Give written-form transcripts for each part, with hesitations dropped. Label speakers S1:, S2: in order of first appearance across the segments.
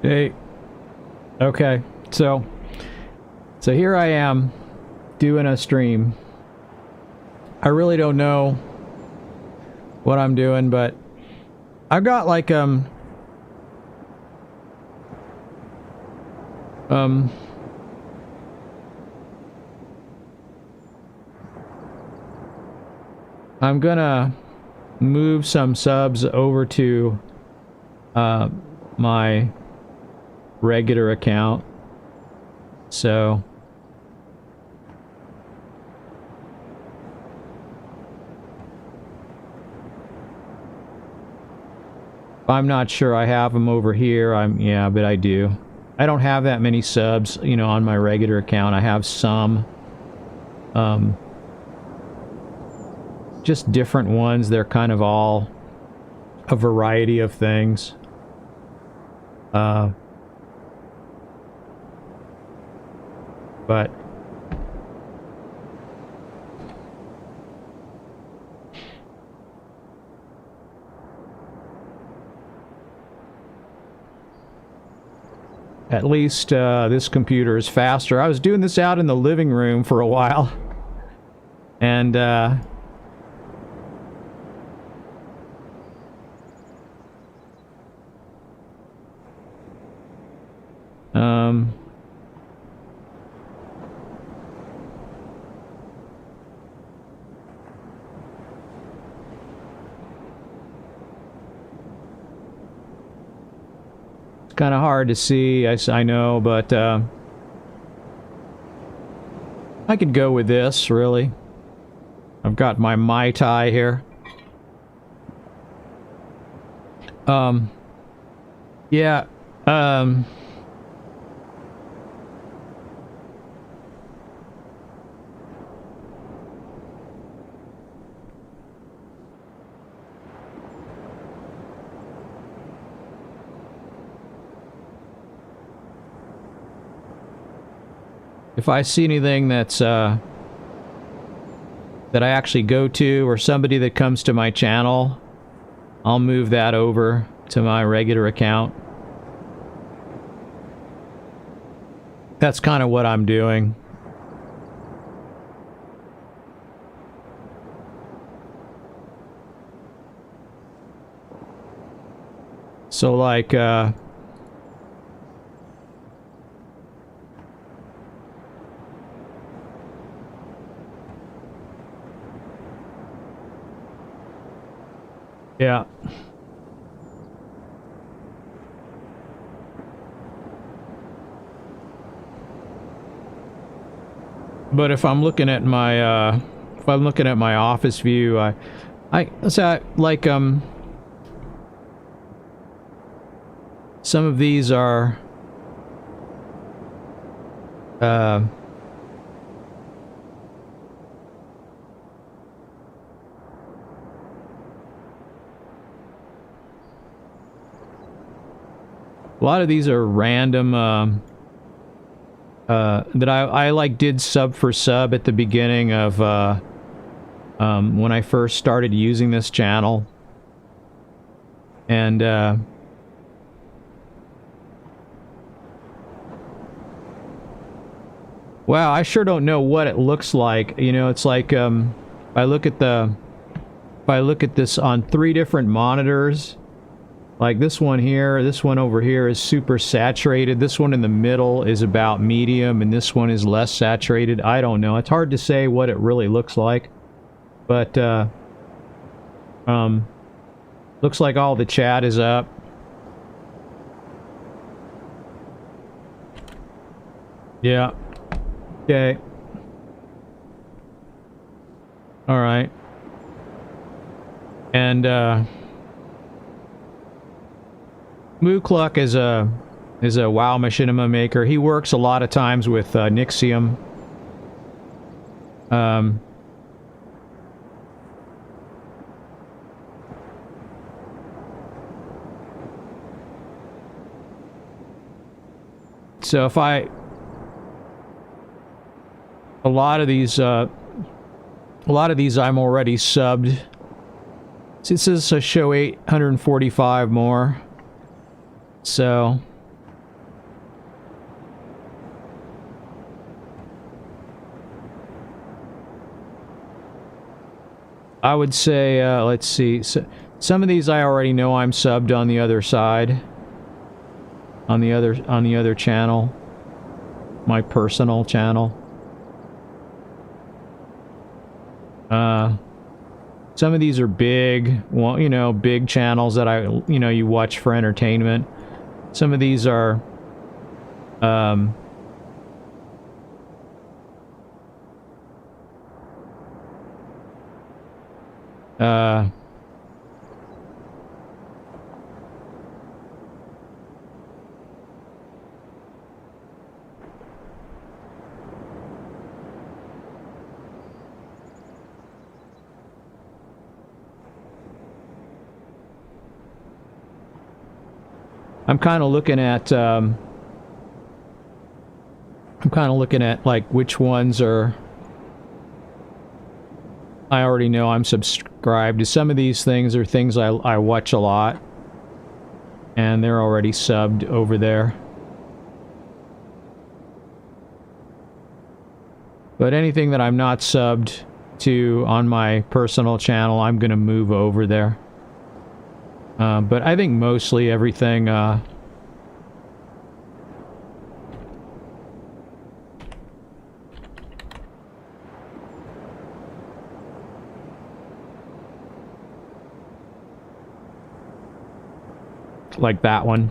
S1: Hey. Okay, so here I am doing a stream. I really don't know what I'm doing, but I've got like I'm gonna move some subs over to my regular account. So I'm not sure I have them over here. Yeah, but I do. I don't have that many subs, you know, on my regular account. I have some just different ones. They're kind of all a variety of things. But at least this computer is faster. I was doing this out in the living room for a while, and kind of hard to see, I know, but I could go with this, really. I've got my Mai Tai here. Yeah, if I see anything that's that I actually go to, or somebody that comes to my channel, I'll move that over to my regular account. That's kind of what I'm doing. So like yeah. But if I'm looking at my office view, I like some of these are a lot of these are random, that I like did sub for sub at the beginning of, when I first started using this channel. And, wow, I sure don't know what it looks like. You know, it's like, if I look at this on 3 different monitors, like this one here, this one over here is super saturated. This one in the middle is about medium, and this one is less saturated. I don't know. It's hard to say what it really looks like. But, looks like all the chat is up. Yeah. Okay. Alright. And, Mookluck is a WoW machinima maker. He works a lot of times with Nixium. So if a lot of these I'm already subbed. This is a show 845 more. So I would say, let's see. So, some of these I already know I'm subbed on the other side. On the other channel. My personal channel. Some of these are big, well, you know, big channels that you watch for entertainment. Some of these are, I'm kind of looking at, like which ones are, I already know I'm subscribed to. Some of these things are things I watch a lot, and they're already subbed over there. But anything that I'm not subbed to on my personal channel, I'm going to move over there. But I think mostly everything, like that one.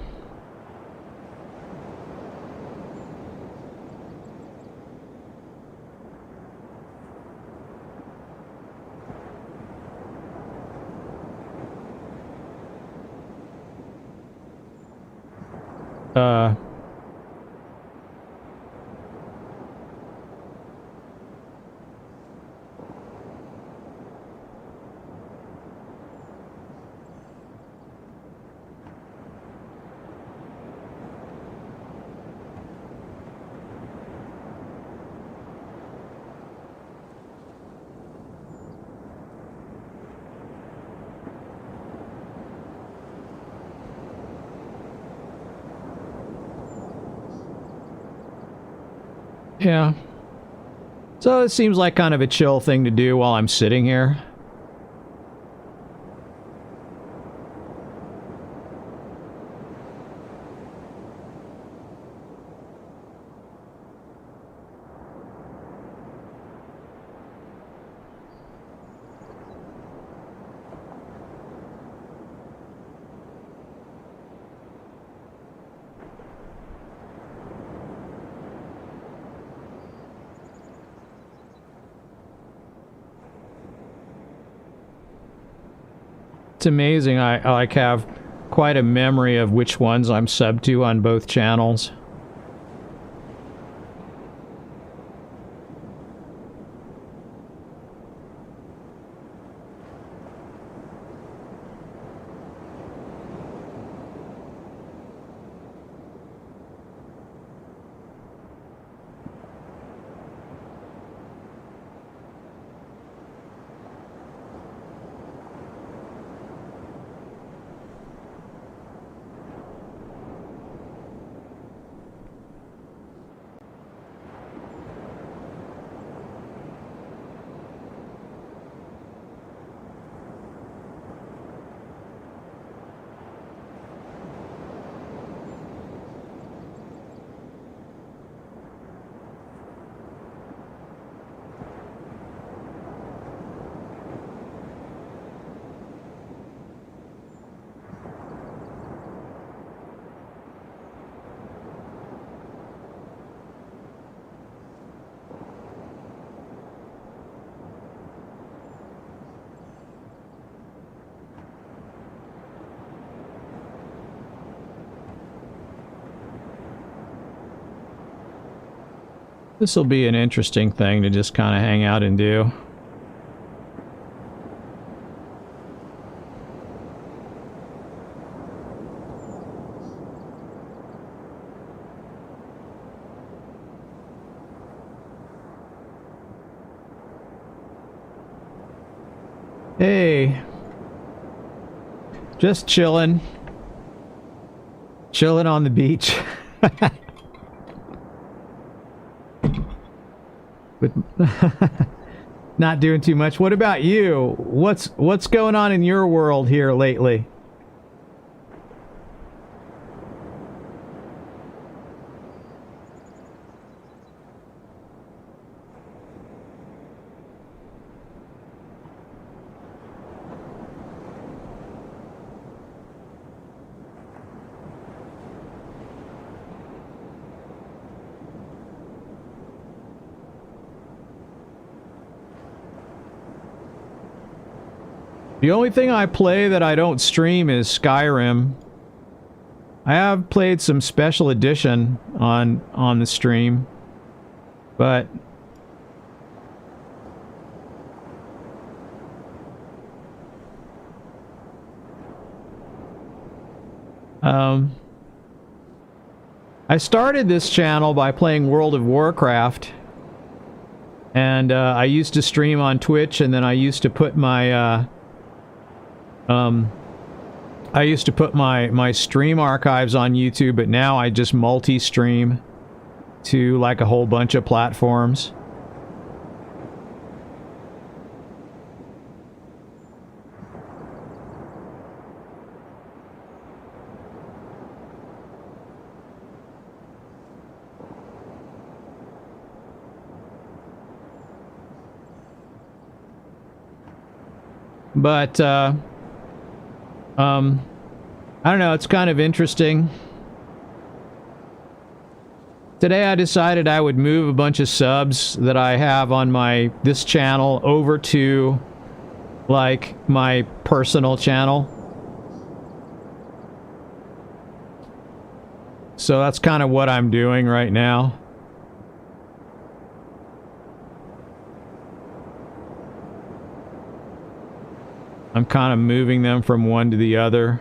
S1: Yeah. So it seems like kind of a chill thing to do while I'm sitting here. It's amazing. I like have quite a memory of which ones I'm subbed to on both channels. This will be an interesting thing to just kind of hang out and do. Hey. Just chilling. Chilling on the beach. With Not doing too much. What about you? What's going on in your world here lately? The only thing I play that I don't stream is Skyrim. I have played some special edition on the stream, but I started this channel by playing World of Warcraft, and I used to stream on Twitch, and then I used to put my my stream archives on YouTube, but now I just multi-stream to like a whole bunch of platforms. But I don't know, it's kind of interesting. Today I decided I would move a bunch of subs that I have on this channel over to like my personal channel. So that's kind of what I'm doing right now. I'm kind of moving them from one to the other.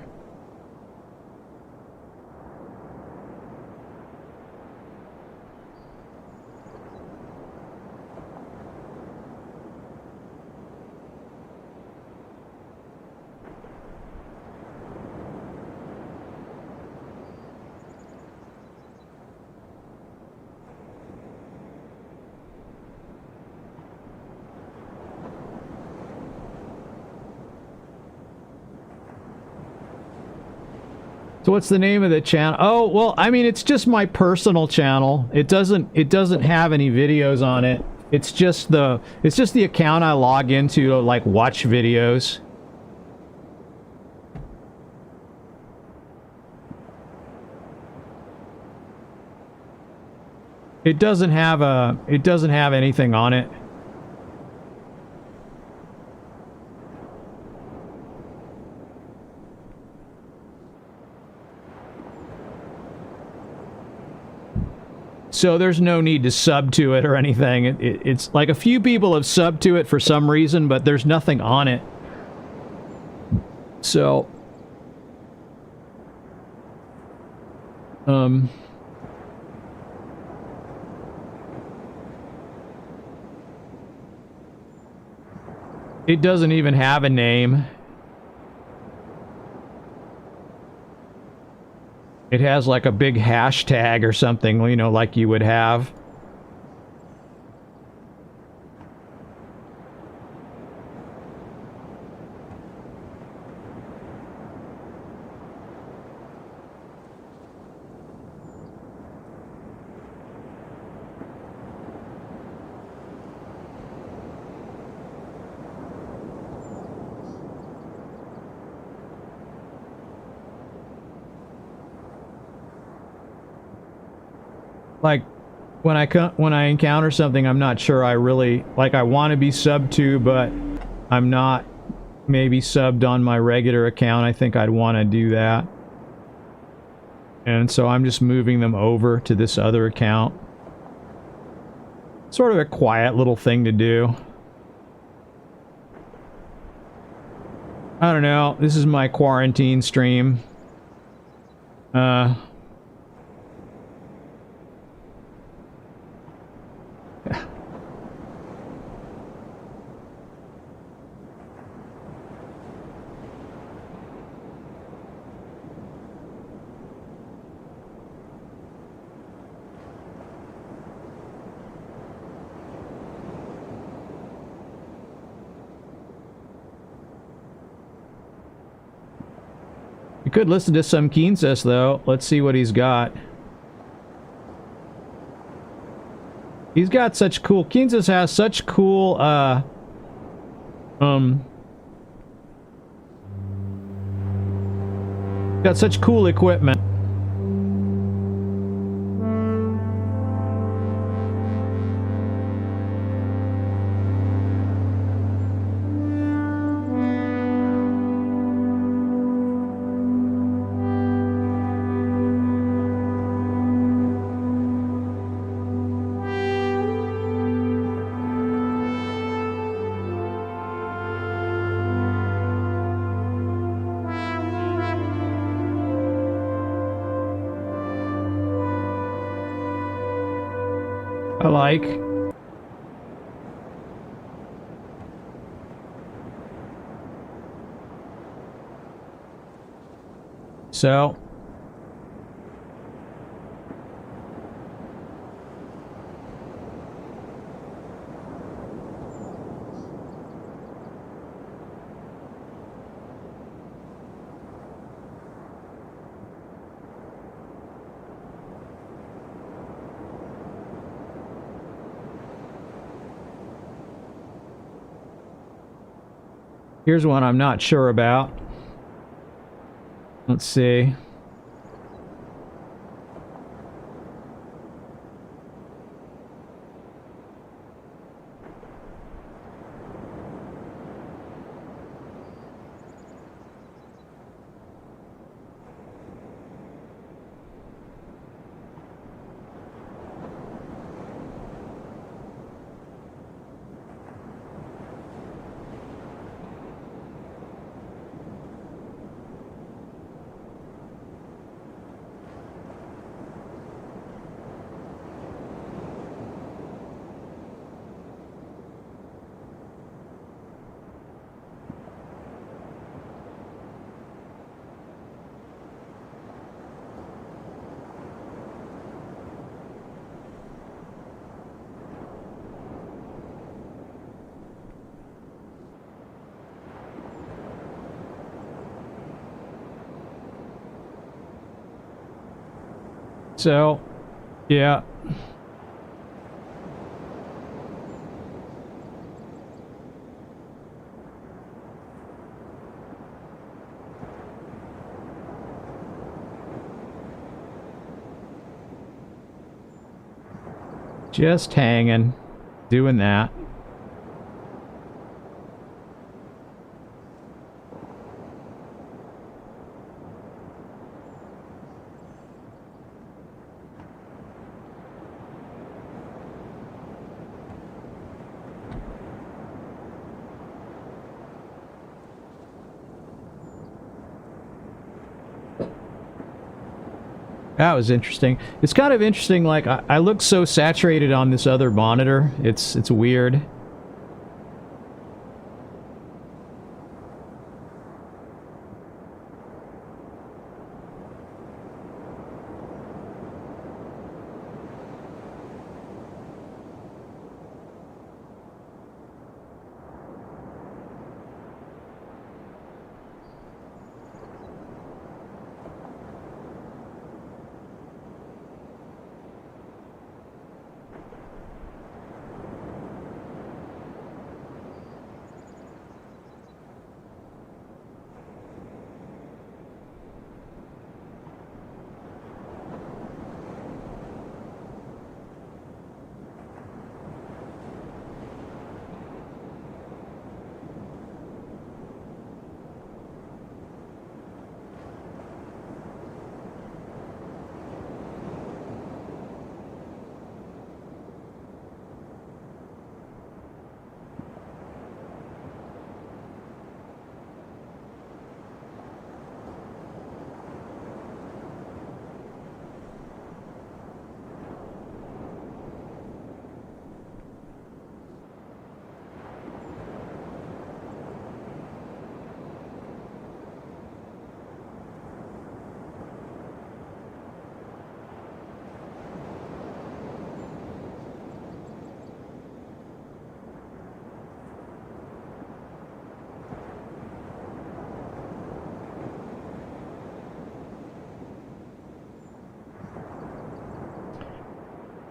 S1: So what's the name of the channel? Oh, well, I mean, it's just my personal channel. It doesn't have any videos on it. It's just the account I log into to like watch videos. It doesn't have anything on it. So there's no need to sub to it or anything. It's like a few people have subbed to it for some reason, but there's nothing on it. So, it doesn't even have a name. It has like a big hashtag or something, you know, like you would have. Like, when I encounter something I'm not sure I really, like, I want to be subbed to, but I'm not maybe subbed on my regular account, I think I'd want to do that. And so I'm just moving them over to this other account. Sort of a quiet little thing to do. I don't know, this is my quarantine stream. You could listen to some Kansas, though. Let's see what he's got. He's got such cool... Kansas has such cool, got such cool equipment. I like. So. Here's one I'm not sure about. Let's see. So, yeah. Just hanging, doing that. That was interesting. It's kind of interesting, like, I look so saturated on this other monitor. It's weird.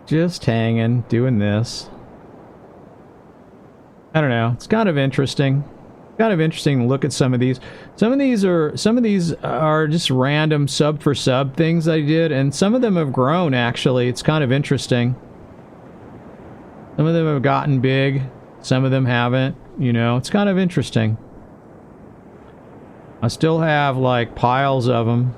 S1: Just hanging, doing this. I don't know. It's kind of interesting. Kind of interesting to look at some of these. Some of these are just random sub for sub things I did, and some of them have grown actually. It's kind of interesting. Some of them have gotten big, some of them haven't, you know. It's kind of interesting. I still have like piles of them.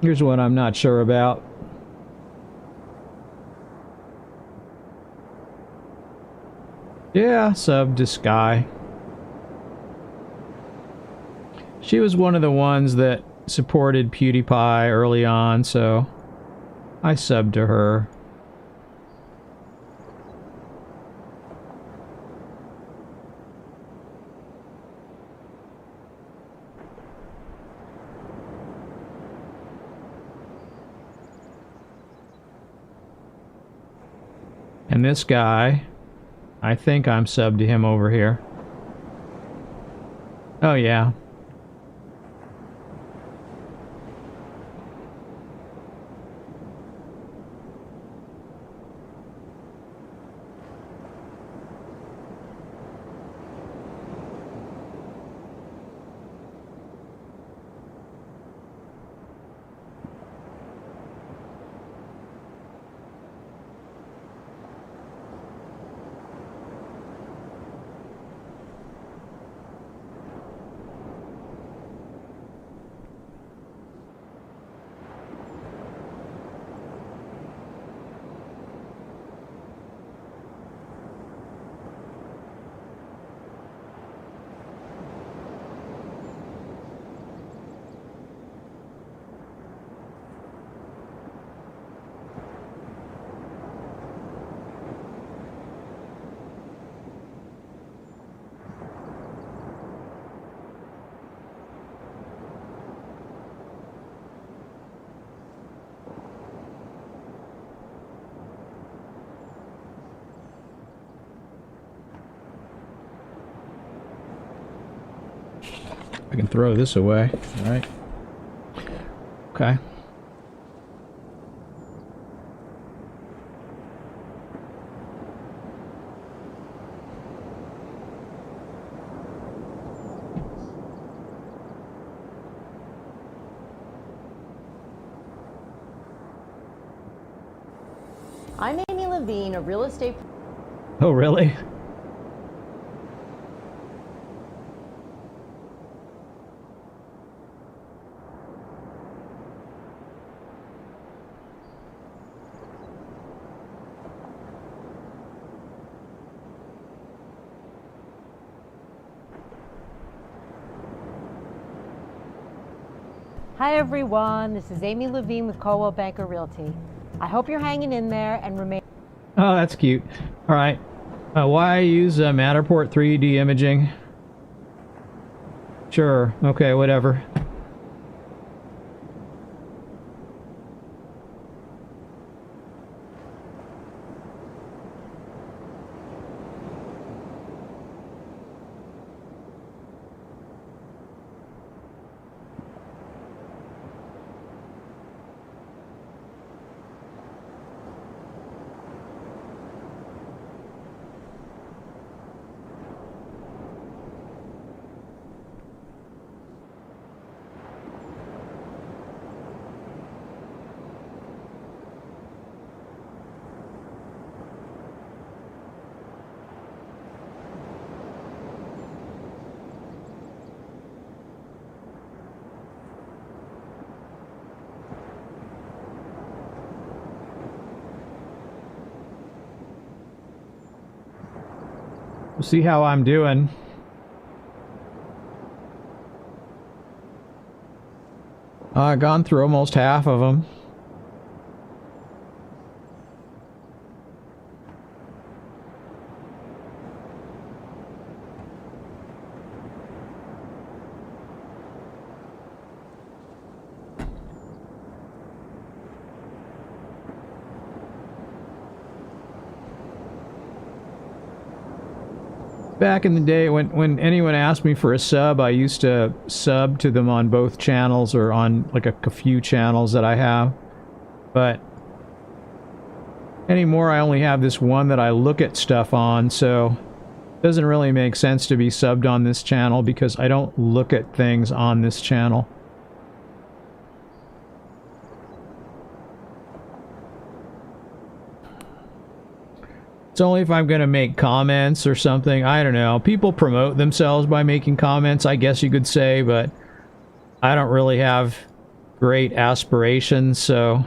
S1: Here's what I'm not sure about. Yeah, subbed to Sky. She was one of the ones that supported PewDiePie early on, so I subbed to her. And this guy, I think I'm subbed to him over here. Oh yeah. I can throw this away, right? Okay.
S2: I'm Amy Levine, a real estate...
S1: Oh, really?
S2: Hi everyone, this is Amy Levine with Coldwell Banker Realty. I hope you're hanging in there and remain...
S1: Oh, that's cute. All right. Why use Matterport 3D imaging? Sure. Okay, whatever. We'll see how I'm doing. I've gone through almost half of them. Back in the day, when anyone asked me for a sub, I used to sub to them on both channels or on like a few channels that I have. But anymore, I only have this one that I look at stuff on, so it doesn't really make sense to be subbed on this channel because I don't look at things on this channel. It's only if I'm going to make comments or something. I don't know. People promote themselves by making comments, I guess you could say, but I don't really have great aspirations, so...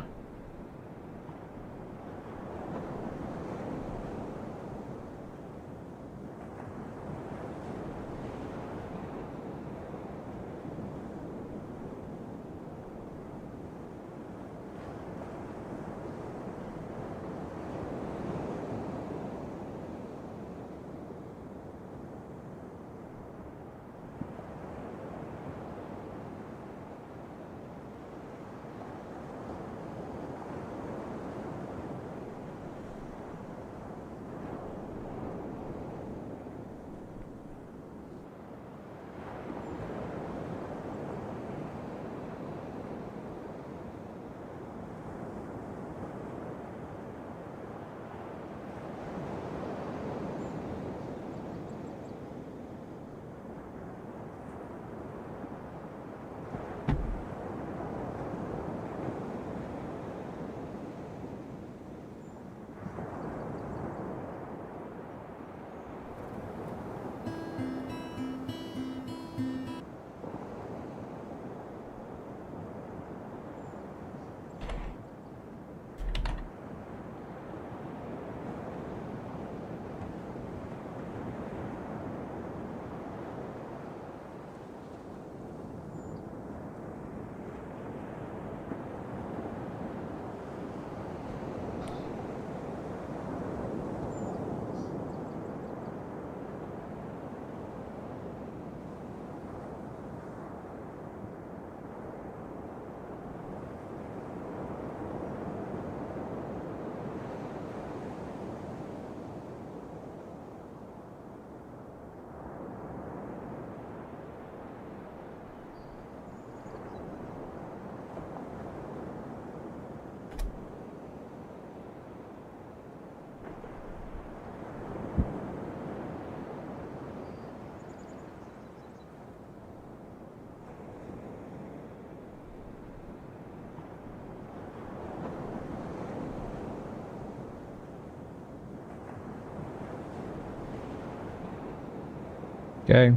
S1: Okay.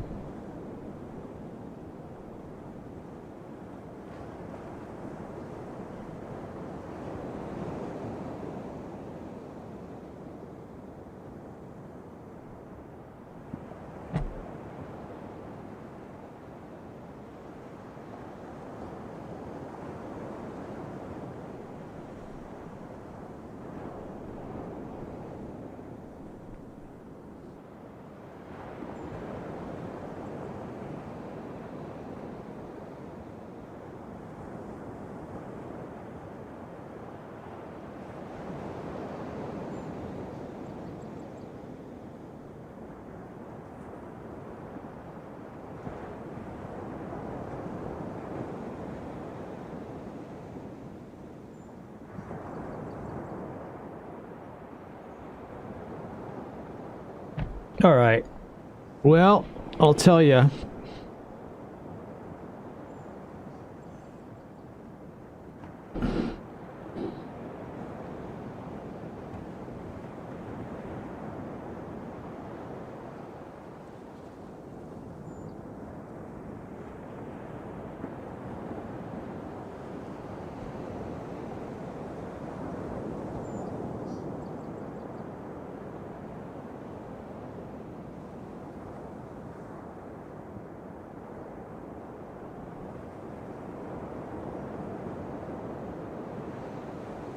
S1: All right. Well, I'll tell you.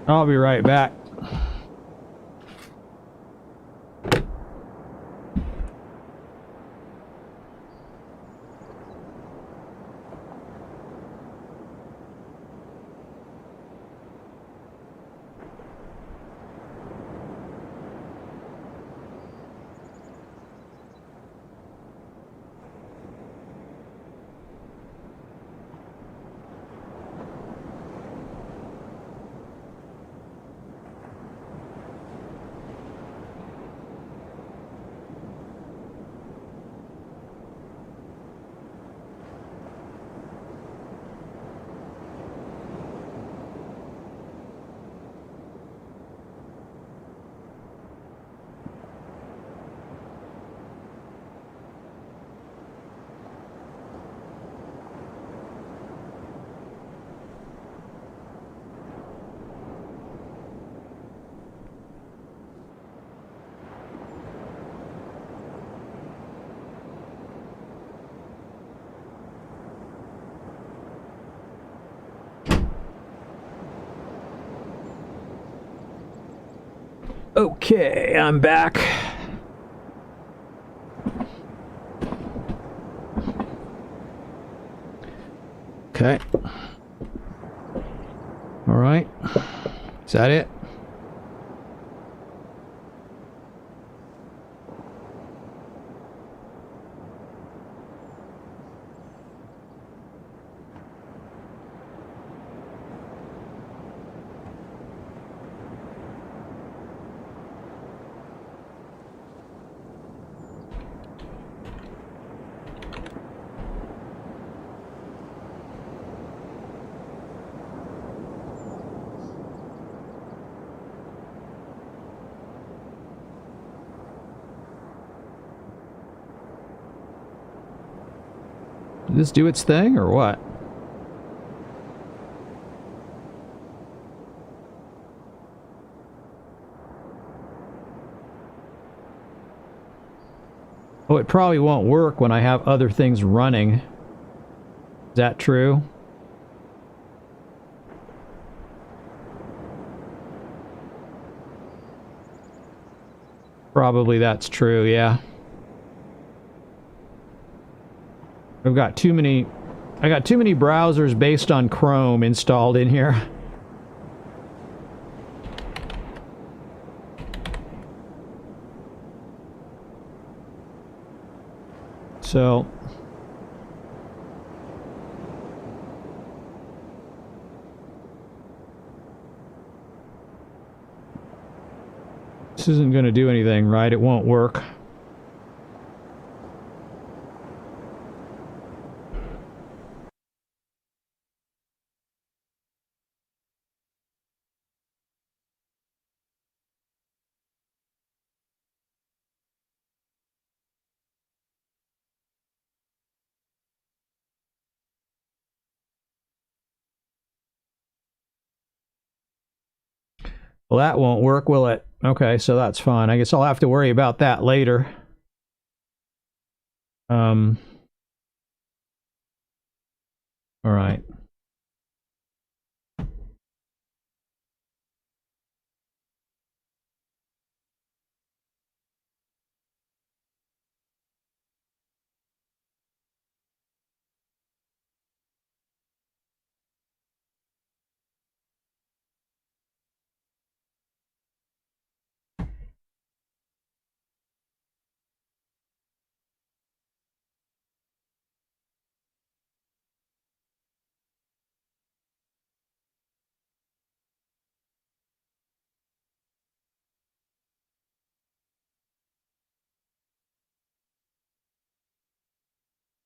S1: I'll be right back. Okay, I'm back. Okay. All right. Is that it? Did this do its thing or what? Oh, it probably won't work when I have other things running. Is that true? Probably that's true, yeah. I've got too many... I got too many browsers based on Chrome installed in here. So... this isn't going to do anything, right? It won't work. Well, that won't work, will it? Okay, so that's fine. I guess I'll have to worry about that later. All right.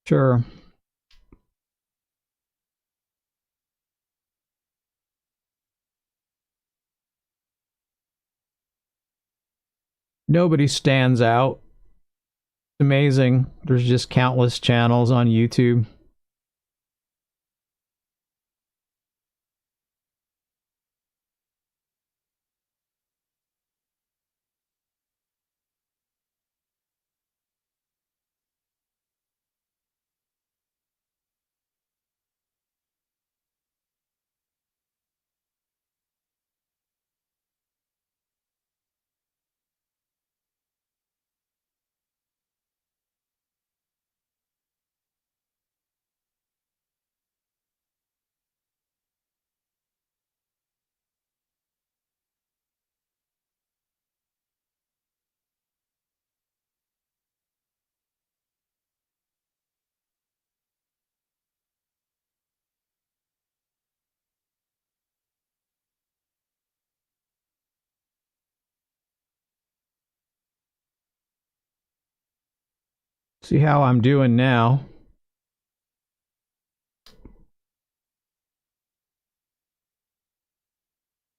S1: Sure. Nobody stands out. It's amazing. There's just countless channels on YouTube. See how I'm doing now.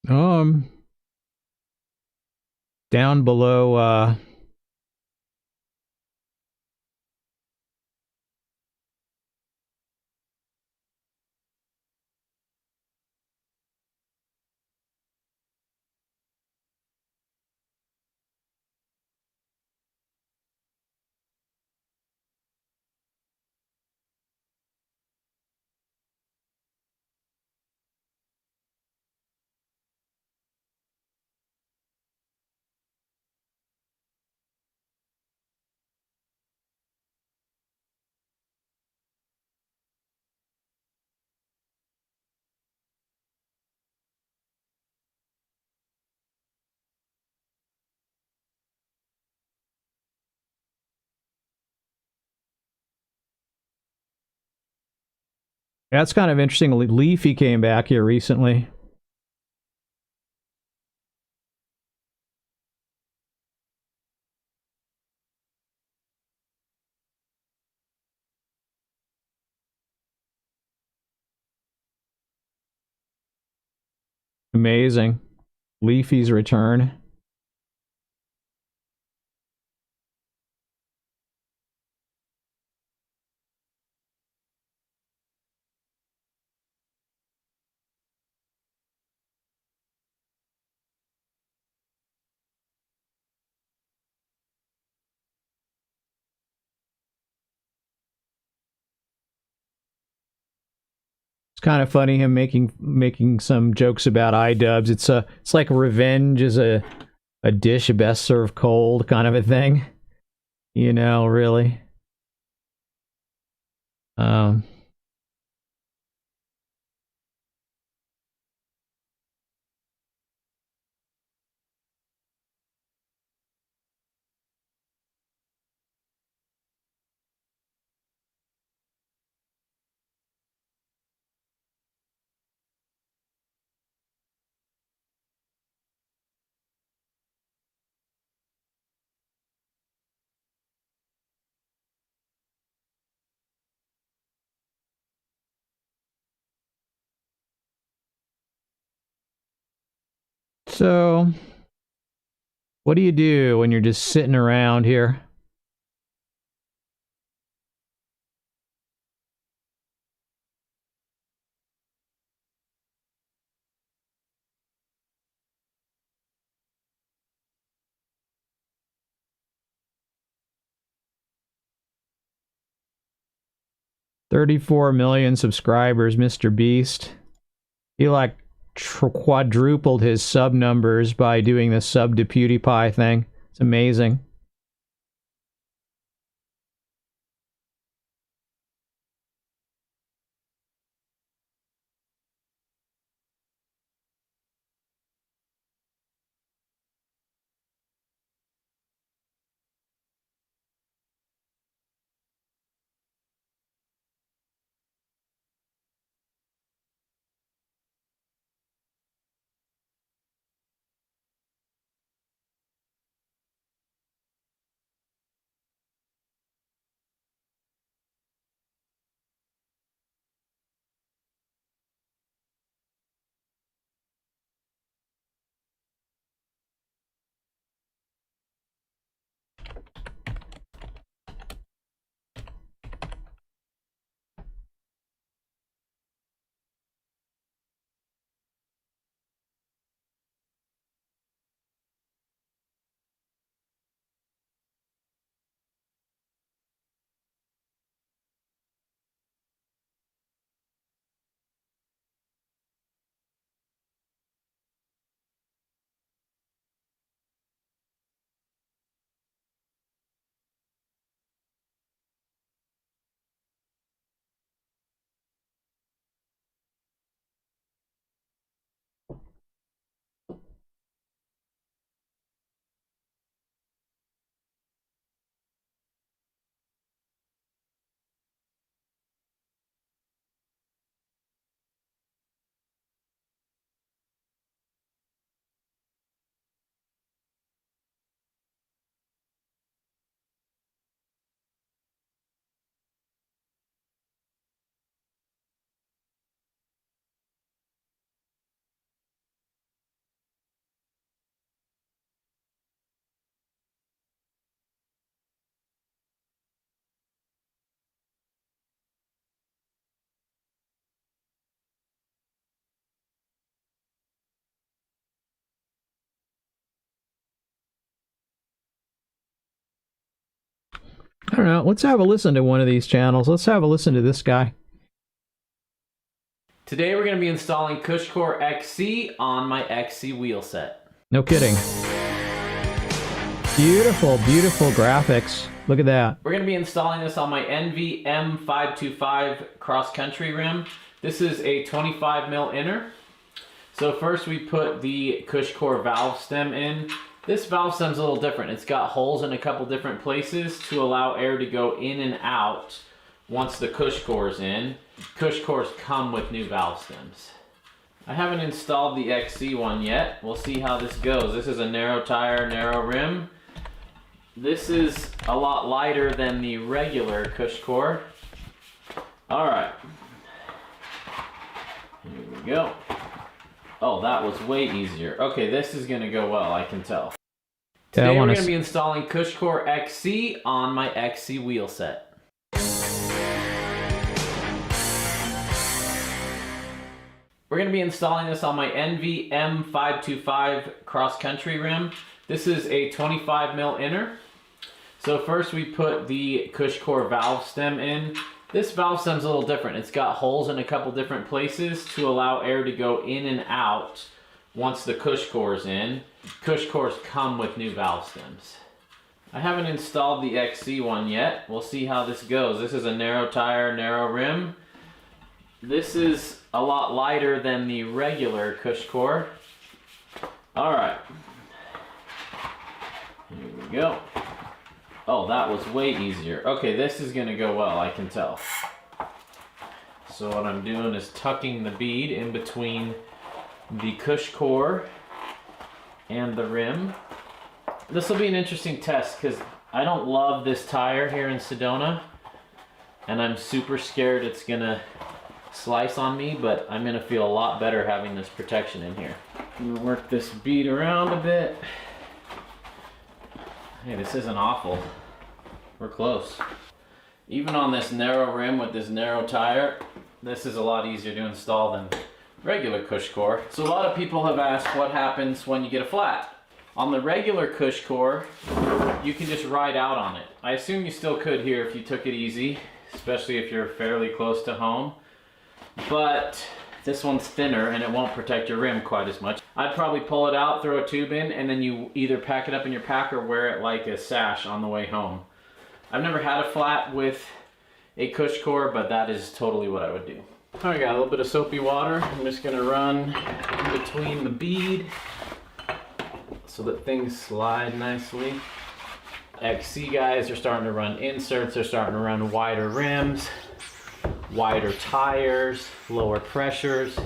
S1: Um, down below, that's kind of interesting. Leafy came back here recently. Amazing. Leafy's return. It's kind of funny him making some jokes about iDubbbz. It's like revenge is a dish best served cold kind of a thing. You know, really. Um, so, what do you do when you're just sitting around here? 34 million subscribers, Mr. Beast. He like quadrupled his sub numbers by doing the sub to PewDiePie thing. It's amazing. I don't know. Let's have a listen to one of these channels. Let's have a listen to this guy.
S3: Today we're going to be installing CushCore XC on my XC wheel set.
S1: No kidding. Beautiful, beautiful graphics. Look at that.
S3: We're going to be installing this on my NV M525 cross-country rim. This is a 25mm inner. So first we put the CushCore valve stem in. This valve stem's a little different. It's got holes in a couple different places to allow air to go in and out once the CushCore's in. CushCores come with new valve stems. I haven't installed the XC one yet. We'll see how this goes. This is a narrow tire, narrow rim. This is a lot lighter than the regular CushCore. All right. Here we go. Oh, that was way easier. Okay, this is gonna go well, I can tell. Today we're gonna be installing CushCore XC on my XC wheel set. We're gonna be installing this on my NV M525 cross-country rim. This is a 25mm inner. So first we put the CushCore valve stem in. This valve stem's a little different. It's got holes in a couple different places to allow air to go in and out once the CushCore's in. CushCores come with new valve stems. I haven't installed the XC one yet. We'll see how this goes. This is a narrow tire, narrow rim. This is a lot lighter than the regular CushCore. All right. Here we go. Oh, that was way easier. Okay, this is gonna go well, I can tell. So what I'm doing is tucking the bead in between the CushCore and the rim. This will be an interesting test because I don't love this tire here in Sedona, and I'm super scared it's gonna slice on me, but I'm gonna feel a lot better having this protection in here. I'm gonna work this bead around a bit. Hey, this isn't awful. We're close. Even on this narrow rim with this narrow tire, this is a lot easier to install than regular CushCore. So a lot of people have asked what happens when you get a flat. On the regular CushCore, you can just ride out on it. I assume you still could here if you took it easy. especially if you're fairly close to home. But this one's thinner and it won't protect your rim quite as much. I'd probably pull it out, throw a tube in, and then you either pack it up in your pack or wear it like a sash on the way home. I've never had a flat with a cush core, but that is totally what I would do. All right, got a little bit of soapy water. I'm just gonna run in between the bead so that things slide nicely. XC guys are starting to run inserts, they're starting to run wider rims, wider tires, lower pressures,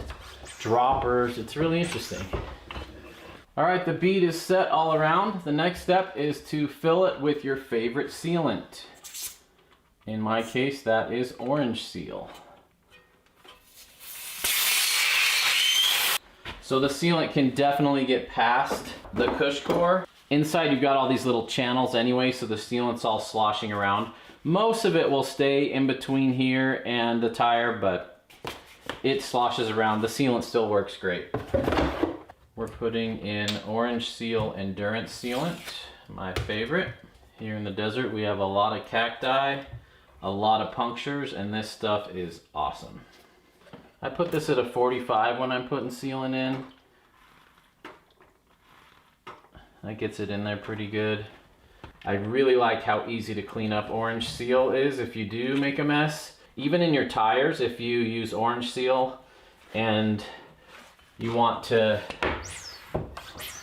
S3: droppers. It's really interesting. All right, the bead is set all around. The next step is to fill it with your favorite sealant. In my case, that is orange seal. So the sealant can definitely get past the cush core. Inside you've got all these little channels anyway, so the sealant's all sloshing around. Most of it will stay in between here and the tire, but it sloshes around. The sealant still works great. We're putting in orange seal endurance sealant, my favorite. Here in the desert we have a lot of cacti, a lot of punctures, and this stuff is awesome. I put this at a 45 when I'm putting sealant in. That gets it in there pretty good. I really like how easy to clean up orange seal is if you do make a mess. Even in your tires, if you use orange seal and you want to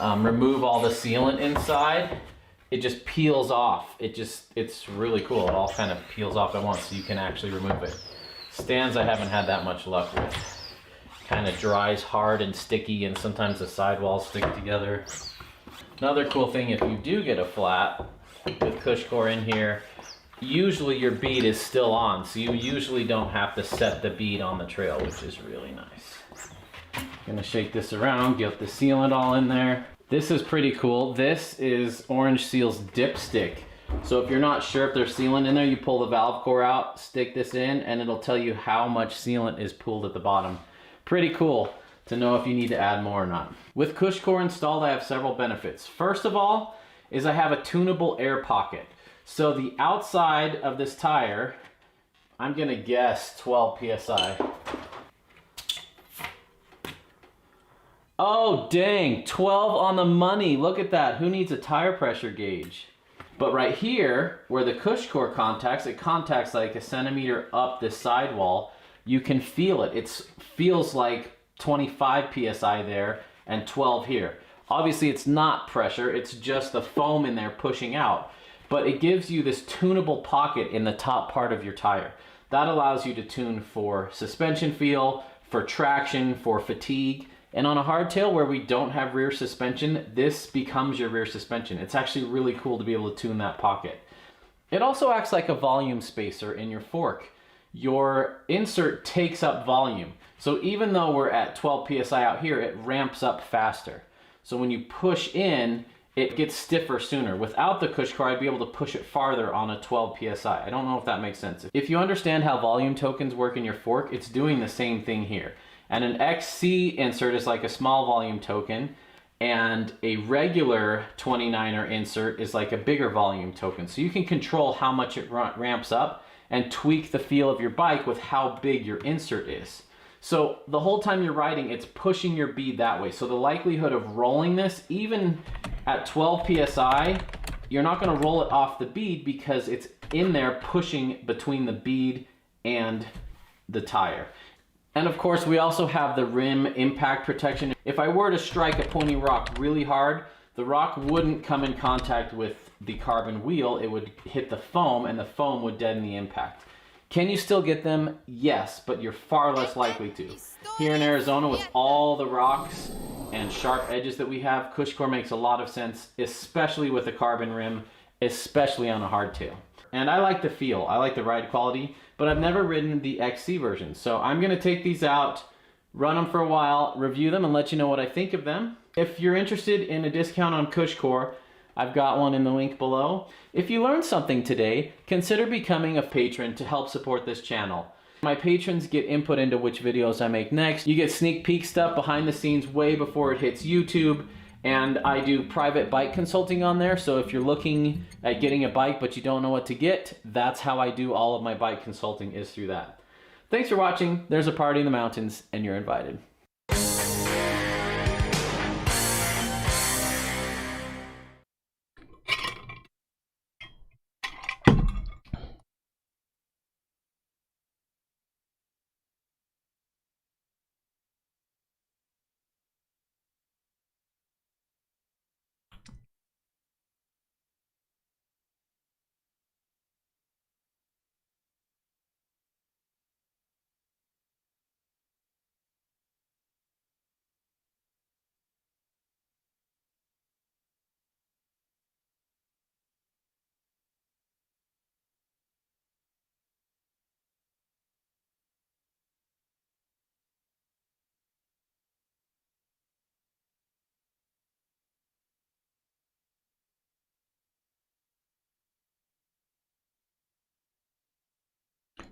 S3: remove all the sealant inside, it just peels off. It's really cool. It all kind of peels off at once, so you can actually remove it. Stands I haven't had that much luck with. Kind of dries hard and sticky, and sometimes the sidewalls stick together. Another cool thing, if you do get a flat with cush core in here, usually your bead is still on, so you usually don't have to set the bead on the trail, which is really nice. Gonna shake this around, get the sealant all in there. This is pretty cool. This is Orange Seal's dipstick. So if you're not sure if there's sealant in there, you pull the valve core out, stick this in, and it'll tell you how much sealant is pooled at the bottom. Pretty cool to know if you need to add more or not. With cush core installed, I have several benefits. First of all, is I have a tunable air pocket. So the outside of this tire, I'm gonna guess 12 PSI. Oh dang, 12 on the money. Look at that, who needs a tire pressure gauge? But right here, where the cush core contacts, it contacts like a centimeter up this sidewall. You can feel it. It feels like 25 PSI there and 12 here. Obviously it's not pressure, it's just the foam in there pushing out. But it gives you this tunable pocket in the top part of your tire. That allows you to tune for suspension feel, for traction, for fatigue. And on a hardtail where we don't have rear suspension, this becomes your rear suspension. It's actually really cool to be able to tune that pocket. It also acts like a volume spacer in your fork. Your insert takes up volume. So even though we're at 12 PSI out here, it ramps up faster. So when you push in, it gets stiffer sooner. Without the cush core, I'd be able to push it farther on a 12 PSI. I don't know if that makes sense. If you understand how volume tokens work in your fork, it's doing the same thing here. And an XC insert is like a small volume token, and a regular 29er insert is like a bigger volume token. So you can control how much it ramps up and tweak the feel of your bike with how big your insert is. So the whole time you're riding, it's pushing your bead that way. So the likelihood of rolling this, even at 12 PSI, you're not gonna roll it off the bead because it's in there pushing between the bead and the tire. And of course, we also have the rim impact protection. If I were to strike a pointy rock really hard, the rock wouldn't come in contact with the carbon wheel. It would hit the foam, and the foam would deaden the impact. Can you still get them? Yes, but you're far less likely to. Here in Arizona, with all the rocks and sharp edges that we have, cush core makes a lot of sense, especially with a carbon rim, especially on a hardtail. And I like the feel, I like the ride quality, but I've never ridden the XC version. So I'm gonna take these out, run them for a while, review them, and let you know what I think of them. If you're interested in a discount on cush core, I've got one in the link below. If you learned something today, consider becoming a patron to help support this channel. My patrons get input into which videos I make next. You get sneak peek stuff behind the scenes way before it hits YouTube, And I do private bike consulting on there. So if you're looking at getting a bike but you don't know what to get, that's how I do all of my bike consulting, is through that. Thanks for watching. There's a party in the mountains and you're invited.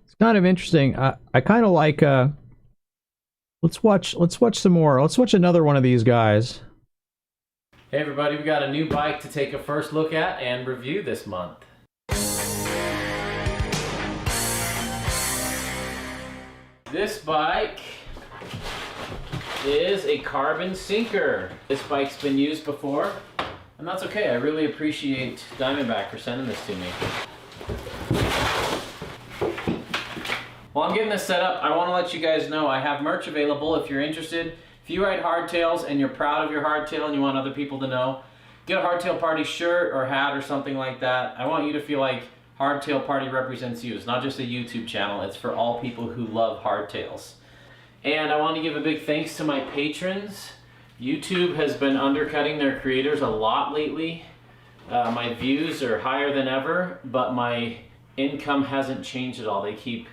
S1: It's kind of interesting. I kind of like. Let's watch some more. Let's watch another one of these guys.
S3: Hey everybody, we got a new bike to take a first look at and review this month. This bike is a carbon sinker. This bike's been used before, and that's okay. I really appreciate Diamondback for sending this to me. While I'm getting this set up, I want to let you guys know I have merch available if you're interested. If you ride hardtails and you're proud of your hardtail and you want other people to know, get a Hardtail Party shirt or hat or something like that. I want you to feel like Hardtail Party represents you. It's not just a YouTube channel, it's for all people who love hardtails. And I want to give a big thanks to my patrons. YouTube has been undercutting their creators a lot lately. My views are higher than ever, but my income hasn't changed at all. They keep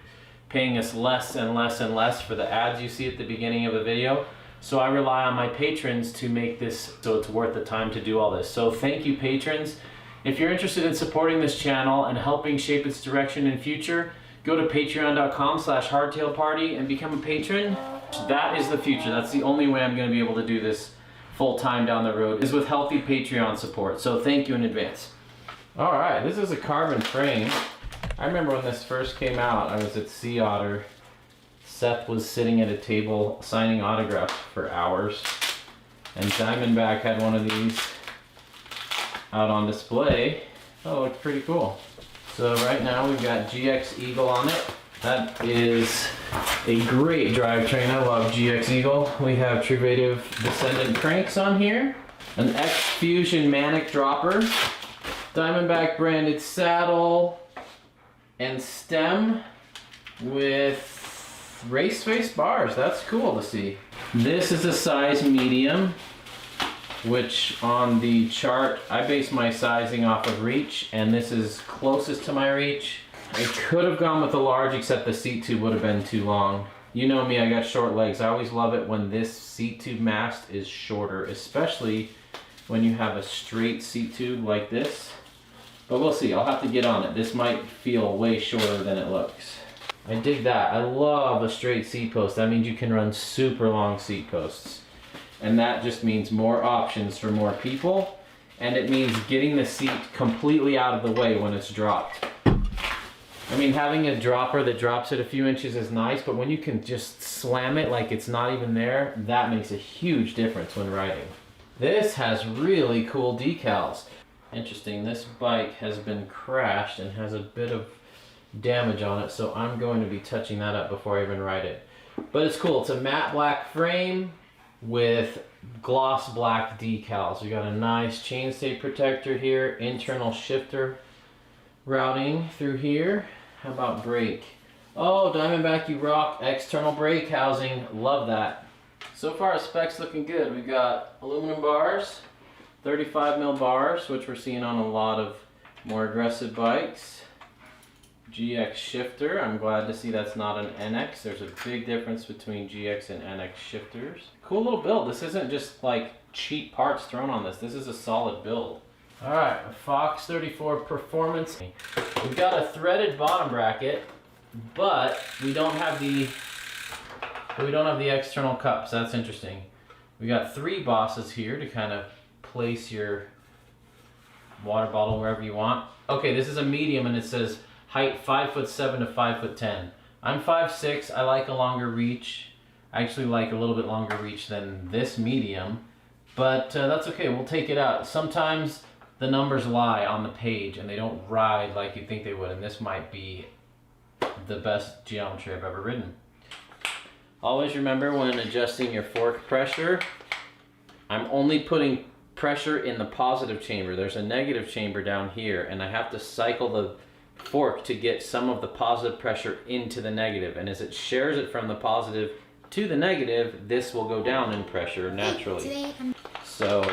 S3: paying us less and less and less for the ads you see at the beginning of a video. So I rely on my patrons to make this so it's worth the time to do all this. So thank you, patrons. If you're interested in supporting this channel and helping shape its direction in future, go to patreon.com/hardtailparty and become a patron. That is the future. That's the only way I'm going to be able to do this full time down the road, is with healthy Patreon support. So thank you in advance. All right, this is a carbon frame. I remember when this first came out, I was at Sea Otter. Seth was sitting at a table signing autographs for hours, and Diamondback had one of these out on display. Oh, it looked pretty cool. So right now we've got GX Eagle on it. That is a great drivetrain. I love GX Eagle. We have Truvative Descendant cranks on here, an X Fusion Manic dropper, Diamondback branded saddle, and stem with race face bars. That's cool to see. This is a size medium, which on the chart, I base my sizing off of reach, and this is closest to my reach. I could have gone with a large, except the seat tube would have been too long. You know me, I got short legs. I always love it when this seat tube mast is shorter, especially when you have a straight seat tube like this. But we'll see, I'll have to get on it. This might feel way shorter than it looks. I dig that. I love a straight seat post. That means you can run super long seat posts. And that just means more options for more people. And it means getting the seat completely out of the way when it's dropped. I mean, having a dropper that drops it a few inches is nice, but when you can just slam it like it's not even there, that makes a huge difference when riding. This has really cool decals. Interesting, this bike has been crashed and has a bit of damage on it, so I'm going to be touching that up before I even ride it. But it's cool. It's a matte black frame with gloss black decals. We got a nice chainstay protector here, internal shifter routing through here. How about brake? Oh, Diamondback, you rock. External brake housing, love that. So far, specs looking good. We got aluminum bars, 35mm bars, which we're seeing on a lot of more aggressive bikes. GX shifter, I'm glad to see that's not an NX. There's a big difference between GX and NX shifters. Cool little build. This isn't just like cheap parts thrown on this. This is a solid build. All right, Fox 34 Performance. We've got a threaded bottom bracket, but we don't have the external cups. That's interesting. We got 3 bosses here to kind of place your water bottle wherever you want. Okay, this is a medium and it says height 5'7" to 5'10". I'm 5'6". I like a longer reach. I actually like a little bit longer reach than this medium, but that's okay. We'll take it out. Sometimes the numbers lie on the page and they don't ride like you think they would, and this might be the best geometry I've ever ridden. Always remember when adjusting your fork pressure, I'm only putting pressure in the positive chamber. There's a negative chamber down here, and I have to cycle the fork to get some of the positive pressure into the negative, and as it shares it from the positive to the negative, this will go down in pressure naturally. So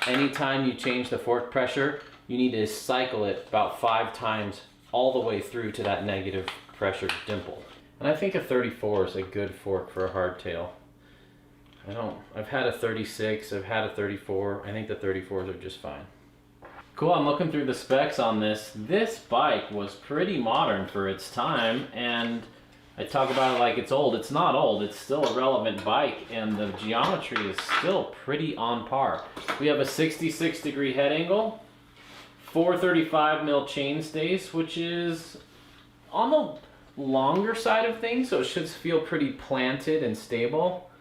S3: anytime you change the fork pressure, you need to cycle it about 5 times all the way through to that negative pressure dimple. And I think a 34 is a good fork for a hardtail. I've had a 36, I've had a 34. I think the 34s are just fine. Cool, I'm looking through the specs on this. This bike was pretty modern for its time, and I talk about it like it's old. It's not old, it's still a relevant bike, and the geometry is still pretty on par. We have a 66-degree head angle, 435mm chain stays, which is on the longer side of things, so it should feel pretty planted and stable.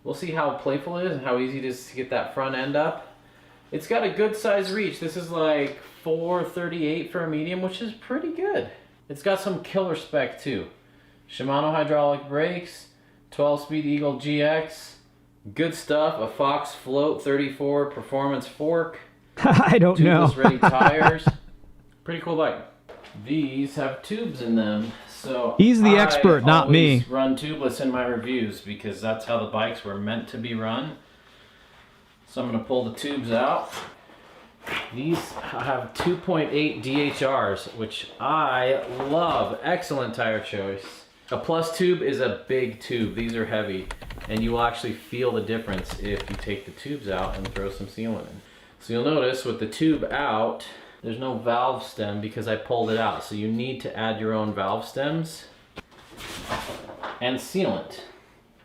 S3: We'll see how playful it is and how easy it is to get that front end up. It's got a good size reach. This is like 438 for a medium, which is pretty good. It's got some killer spec too. Shimano hydraulic brakes, 12-speed Eagle GX, good stuff. A Fox Float 34 performance fork.
S1: I don't know.
S3: Tubeless ready tires. Pretty cool bike. These have tubes in them, so
S1: he's the expert, not me.
S3: I run tubeless in my reviews because that's how the bikes were meant to be run. So I'm going to pull the tubes out. These have 2.8 DHRs, which I love. Excellent tire choice. A plus tube is a big tube. These are heavy, and you will actually feel the difference if you take the tubes out and throw some sealant in. So you'll notice with the tube out, there's no valve stem because I pulled it out. So you need to add your own valve stems and sealant.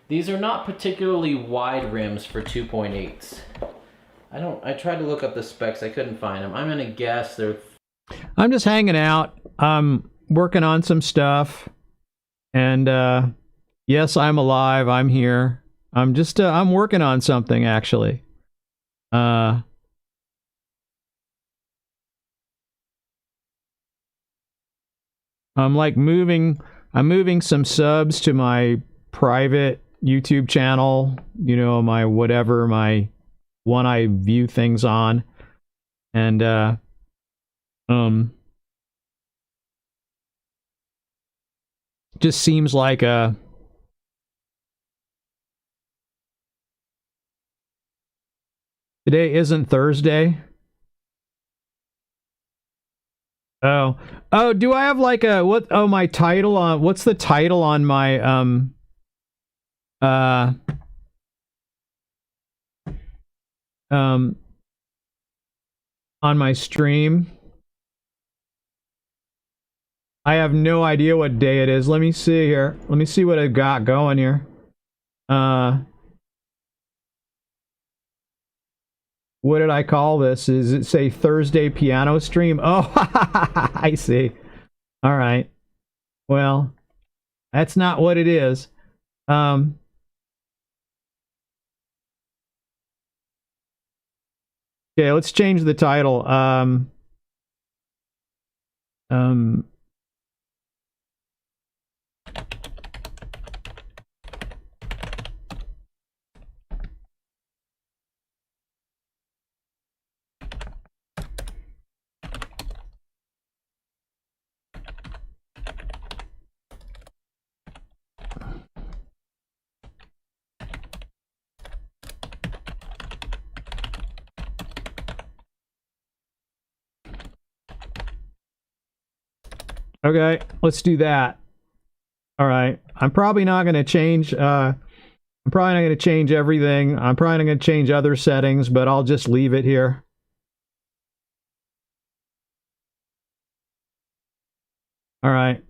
S3: These are not particularly wide rims for 2.8s. I tried to look up the specs, I couldn't find them. I'm gonna guess they're...
S1: I'm just hanging out. I'm working on some stuff. And yes, I'm alive. I'm here. I'm working on something actually. I'm moving some subs to my private YouTube channel, you know, my whatever, my one I view things on. And just seems like today isn't Thursday. Oh, do I have like a my title on what's the title on my on my stream? I have no idea what day it is. Let me see here. Let me see what I've got going here. What did I call this? Does it say Thursday piano stream? Oh, I see. All right. Well, that's not what it is. Okay, let's change the title. Okay, let's do that. All right. I'm probably not going to change everything. I'm probably not going to change other settings, but I'll just leave it here. All right.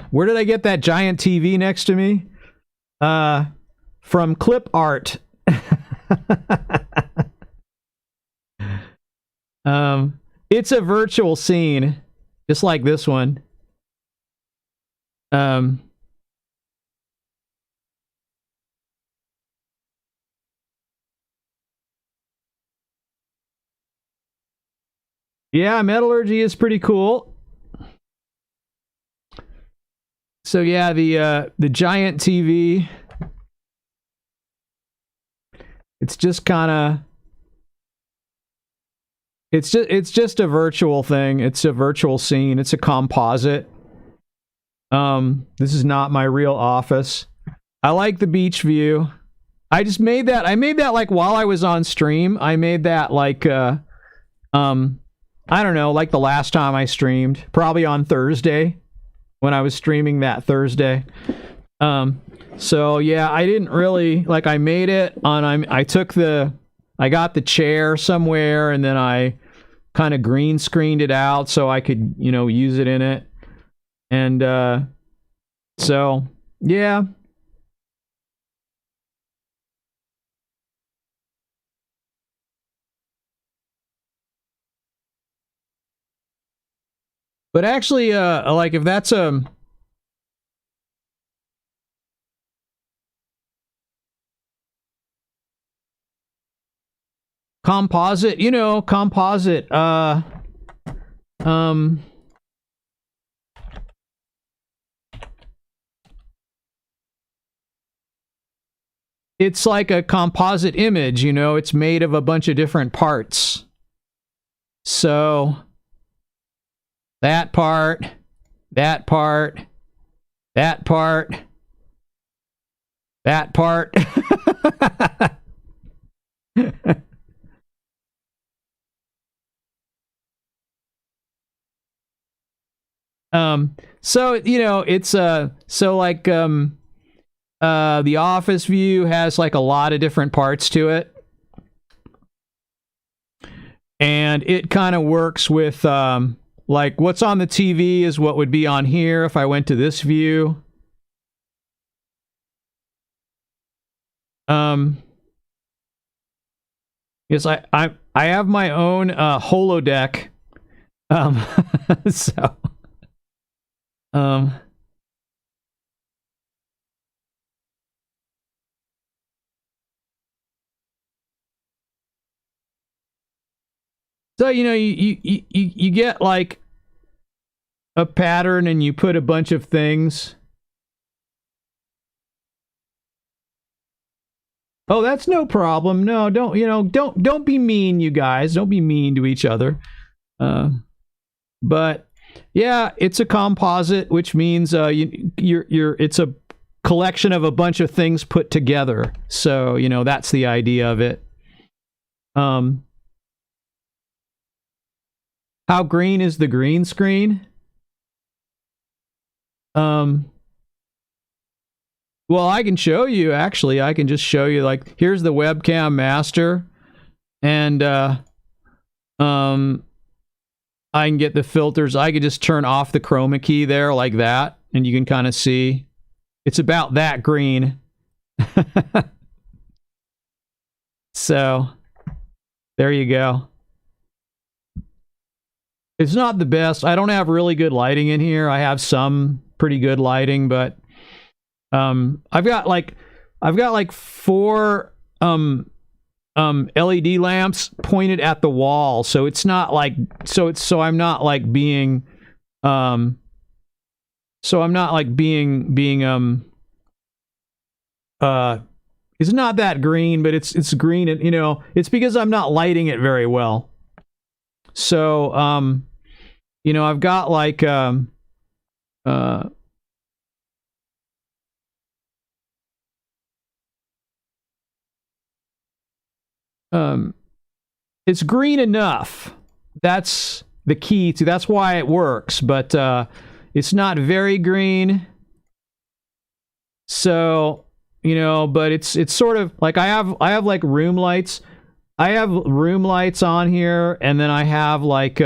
S1: Where did I get that giant TV next to me? From Clip Art. It's a virtual scene, just like this one. Yeah, metallurgy is pretty cool. So yeah, the giant TV. It's just kind of. It's just a virtual thing. It's a virtual scene. It's a composite. This is not my real office. I like the beach view. I just made that. I made that like while I was on stream. I made that like I don't know, like the last time I streamed, probably on Thursday when I was streaming that Thursday. So yeah, I didn't really like. I made it on. I got the chair somewhere, and then I kind of green screened it out so I could, use it in it. And so yeah. But actually, like if that's a composite, composite, it's like a composite image, it's made of a bunch of different parts. So that part, that part, that part, that part. So it's so like the office view has like a lot of different parts to it, and it kind of works with like what's on the TV is what would be on here if I went to this view. Yes, I have my own holodeck. So so you get like a pattern and you put a bunch of things. Oh, that's no problem. No, don't be mean, you guys. Don't be mean to each other. But yeah, it's a composite, which means it's a collection of a bunch of things put together. So, that's the idea of it. How green is the green screen? Well, I can show you, actually. I can just show you, like, here's the webcam master. And, I can get the filters. I could just turn off the chroma key there like that. And you can kind of see. It's about that green. So, there you go. It's not the best. I don't have really good lighting in here. I have some pretty good lighting, but I've got like 4 LED lamps pointed at the wall, so it's not like so I'm not like being it's not that green, but it's green, and it's because I'm not lighting it very well. So I've got like it's green enough. That's the key to. That's why it works, but it's not very green. So but it's sort of like I have like room lights. I have room lights on here, and then I have like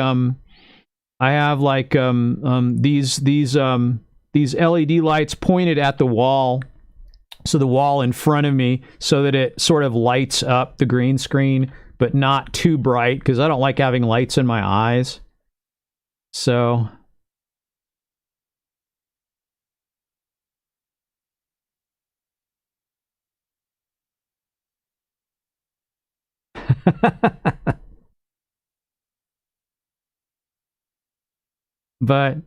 S1: these LED lights pointed at the wall. So the wall in front of me, so that it sort of lights up the green screen, but not too bright, because I don't like having lights in my eyes. So... But,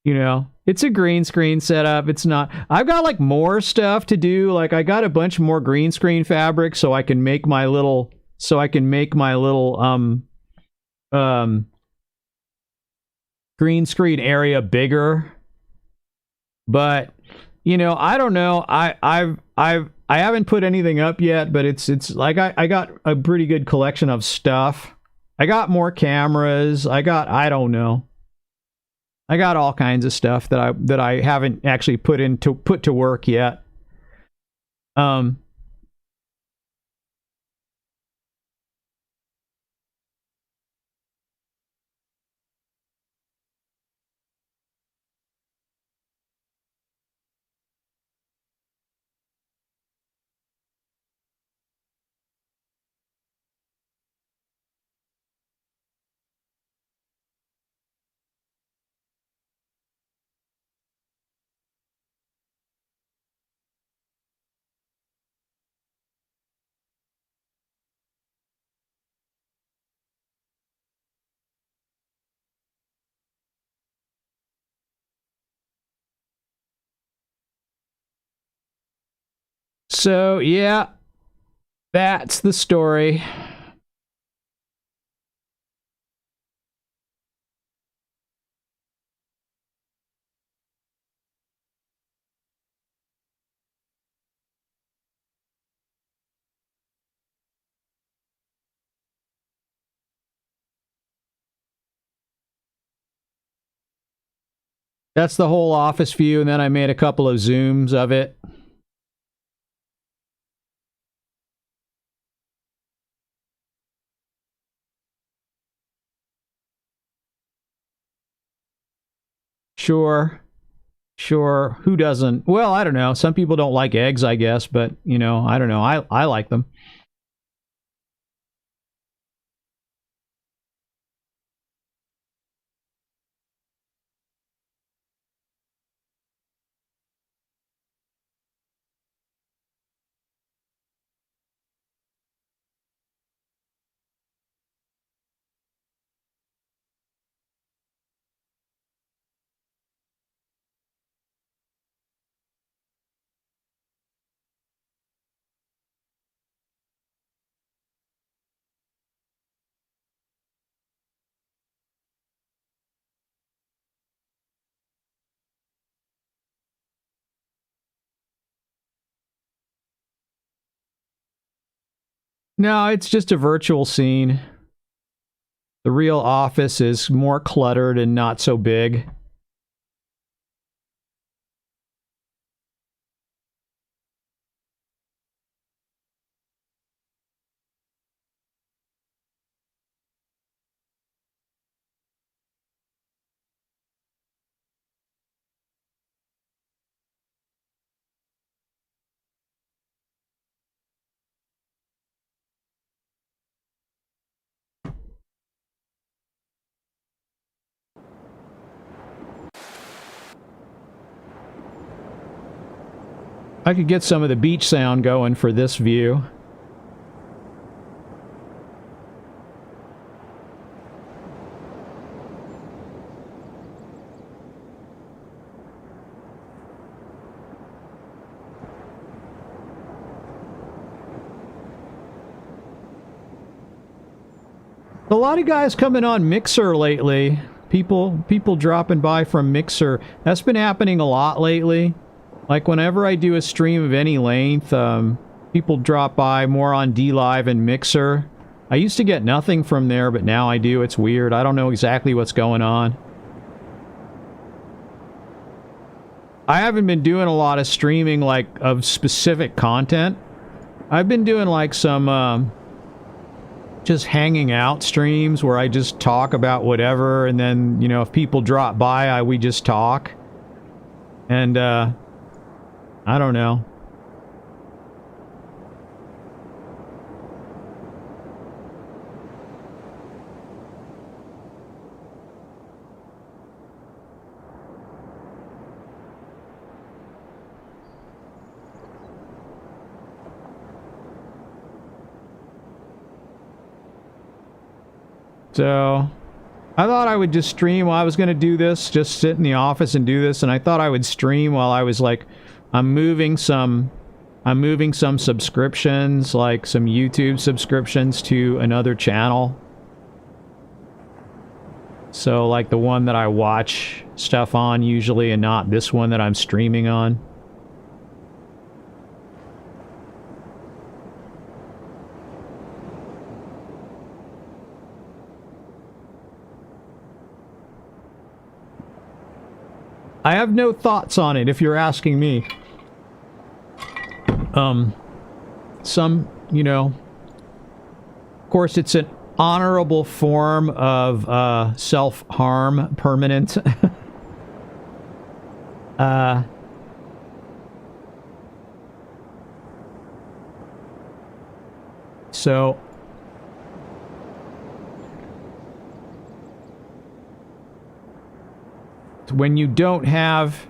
S1: you know, it's a green screen setup. It's not... I've got, like, more stuff to do. Like, I got a bunch more green screen fabric so I can make my little... green screen area bigger. But, you know, I don't know. I haven't put anything up yet, but it's like I got a pretty good collection of stuff. I got more cameras. I don't know. I got all kinds of stuff that I haven't actually put to work yet. So, yeah, that's the story. That's the whole office view, and then I made a couple of zooms of it. Sure. Sure. Who doesn't? Well, I don't know. Some people don't like eggs, I guess, but, you know, I don't know. I like them. No, it's just a virtual scene. The real office is more cluttered and not so big. I could get some of the beach sound going for this view. A lot of guys coming on Mixer lately. People dropping by from Mixer. That's been happening a lot lately. Like, whenever I do a stream of any length, people drop by more on DLive and Mixer. I used to get nothing from there, but now I do. It's weird. I don't know exactly what's going on. I haven't been doing a lot of streaming, like, of specific content. I've been doing, like, some, just hanging out streams where I just talk about whatever, and then, you know, if people drop by, we just talk. And, I don't know. So I thought I would just stream while I was going to do this, just sit in the office and do this, and I thought I would stream while I was like, I'm moving some subscriptions, like some YouTube subscriptions to another channel. So like the one that I watch stuff on usually, and not this one that I'm streaming on. I have no thoughts on it, if you're asking me. Some, you know, of course it's an honorable form of self-harm, permanent. So when you don't have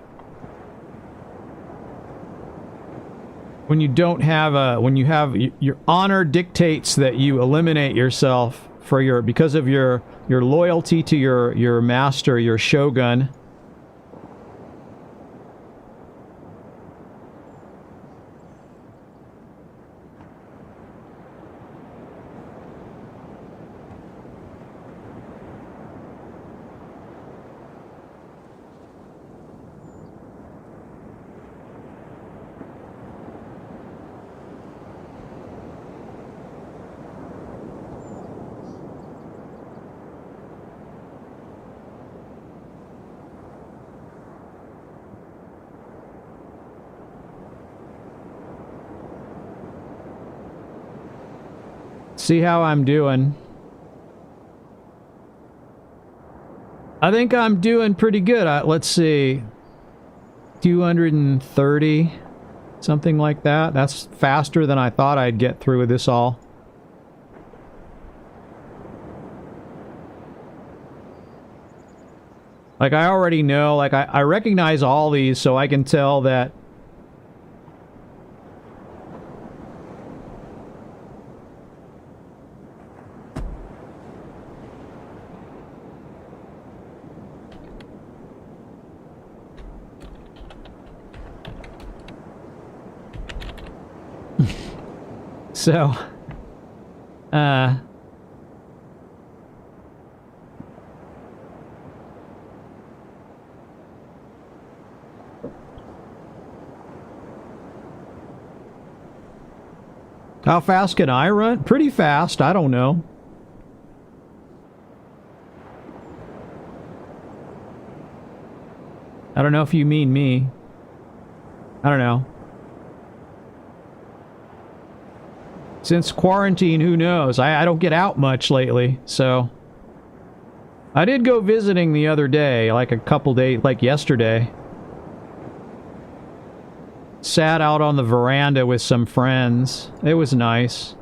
S1: your honor dictates that you eliminate yourself for your, because of your loyalty to your master, your shogun. See how I'm doing. I think I'm doing pretty good. Let's see. 230. Something like that. That's faster than I thought I'd get through with this all. Like, I already know, like, I recognize all these, so I can tell that so, how fast can I run? Pretty fast, I don't know. I don't know if you mean me. I don't know. Since quarantine, who knows? I don't get out much lately, so... I did go visiting the other day, like a couple days, like yesterday. Sat out on the veranda with some friends. It was nice.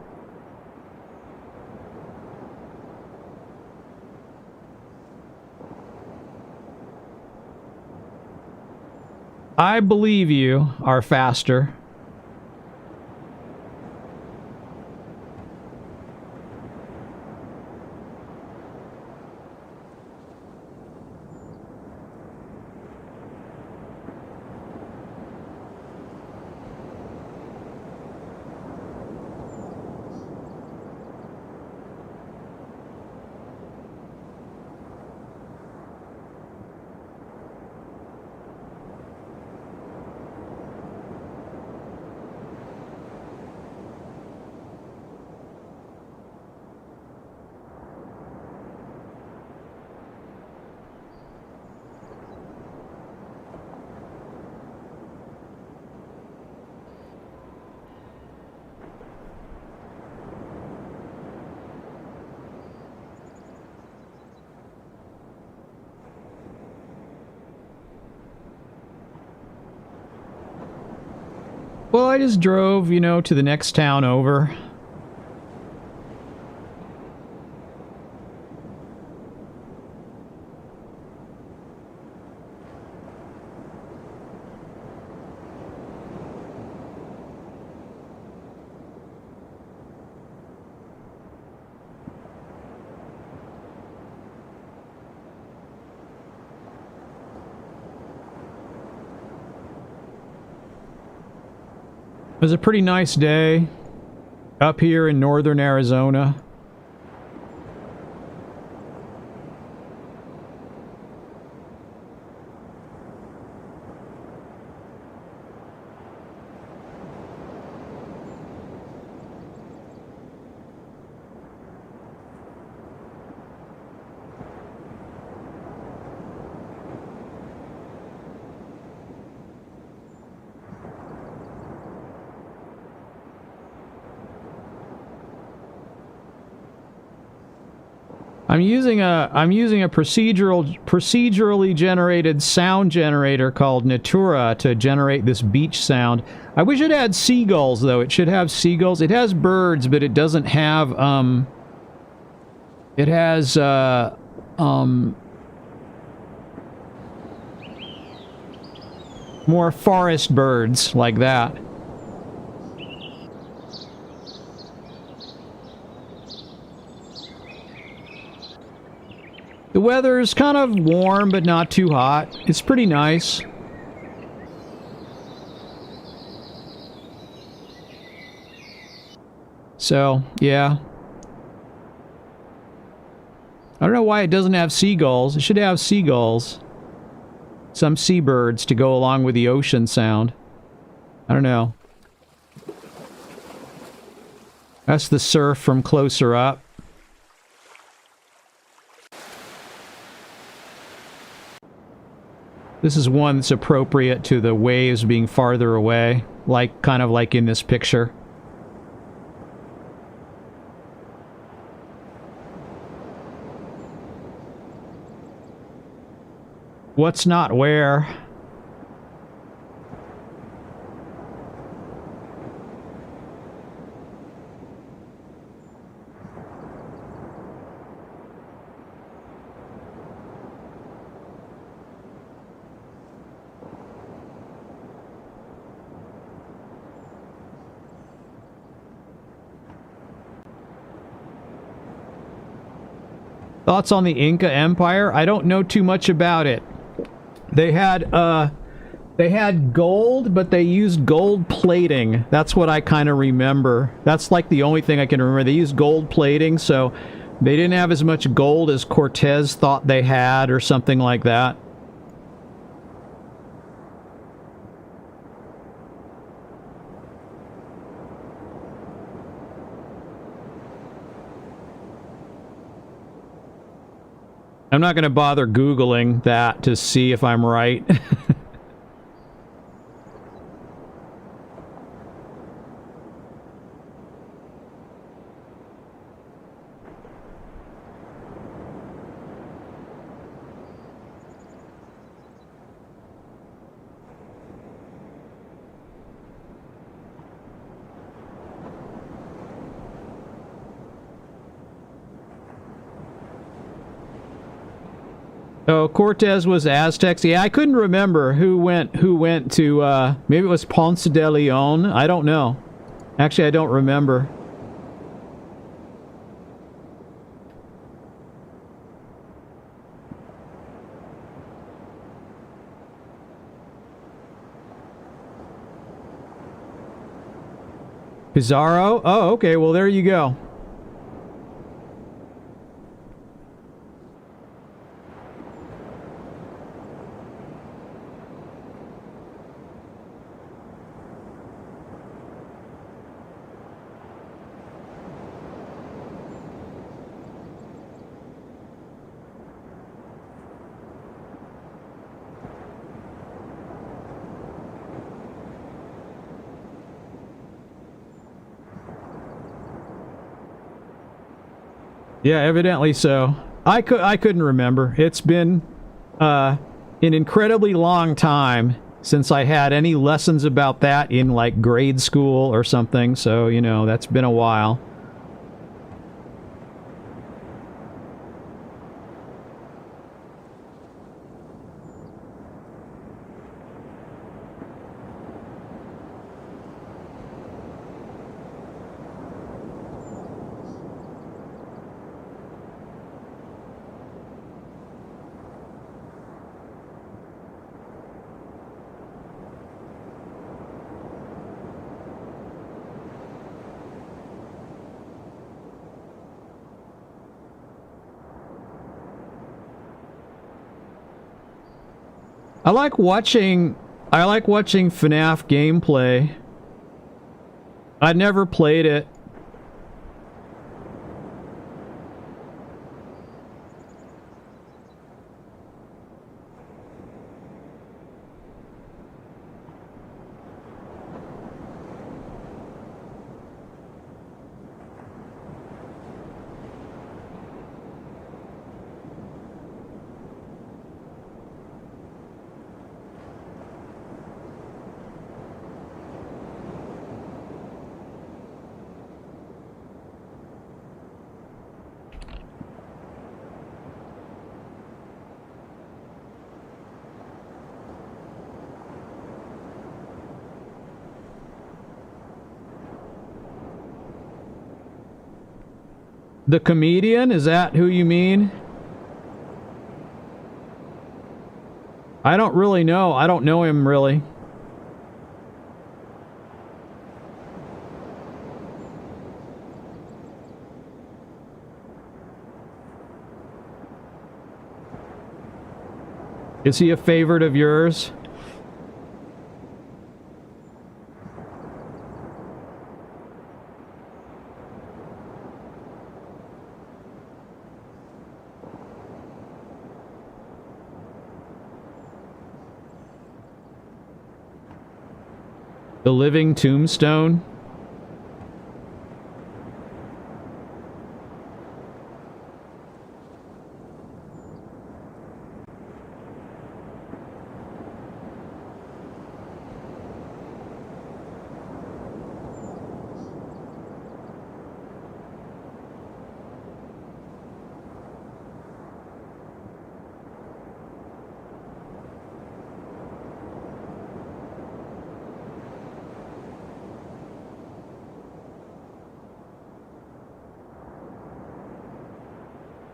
S1: I believe you are faster. Well, I just drove, you know, to the next town over. It was a pretty nice day up here in northern Arizona. I'm using a procedurally generated sound generator called Natura to generate this beach sound. I wish it had seagulls though. It should have seagulls. It has birds, but it doesn't have it has more forest birds like that. The weather's kind of warm, but not too hot. It's pretty nice. So, yeah. I don't know why it doesn't have seagulls. It should have seagulls. Some seabirds to go along with the ocean sound. I don't know. That's the surf from closer up. This is one that's appropriate to the waves being farther away, like kind of like in this picture. What's not where? Thoughts on the Inca Empire? I don't know too much about it. They had gold, but they used gold plating. That's what I kind of remember. That's like the only thing I can remember. They used gold plating, so they didn't have as much gold as Cortez thought they had or something like that. I'm not going to bother Googling that to see if I'm right. Oh, Cortez was Aztecs. Yeah, I couldn't remember who went to, maybe it was Ponce de Leon. I don't know. Actually, I don't remember. Pizarro? Oh, okay, well there you go. Yeah, evidently so. I couldn't remember. It's been an incredibly long time since I had any lessons about that in like grade school or something. So, you know, that's been a while. I like watching FNAF gameplay. I never played it. The comedian? Is that who you mean? I don't really know. I don't know him really. Is he a favorite of yours? The Living Tombstone?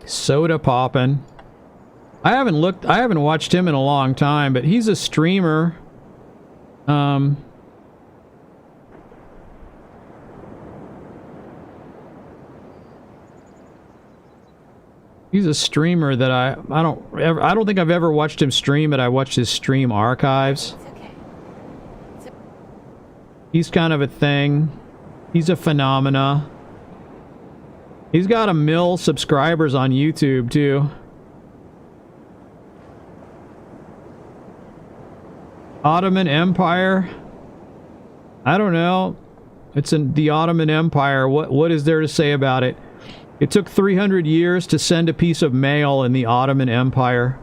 S1: Soda poppin'. I haven't watched him in a long time, but he's a streamer. He's a streamer that I don't think I've ever watched him stream, but I watched his stream archives.
S2: It's okay.
S1: He's kind of a thing. He's a phenomena. He's got 1 million subscribers on YouTube, too. Ottoman Empire? I don't know. It's in the Ottoman Empire. What is there to say about it? It took 300 years to send a piece of mail in the Ottoman Empire.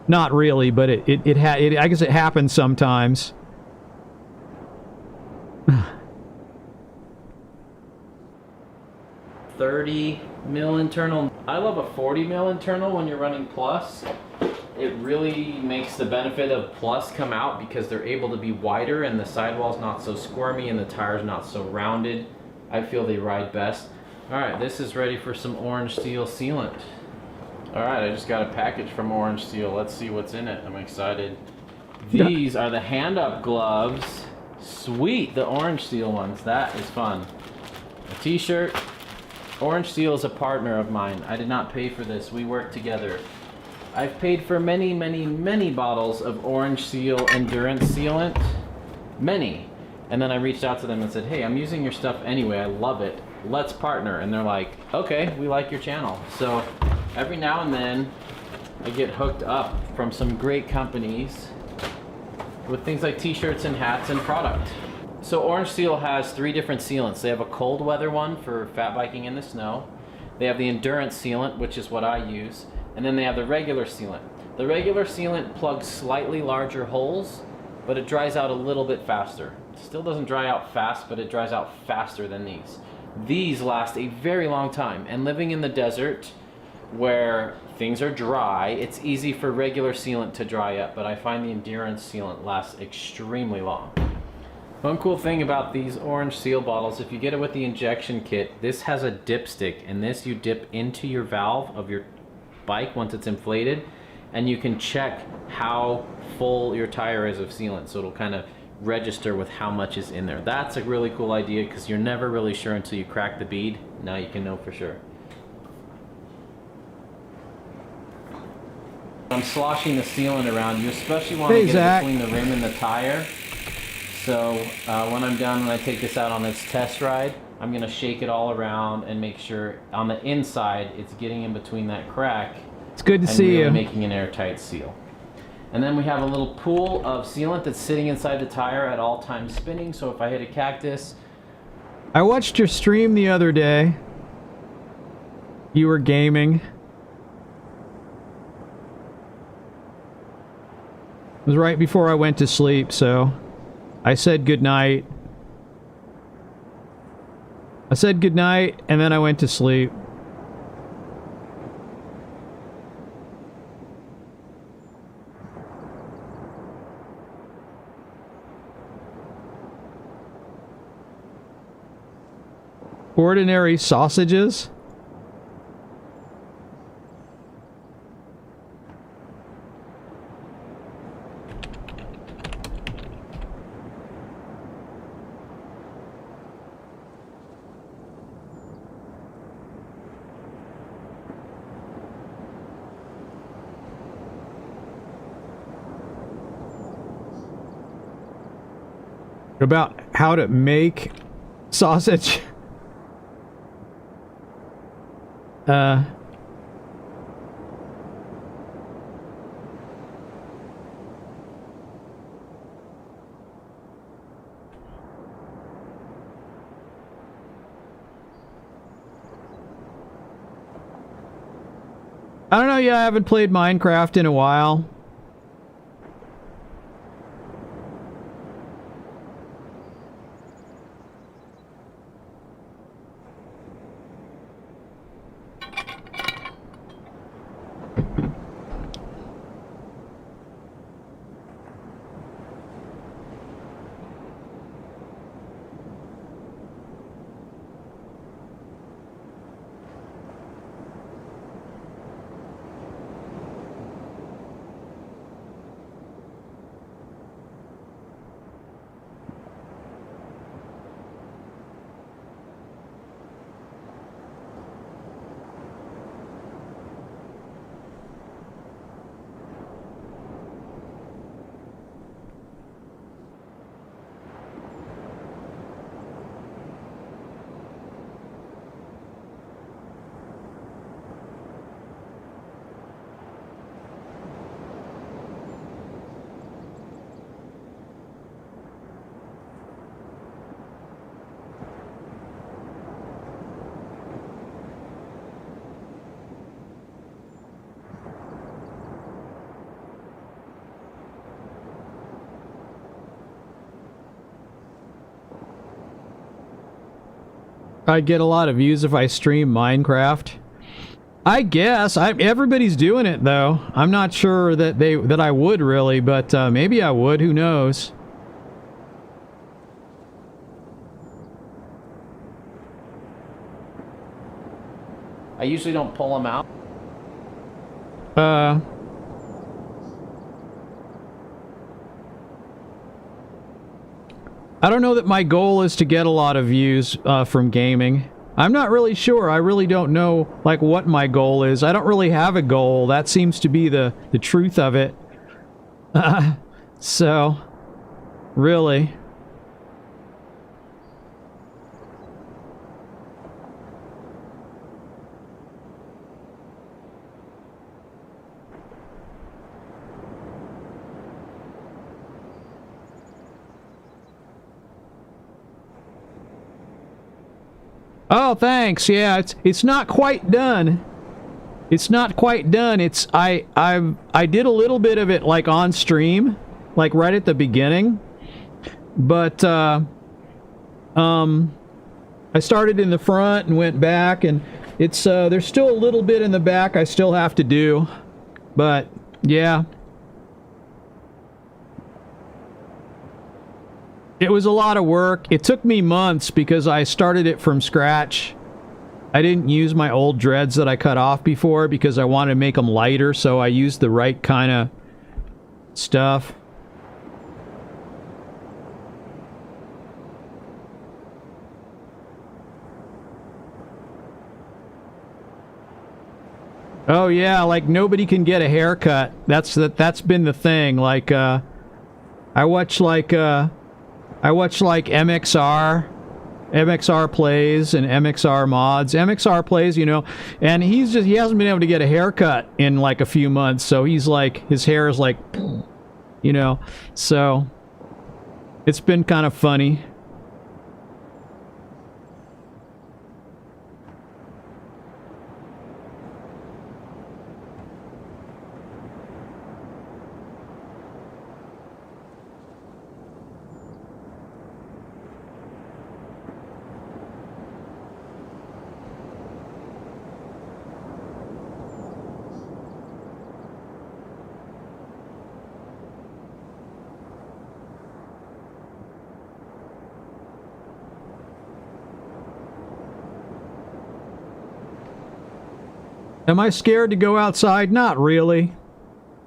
S1: Not really, but I guess it happens sometimes.
S3: 30 mil internal. I love a 40 mil internal when you're running plus. It really makes the benefit of plus come out because they're able to be wider and the sidewall's not so squirmy and the tire's not so rounded. I feel they ride best. Alright, this is ready for some orange steel sealant. Alright, I just got a package from Orange Steel. Let's see what's in it. I'm excited. These are the hand-up gloves. Sweet, the Orange Steel ones. That is fun. A t-shirt. Orange Steel is a partner of mine. I did not pay for this. We work together. I've paid for many, many, many bottles of Orange Steel Endurance Sealant. Many. And then I reached out to them and said, hey, I'm using your stuff anyway. I love it. Let's partner. And they're like, okay, we like your channel. So every now and then I get hooked up from some great companies with things like t-shirts and hats and product. So Orange Steel has 3 different sealants. They have a cold weather one for fat biking in the snow. They have the endurance sealant, which is what I use. And then they have the regular sealant. The regular sealant plugs slightly larger holes, but it dries out a little bit faster. It still doesn't dry out fast, but it dries out faster than these. These last a very long time. And living in the desert where things are dry, it's easy for regular sealant to dry up, but I find the endurance sealant lasts extremely long. One cool thing about these Orange Steel bottles, if you get it with the injection kit, this has a dipstick, and this you dip into your valve of your bike once it's inflated, and you can check how full your tire is of sealant, so it'll kind of register with how much is in there. That's a really cool idea because you're never really sure until you crack the bead. Now you can know for sure. I'm sloshing the sealant around. You especially want to
S1: Hey,
S3: get
S1: Zach.
S3: it between the rim and the tire. So when I'm done, when I take this out on its test ride, I'm going to shake it all around and make sure on the inside it's getting in between that crack.
S1: It's good to
S3: and
S1: see
S3: really
S1: you.
S3: making an airtight seal. And then we have a little pool of sealant that's sitting inside the tire at all times spinning, so if I hit a cactus...
S1: I watched your stream the other day. You were gaming. It was right before I went to sleep, so I said goodnight. I said goodnight, and then I went to sleep. Ordinary sausages? About how to make sausage? I don't know, yeah, I haven't played Minecraft in a while. I'd get a lot of views if I stream Minecraft. I guess. Everybody's doing it, though. I'm not sure that I would, really, but maybe I would. Who knows?
S3: I usually don't pull them out.
S1: I don't know that my goal is to get a lot of views from gaming. I'm not really sure. I really don't know, like, what my goal is. I don't really have a goal. That seems to be the truth of it. So, really. Oh, thanks. Yeah, it's not quite done. It's not quite done. I did a little bit of it like on stream, like right at the beginning. But I started in the front and went back, and it's there's still a little bit in the back I still have to do. But yeah. It was a lot of work. It took me months because I started it from scratch. I didn't use my old dreads that I cut off before because I wanted to make them lighter, so I used the right kind of stuff. Oh yeah, like nobody can get a haircut. That's been the thing. Like I watch like MXR plays and MXR mods. MXR plays, you know, and he hasn't been able to get a haircut in like a few months, so he's like, his hair is like, you know, so it's been kind of funny. Am I scared to go outside? Not really.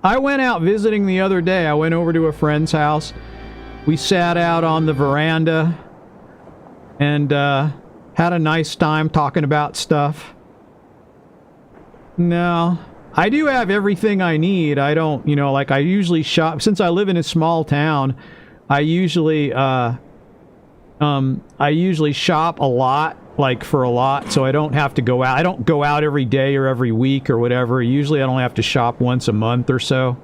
S1: I went out visiting the other day. I went over to a friend's house. We sat out on the veranda and had a nice time talking about stuff. No. I do have everything I need. I don't, you know, like I usually shop. Since I live in a small town, I usually shop a lot. Like for a lot, so I don't have to go out. I don't go out every day or every week or whatever. Usually I don't have to shop once a month or so.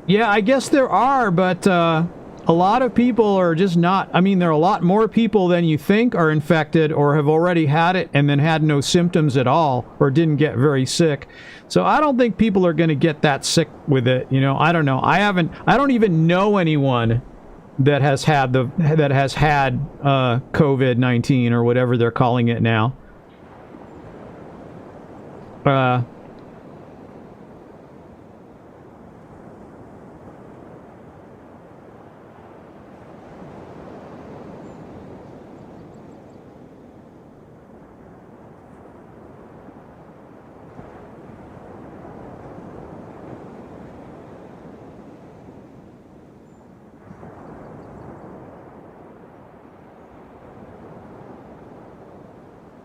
S1: Yeah, I guess there are, but a lot of people are just not. I mean, there are a lot more people than you think are infected or have already had it and then had no symptoms at all or didn't get very sick. So I don't think people are going to get that sick with it. You know, I don't know. I don't even know anyone that has had COVID-19 or whatever they're calling it now.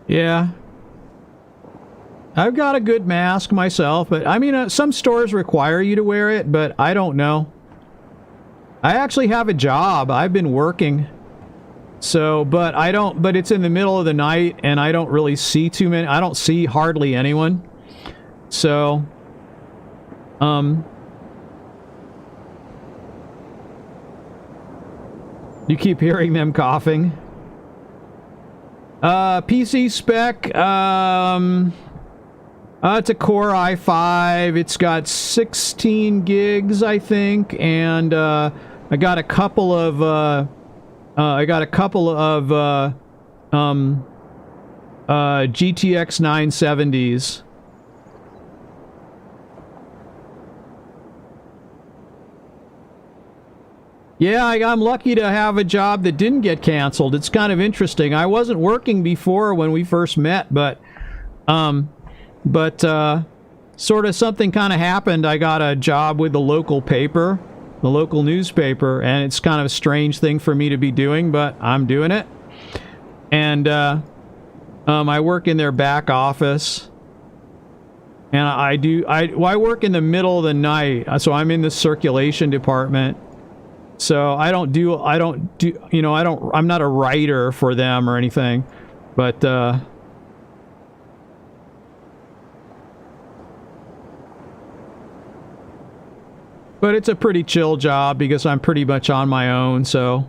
S1: Yeah. I've got a good mask myself, but I mean, some stores require you to wear it, but I don't know. I actually have a job. I've been working. So, but it's in the middle of the night and I don't really see too many. I don't see hardly anyone. So, you keep hearing them coughing. PC spec, it's a Core i5. It's got 16 gigs, I think, and I got a couple of GTX 970s. Yeah, I'm lucky to have a job that didn't get canceled. It's kind of interesting. I wasn't working before when we first met, but sort of something kind of happened. I got a job with the local paper, the local newspaper, and it's kind of a strange thing for me to be doing, but I'm doing it. And I work in their back office. And I work in the middle of the night, so I'm in the circulation department. So I'm not a writer for them or anything, but it's a pretty chill job because I'm pretty much on my own, so.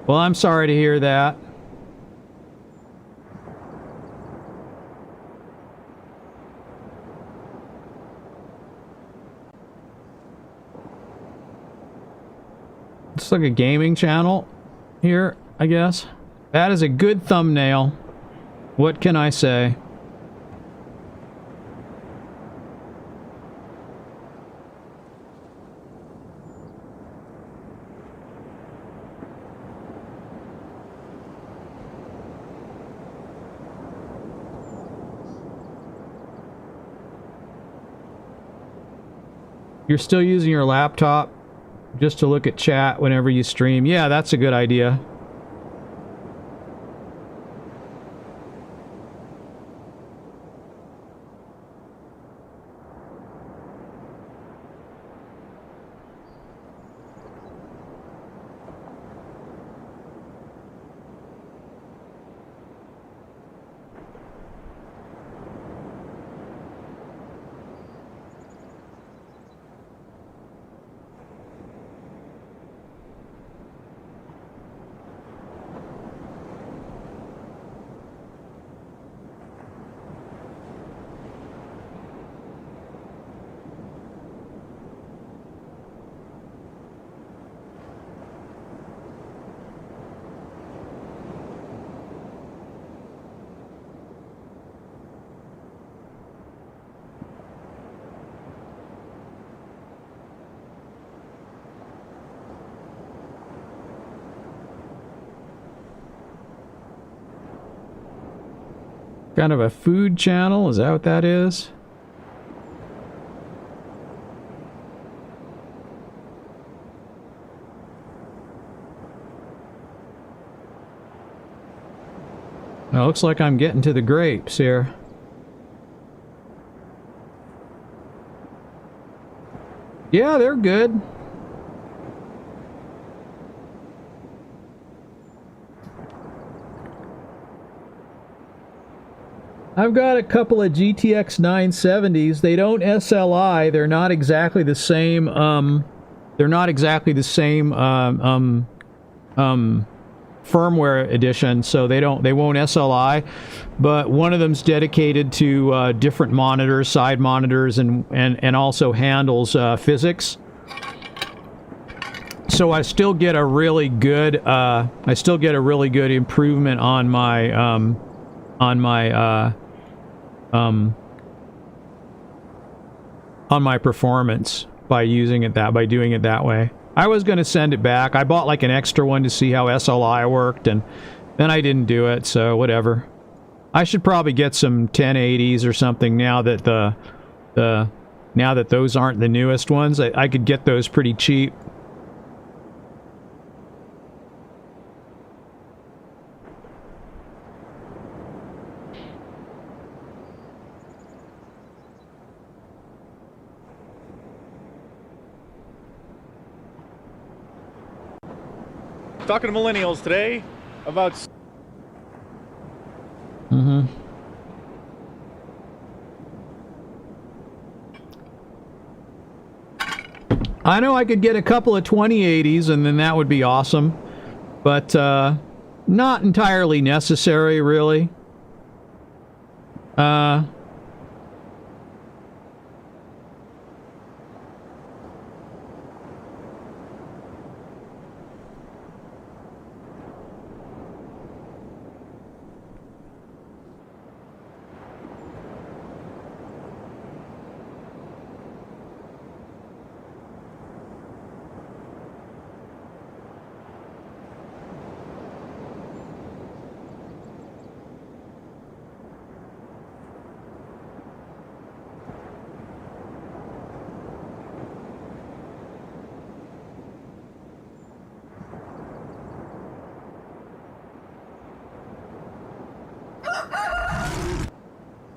S1: Well, I'm sorry to hear that. It's like a gaming channel here, I guess. That is a good thumbnail. What can I say? You're still using your laptop just to look at chat whenever you stream. Yeah, that's a good idea. Kind of a food channel, is that what that is? Well, looks like I'm getting to the grapes here. Yeah, they're good. I've got a couple of GTX 970s. They don't SLI. They're not exactly the same. They're not exactly the same firmware edition, so they won't SLI. But one of them's dedicated to different monitors, side monitors, and also handles physics. So I still get a really good improvement on my performance by doing it that way. I was going to send it back. I bought like an extra one to see how SLI worked, and then I didn't do it, so whatever. I should probably get some 1080s or something now that now that those aren't the newest ones. I could get those pretty cheap.
S4: Talking to millennials today about...
S1: I know I could get a couple of 2080s and then that would be awesome, but not entirely necessary, really.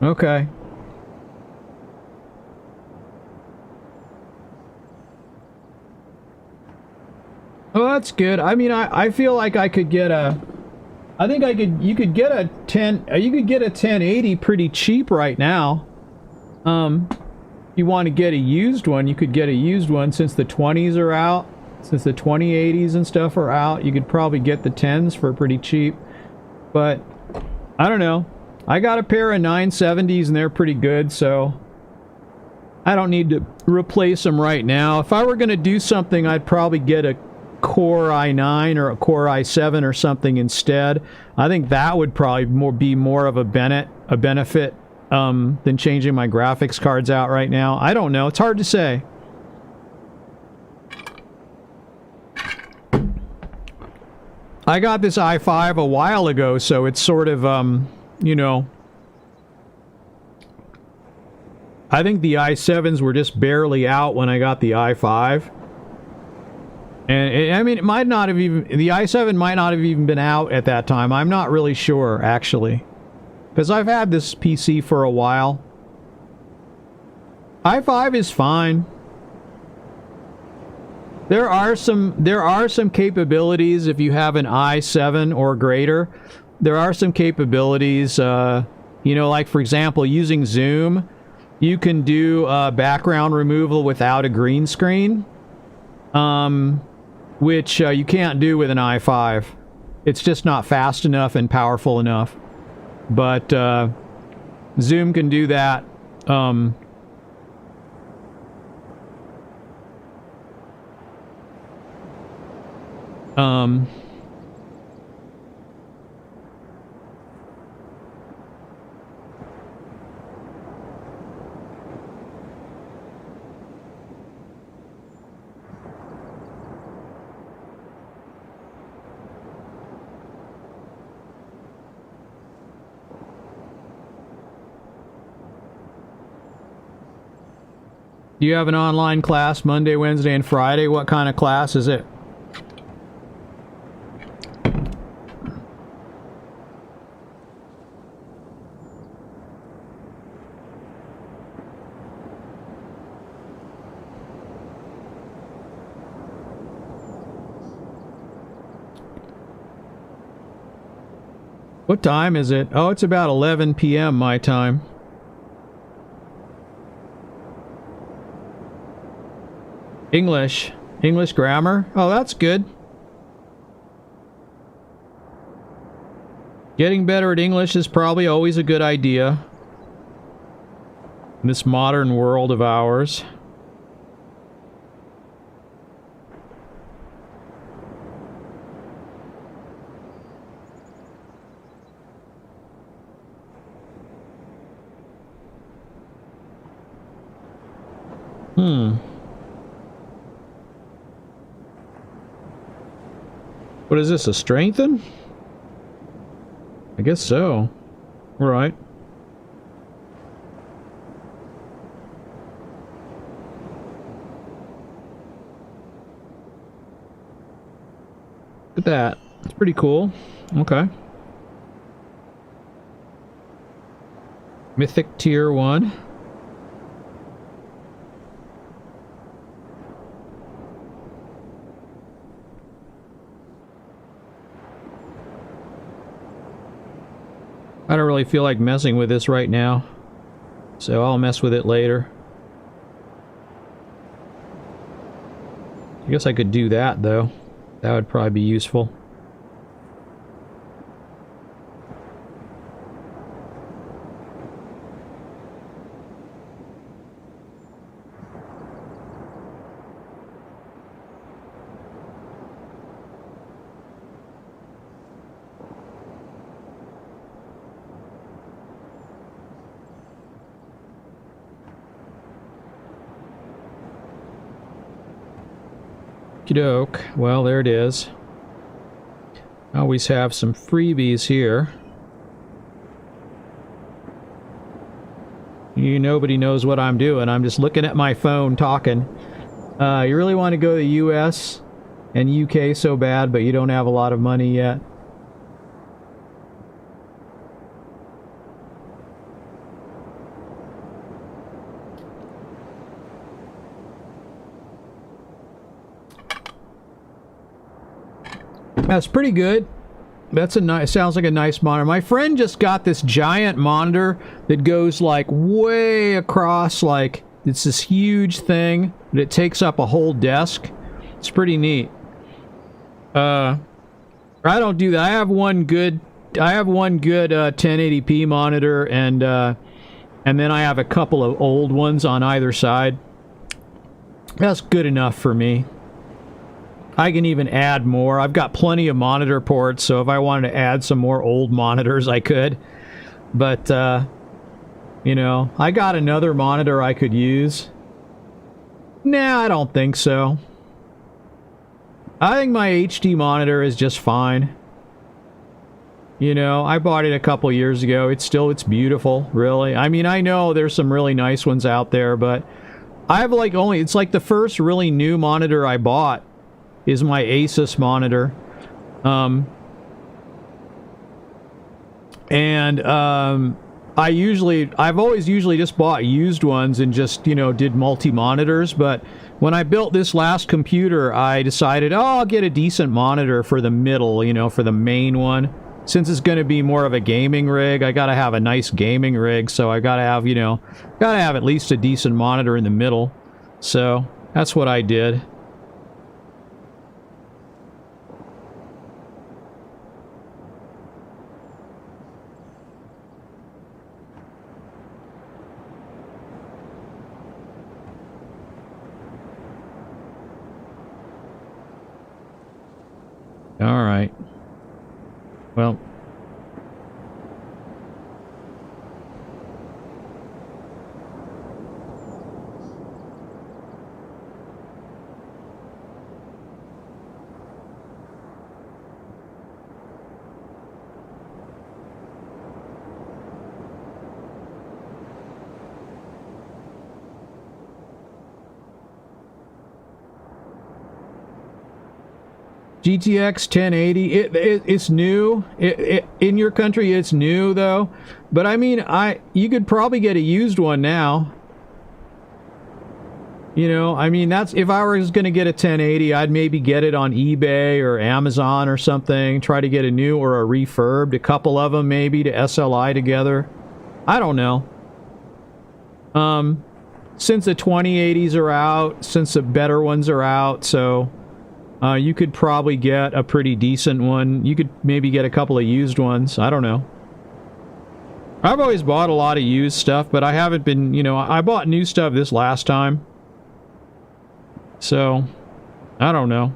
S1: Okay. Well, that's good. I mean, I feel like I could get a... I think you could get a 1080 pretty cheap right now. If you want to get a used one, you could get a used one since the 20s are out. Since the 2080s and stuff are out, you could probably get the 10s for pretty cheap. But, I don't know. I got a pair of 970s and they're pretty good, so I don't need to replace them right now. If I were going to do something, I'd probably get a Core i9 or a Core i7 or something instead. I think that would probably be more of a benefit than changing my graphics cards out right now. I don't know. It's hard to say. I got this i5 a while ago, so it's sort of, you know, I think the i7s were just barely out when I got the i5. And I mean, it might not have even, the i7 might not have even been out at that time. I'm not really sure, actually. Because I've had this PC for a while. i5 is fine. There are some capabilities if you have an i7 or greater. There are some capabilities, you know, like for example, using Zoom, you can do background removal without a green screen. Which you can't do with an i5. It's just not fast enough and powerful enough. But Zoom can do that. Do you have an online class Monday, Wednesday, and Friday? What kind of class is it? What time is it? Oh, it's about 11 p.m. my time. English grammar? Oh, that's good. Getting better at English is probably always a good idea in this modern world of ours. What is this, a strengthen? I guess so. Alright. Look at that. It's pretty cool. Okay. Mythic Tier 1. I don't really feel like messing with this right now, so I'll mess with it later. I guess I could do that, though. That would probably be useful. Okey-doke. Well, there it is. I always have some freebies here. Nobody knows what I'm doing. I'm just looking at my phone talking. You really want to go to the US and UK so bad, but you don't have a lot of money yet. That's pretty good. That's a nice, sounds like a nice monitor. My friend just got this giant monitor that goes like way across, like it's this huge thing that it takes up a whole desk. It's pretty neat. I don't do that. I have one good 1080p monitor, and then I have a couple of old ones on either side. That's good enough for me. I can even add more. I've got plenty of monitor ports, so if I wanted to add some more old monitors, I could. But, you know, I got another monitor I could use. Nah, I don't think so. I think my HD monitor is just fine. You know, I bought it a couple years ago. It's beautiful, really. I mean, I know there's some really nice ones out there, but I have like it's like the first really new monitor I bought is my Asus monitor. I've always usually just bought used ones and just, you know, did multi-monitors, but when I built this last computer, I decided, oh, I'll get a decent monitor for the middle, you know, for the main one. Since it's going to be more of a gaming rig, I got to have a nice gaming rig, so I got to have, you know, got to have at least a decent monitor in the middle. So, that's what I did. All right. Well. GTX 1080, it's new. In your country, it's new though. But I mean, you could probably get a used one now. You know, I mean, that's if I was going to get a 1080, I'd maybe get it on eBay or Amazon or something. Try to get a new or a refurbed, a couple of them maybe to SLI together. I don't know. Since the 2080s are out, since the better ones are out, so. You could probably get a pretty decent one. You could maybe get a couple of used ones. I don't know. I've always bought a lot of used stuff, but I haven't been, you know, I bought new stuff this last time. So, I don't know.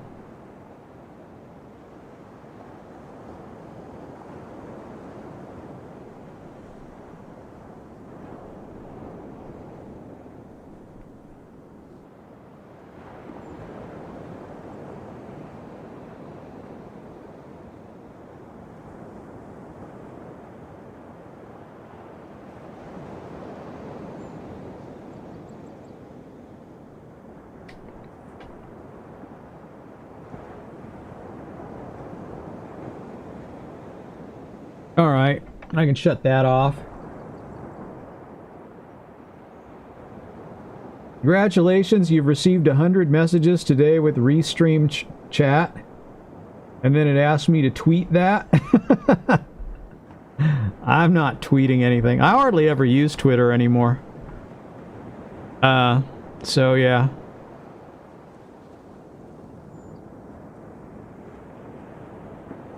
S1: Alright, I can shut that off. Congratulations, you've received 100 messages today with Restream chat. And then it asked me to tweet that. I'm not tweeting anything. I hardly ever use Twitter anymore. So yeah.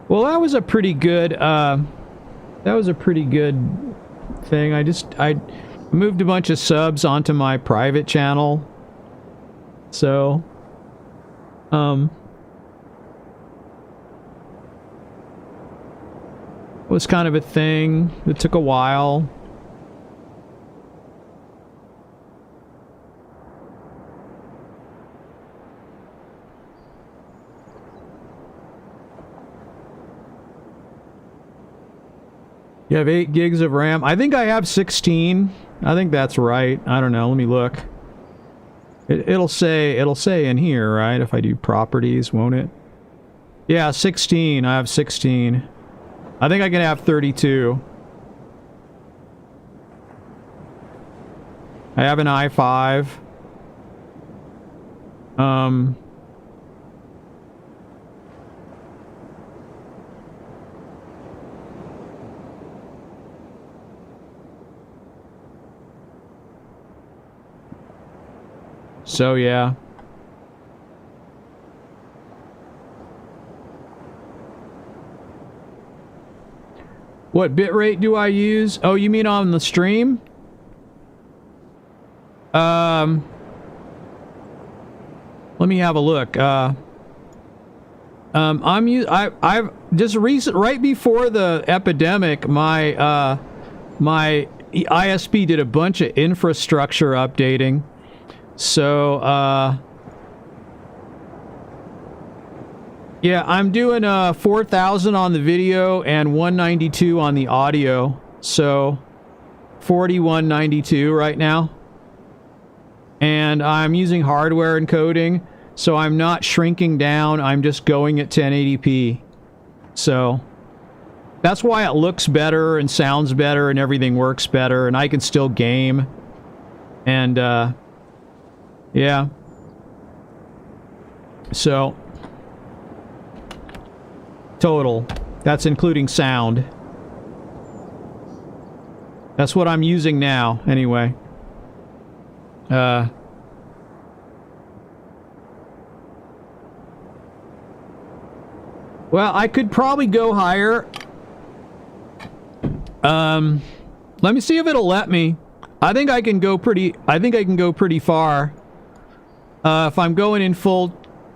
S1: Well, that was a pretty good, thing. I moved a bunch of subs onto my private channel. So, it was kind of a thing. It took a while. You have 8 gigs of RAM. I think I have 16. I think that's right. I don't know. Let me look. It'll say in here, right? If I do properties, won't it? Yeah, 16. I have 16. I think I can have 32. I have an i5. So yeah. What bitrate do I use? Oh, you mean on the stream? Let me have a look. I've just right before the epidemic, my my ISP did a bunch of infrastructure updating. So Yeah, I'm doing 4,000 on the video and 192 on the audio. So 4192 right now. And I'm using hardware encoding, so I'm not shrinking down. I'm just going at 1080p. So that's why it looks better and sounds better and everything works better, and I can still game. And yeah. So total. That's including sound. That's what I'm using now, anyway. Well, I could probably go higher. Let me see if it'll let me. I think I can go pretty far. If I'm going in full,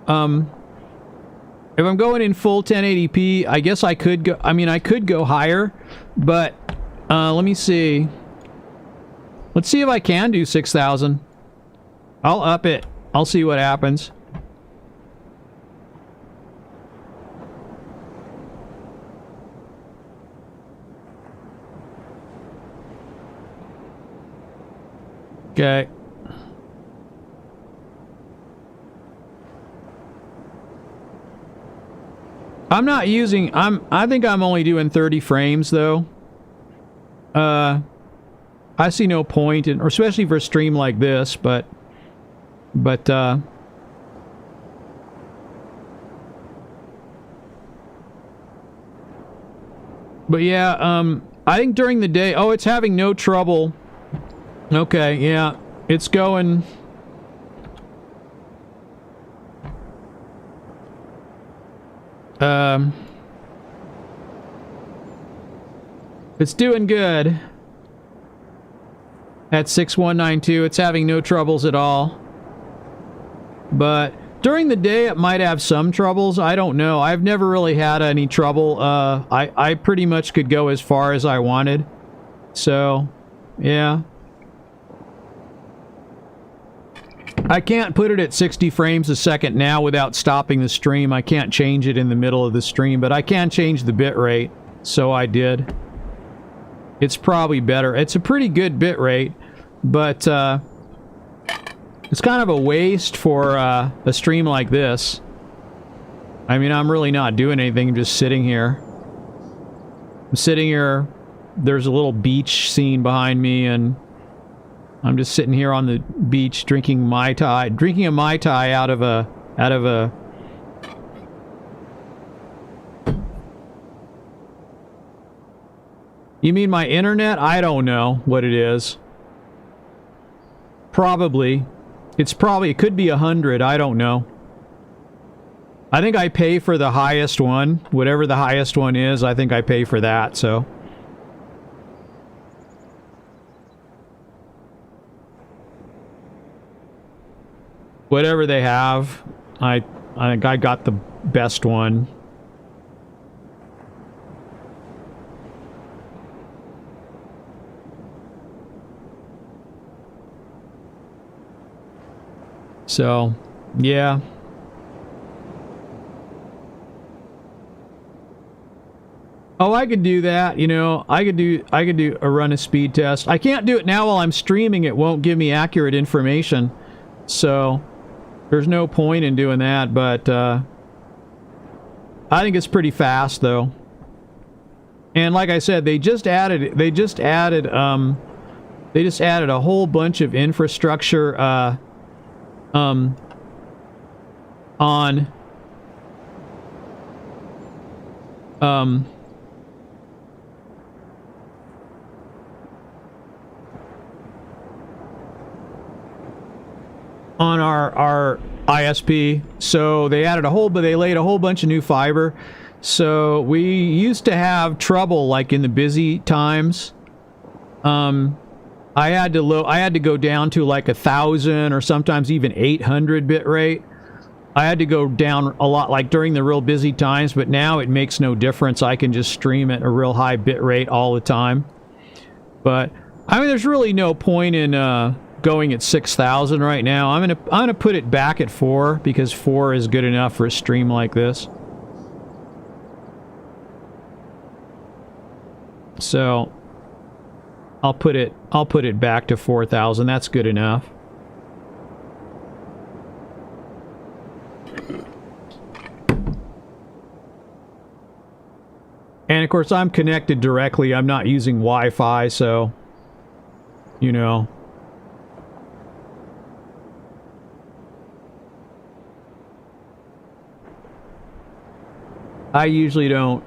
S1: if I'm going in full 1080p, I guess I could go, I mean, I could go higher, but, let me see. Let's see if I can do 6,000. I'll up it. I'll see what happens. Okay. I'm not using, I think I'm only doing 30 frames though. I see no point in, or especially for a stream like this, but yeah, I think during the day, oh, it's having no trouble. Okay, yeah, it's going. It's doing good. At 6192, it's having no troubles at all. But during the day, it might have some troubles. I don't know. I've never really had any trouble. I pretty much could go as far as I wanted. So, yeah. I can't put it at 60 frames a second now without stopping the stream. I can't change it in the middle of the stream, but I can change the bit rate. So I did. It's probably better. It's a pretty good bit rate, but it's kind of a waste for a stream like this. I mean, I'm really not doing anything. I'm just sitting here. I'm sitting here. There's a little beach scene behind me, and I'm just sitting here on the beach drinking Mai Tai, drinking a Mai Tai out of a You mean my internet? I don't know what it is. Probably. It could be 100, I don't know. I think I pay for the highest one. Whatever the highest one is, I think I pay for that, so. Whatever they have, I think I got the best one. So, yeah. Oh, I could do that, you know. I could do a run a speed test. I can't do it now while I'm streaming. It won't give me accurate information. So, there's no point in doing that, but I think it's pretty fast though. And like I said, they just added a whole bunch of infrastructure on our ISP. So they added they laid a whole bunch of new fiber. So we used to have trouble like in the busy times. I had to go down to like 1,000 or sometimes even 800 bit rate. I had to go down a lot like during the real busy times, but now it makes no difference. I can just stream at a real high bit rate all the time. But I mean, there's really no point in going at 6,000 right now. I'm gonna put it back at 4 because 4 is good enough for a stream like this. So I'll put it back to 4,000. That's good enough. And of course, I'm connected directly. I'm not using Wi-Fi, so, you know. I usually don't.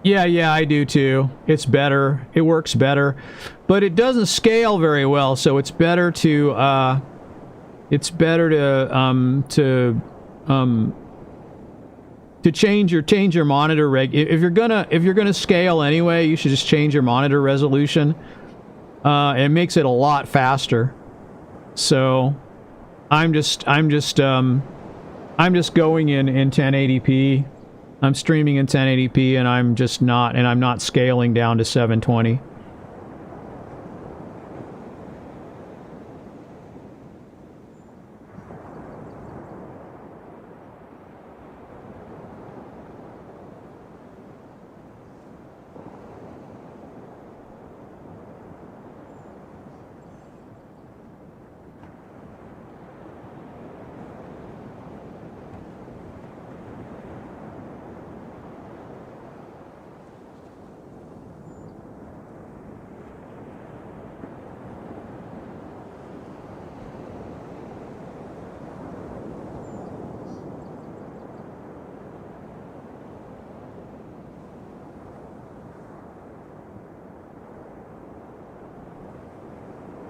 S1: Yeah, I do too. It's better. It works better. But it doesn't scale very well, so it's better to change your monitor if you're gonna scale anyway, you should just change your monitor resolution. It makes it a lot faster. So I'm just going in 1080p. I'm streaming in 1080p, and I'm not scaling down to 720.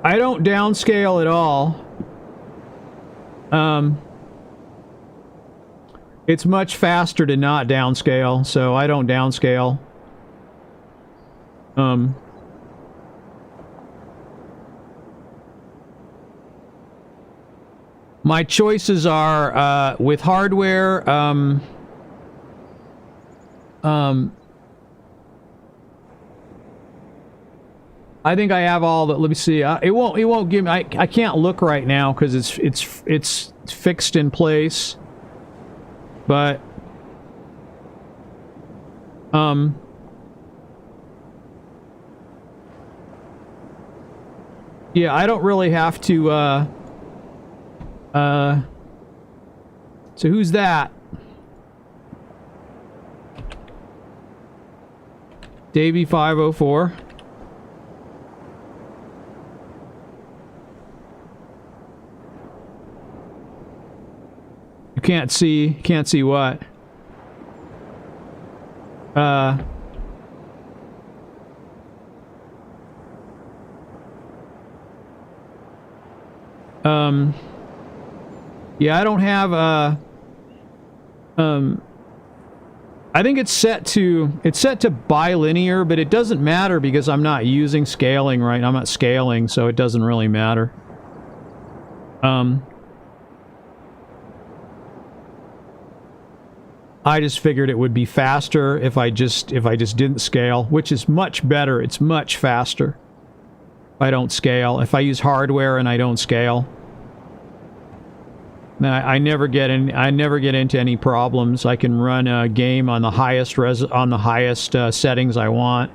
S1: I don't downscale at all. It's much faster to not downscale, so I don't downscale. My choices are, with hardware, I think I have all that. Let me see. It won't give me. I can't look right now because it's fixed in place. But yeah, I don't really have to. So who's that? Davey 504. You can't see what? Yeah, I don't have I think it's set to bilinear, but it doesn't matter because I'm not using scaling, right? I'm not scaling, so it doesn't really matter. I just figured it would be faster if I just didn't scale, which is much better. It's much faster if I don't scale. If I use hardware and I don't scale, then I never get into any problems. I can run a game on the highest settings I want,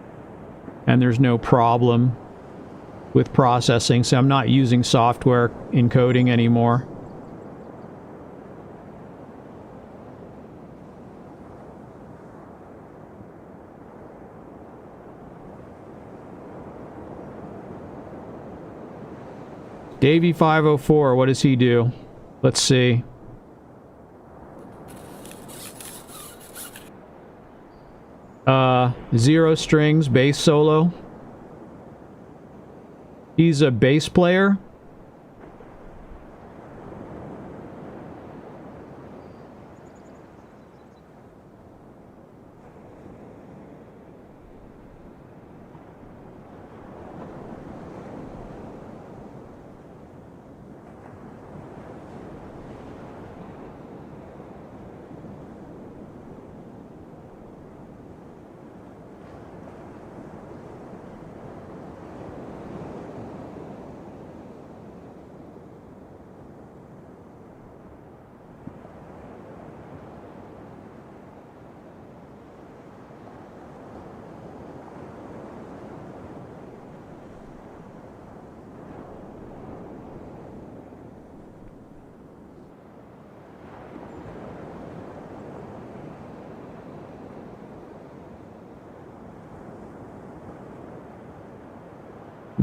S1: and there's no problem with processing. So I'm not using software encoding anymore. Davey 504, what does he do? Let's see. Zero strings, bass solo. He's a bass player.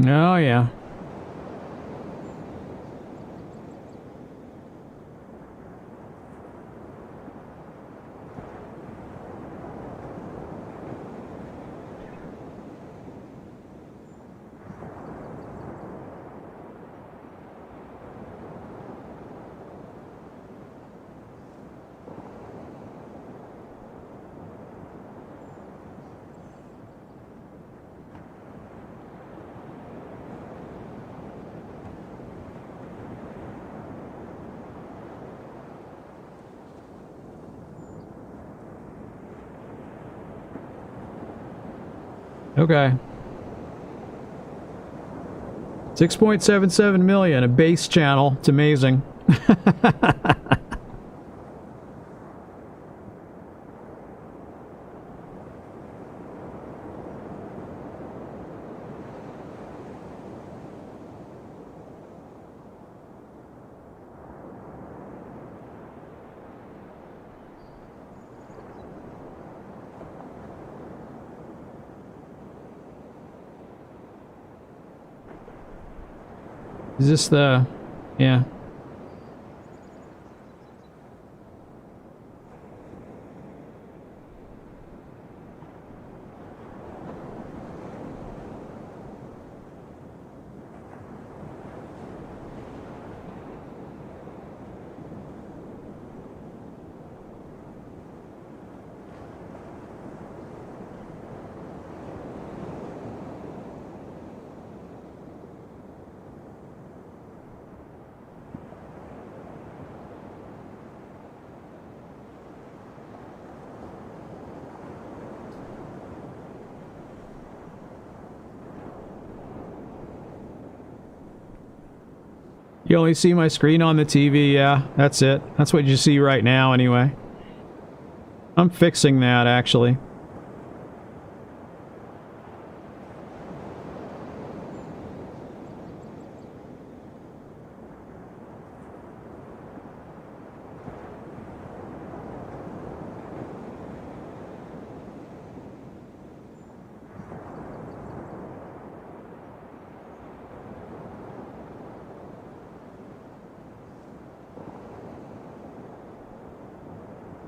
S1: Oh, yeah. Okay. 6.77 million, a base channel. It's amazing. Is this the... yeah. You only see my screen on the TV, yeah, that's it. That's what you see right now, anyway. I'm fixing that, actually.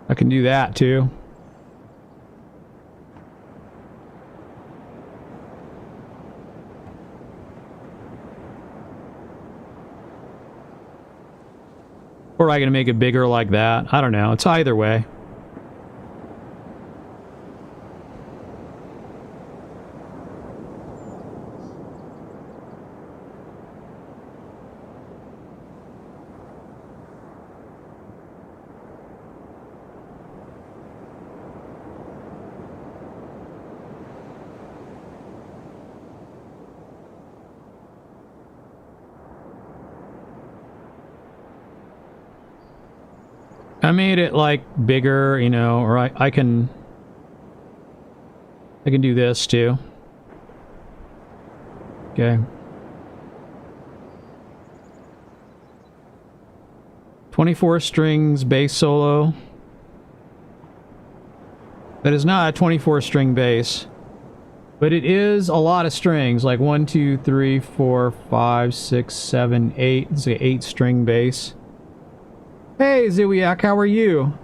S1: I can do that too. Or I can make it bigger like that. I don't know. It's either way. I made it like bigger, you know, or I can do this too. Okay. 24 strings bass solo. That is not a 24 string bass, but it is a lot of strings, like 1, 2, 3, 4, 5, 6, 7, 8. It's an 8 string bass. Hey, Ziwiak, how are you?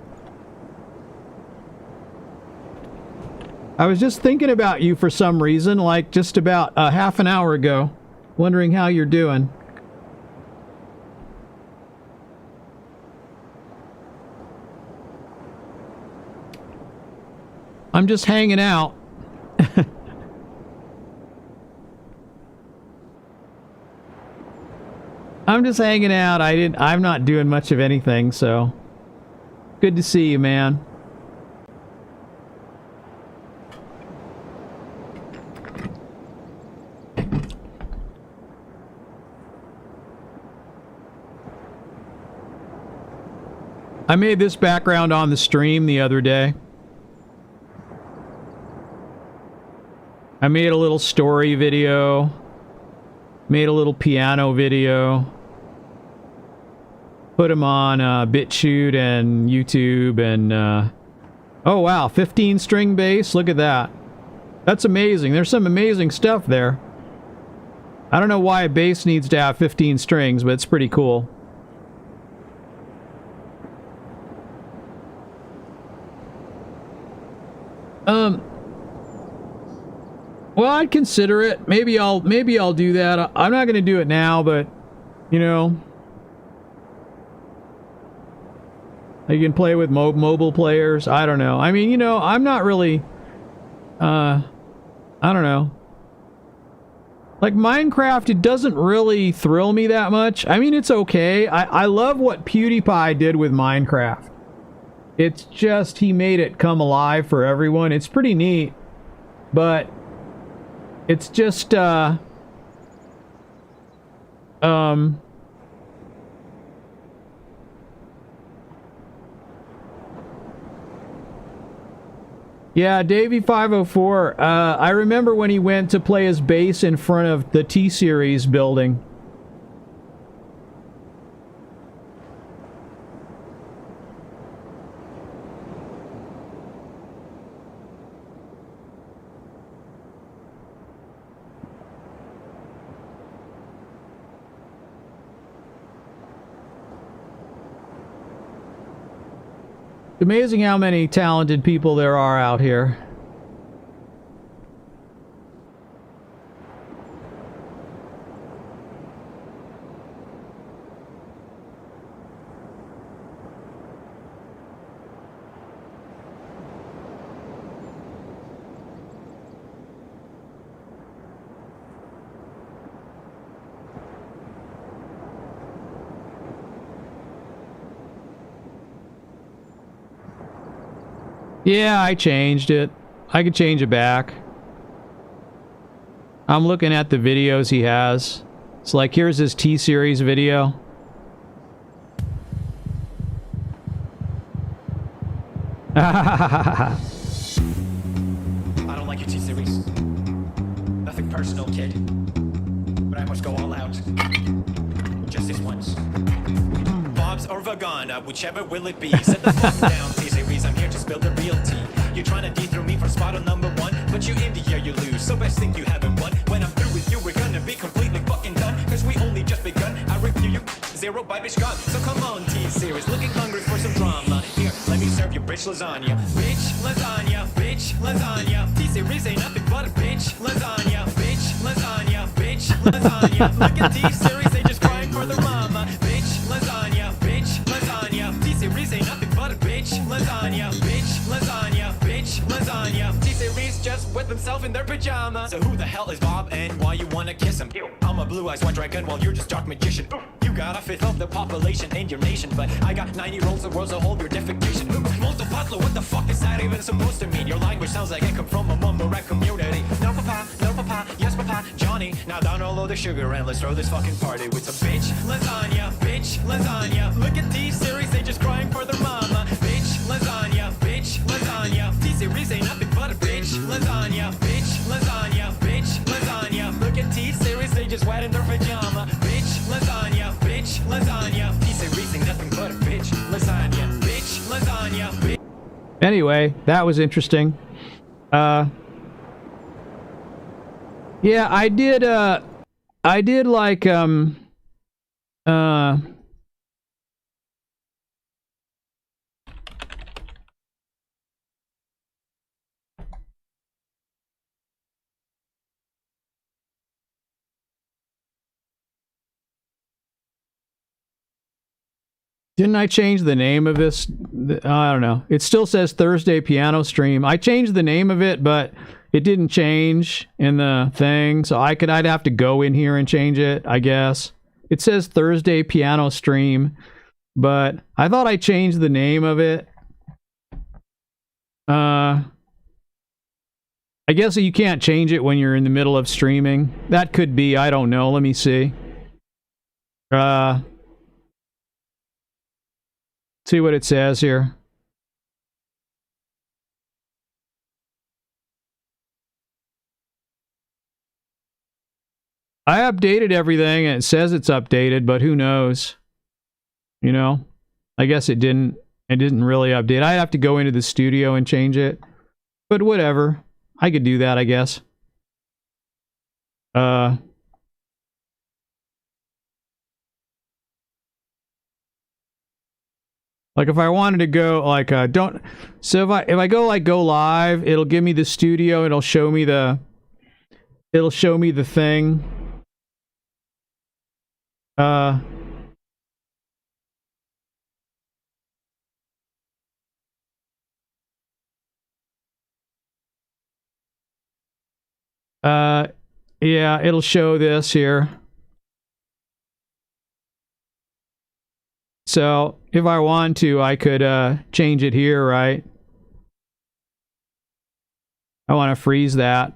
S1: I was just thinking about you for some reason, like just about a half an hour ago. Wondering how you're doing. I'm just hanging out. I'm just hanging out. I'm not doing much of anything, so good to see you, man. I made this background on the stream the other day. I made a little story video. Made a little piano video. Put them on BitChute and YouTube and... oh wow, 15 string bass. Look at that. That's amazing. There's some amazing stuff there. I don't know why a bass needs to have 15 strings, but it's pretty cool. Well, I'd consider it. Maybe I'll do that. I'm not going to do it now, but you know, you can play with mobile players. I don't know. I mean, you know, I'm not really I don't know. Like Minecraft, it doesn't really thrill me that much. I mean, it's okay. I love what PewDiePie did with Minecraft. It's just he made it come alive for everyone. It's pretty neat, but it's just yeah, Davey504, I remember when he went to play his bass in front of the T-Series building. It's amazing how many talented people there are out here. Yeah, I changed it. I could change it back. I'm looking at the videos he has. It's like, here's his T-Series video.
S5: I don't like your T-Series. Nothing personal, kid. But I must go all out. Just this once. Bob's or Vagana, whichever will it be. Set the fuck down, T-Series. I'm here to spill the real tea. You're trying to dethrone me from spot on number one, but you in the year you lose. So best think you haven't won. When I'm through with you, we're gonna be completely fucking done. Cause we only just begun. I review you, zero by bitch gone. So come on, T-Series, looking hungry for some drama. Here, let me serve you bitch lasagna. Bitch lasagna, bitch lasagna. T-Series ain't nothing but a bitch lasagna. Bitch lasagna, bitch lasagna. Look at T-Series, they just crying for their mama. Bitch lasagna, bitch lasagna. T-Series ain't nothing but a bitch lasagna. Bitch lasagna, bitch lasagna. T-Series just wet themselves in their pajamas. So who the hell is Bob and why you wanna kiss him? I'm a blue-eyed white dragon while you're just dark magician. You got a fifth of the population in your nation, but I got 90 rolls of worlds to hold your defecation. Multipatlo, what the fuck is that even supposed to mean? Your language sounds like it come from a mumble rap community. No papa, yes papa, Johnny. Now down all of the sugar and let's throw this fucking party with some bitch lasagna, bitch lasagna. Look at T-Series, they just crying for their mama. Bitch lasagna, bitch lasagna. T-Series ain't nothing but a bitch lasagna, bitch lasagna, bitch lasagna. Look at T-Series, they just wet in their pajama. Bitch lasagna, bitch lasagna. T-Series ain't nothing but a bitch lasagna, bitch lasagna, bitch.
S1: Anyway, that was interesting. Yeah, I did like, didn't I change the name of this? I don't know. It still says Thursday Piano Stream. I changed the name of it, but it didn't change in the thing. So I'd have to go in here and change it, I guess. It says Thursday Piano Stream, but I thought I changed the name of it. I guess you can't change it when you're in the middle of streaming. That could be. I don't know. Let me see. See what it says here. I updated everything and it says it's updated, but who knows? You know, I guess it didn't really update. I'd have to go into the studio and change it, but whatever. I could do that, I guess. Like if I wanted to go like don't so if I go like go live, it'll give me the studio, it'll show me the thing. Yeah, it'll show this here. So if I want to, I could change it here, right? I want to freeze that.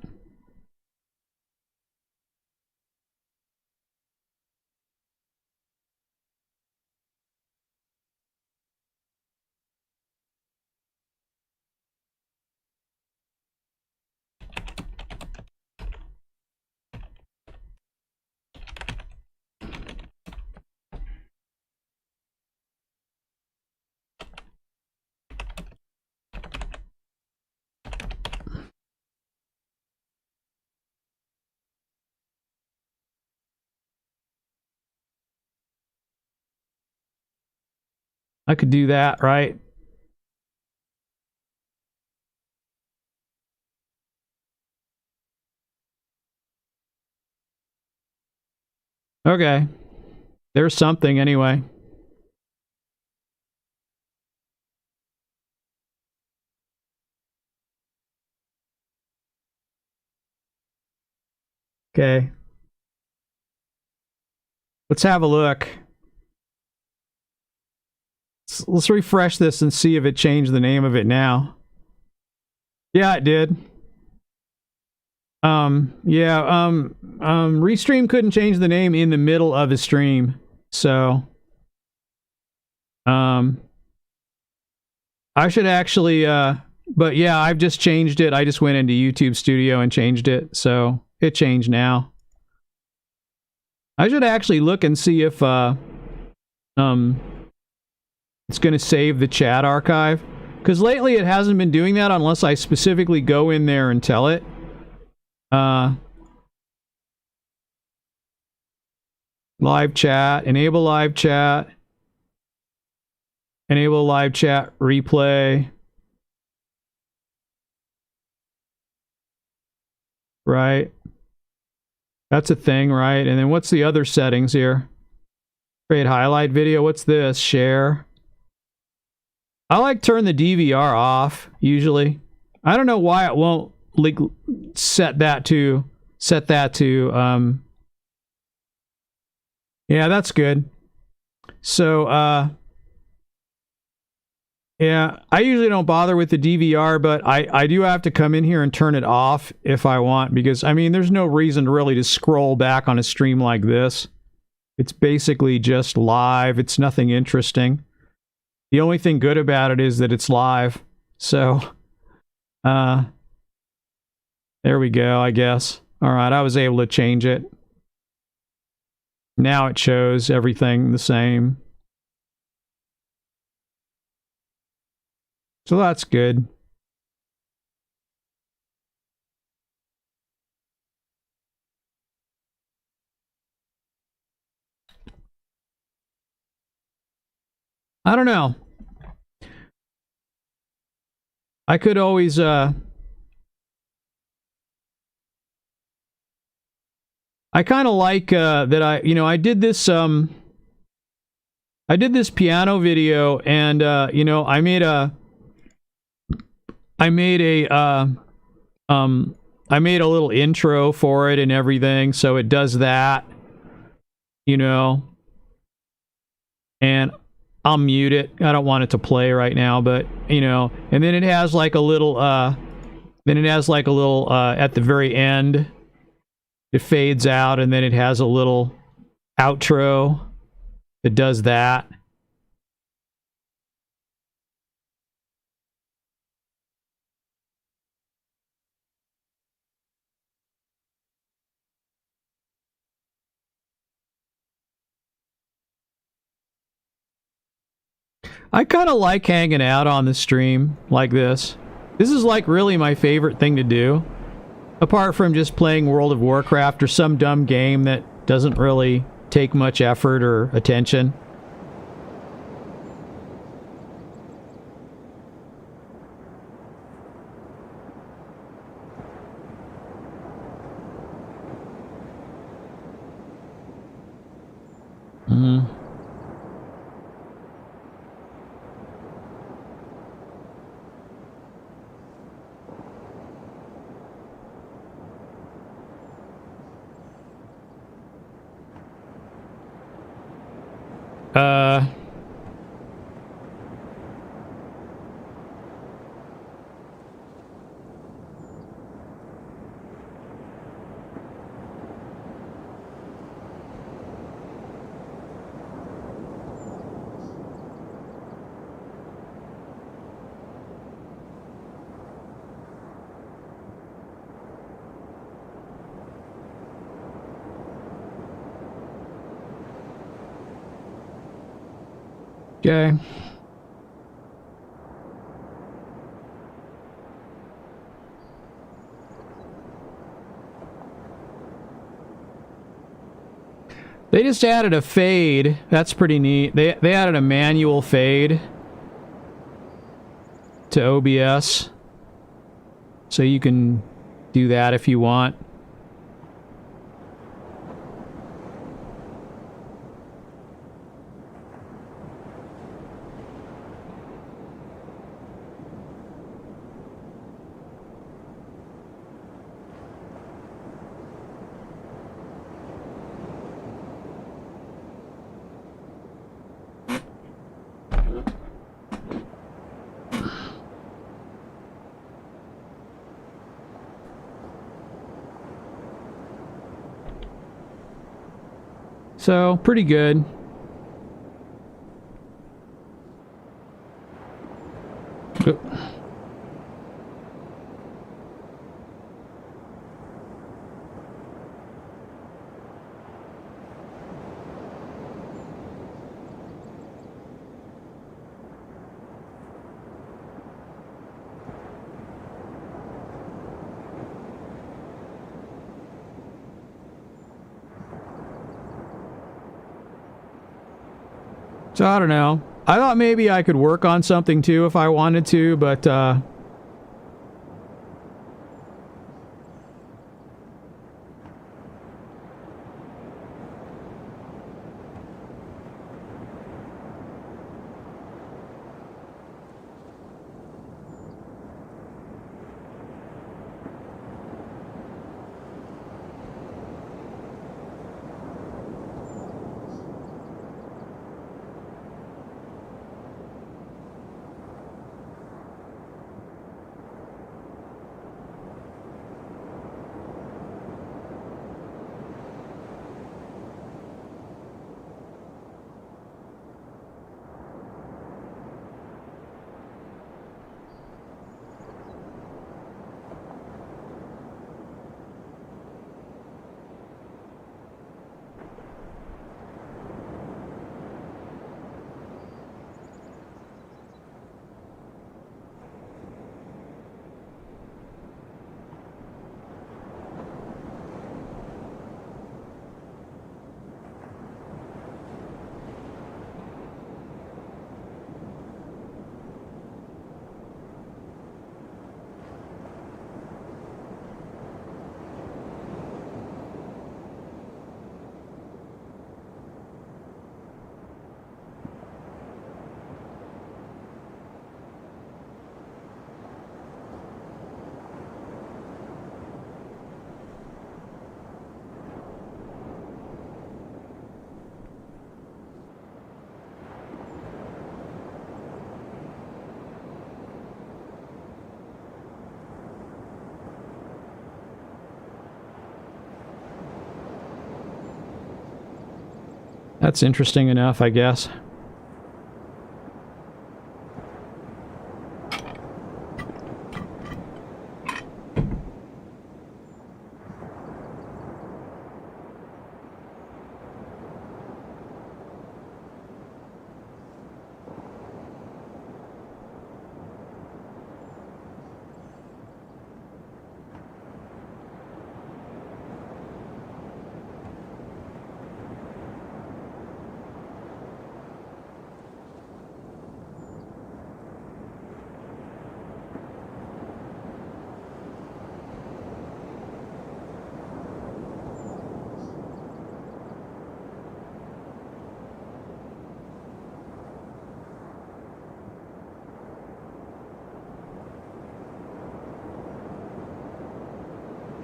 S1: I could do that, right? Okay. There's something anyway. Okay. Let's have a look. Let's refresh this and see if it changed the name of it now. Yeah, it did. Restream couldn't change the name in the middle of the stream. So, I should actually, but yeah, I've just changed it. I just went into YouTube Studio and changed it. So it changed now. I should actually look and see if, it's going to save the chat archive. Because lately it hasn't been doing that unless I specifically go in there and tell it. Live chat, enable live chat, replay. Right. That's a thing, right? And then what's the other settings here? Create highlight video. What's this? Share. I like turn the DVR off usually. I don't know why it won't like set that to yeah, that's good. So yeah, I usually don't bother with the DVR, but I do have to come in here and turn it off if I want, because I mean there's no reason really to scroll back on a stream like this. It's basically just live. It's nothing interesting. The only thing good about it is that it's live. So, there we go, I guess. All right, I was able to change it. Now it shows everything the same. So that's good. I don't know. I could always I kind of like that I did this piano video, and I made a little intro for it and everything, so it does that, and I'll mute it. I don't want it to play right now, but and then it has like a little at the very end, it fades out, and then it has a little outro that does that. I kind of like hanging out on the stream like this. This is like really my favorite thing to do. Apart from just playing World of Warcraft or some dumb game that doesn't really take much effort or attention. Uh... Okay. They just added a fade. That's pretty neat. They added a manual fade to OBS. So you can do that if you want. So, pretty good. Oop. So I don't know. I thought maybe I could work on something too if I wanted to, but that's interesting enough, I guess.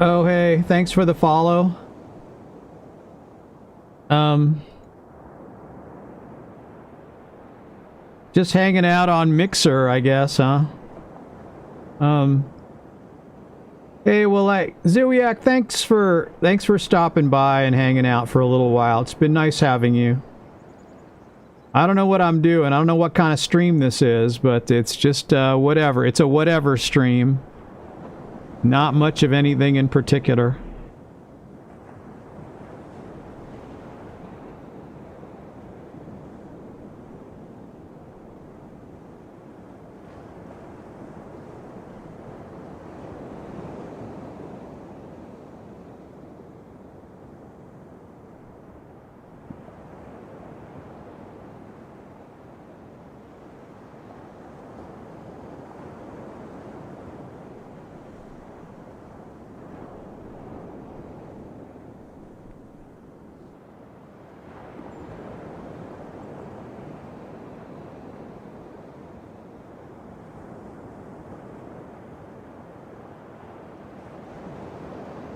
S1: Oh, hey, thanks for the follow. Just hanging out on Mixer, I guess, huh? Hey, well, Zooyak, thanks for stopping by and hanging out for a little while. It's been nice having you. I don't know what I'm doing. I don't know what kind of stream this is, but it's just whatever. It's a whatever stream. Not much of anything in particular.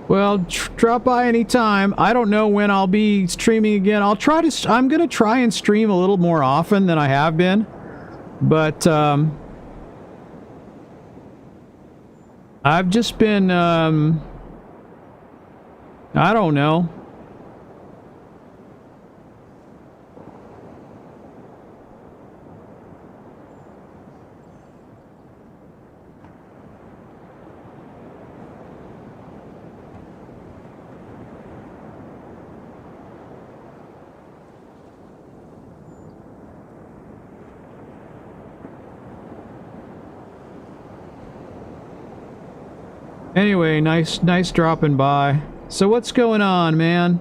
S1: Well, drop by anytime. I don't know when I'll be streaming again. I'm gonna try and stream a little more often than I have been. But, I've just been, I don't know. Anyway, nice dropping by. So what's going on, man?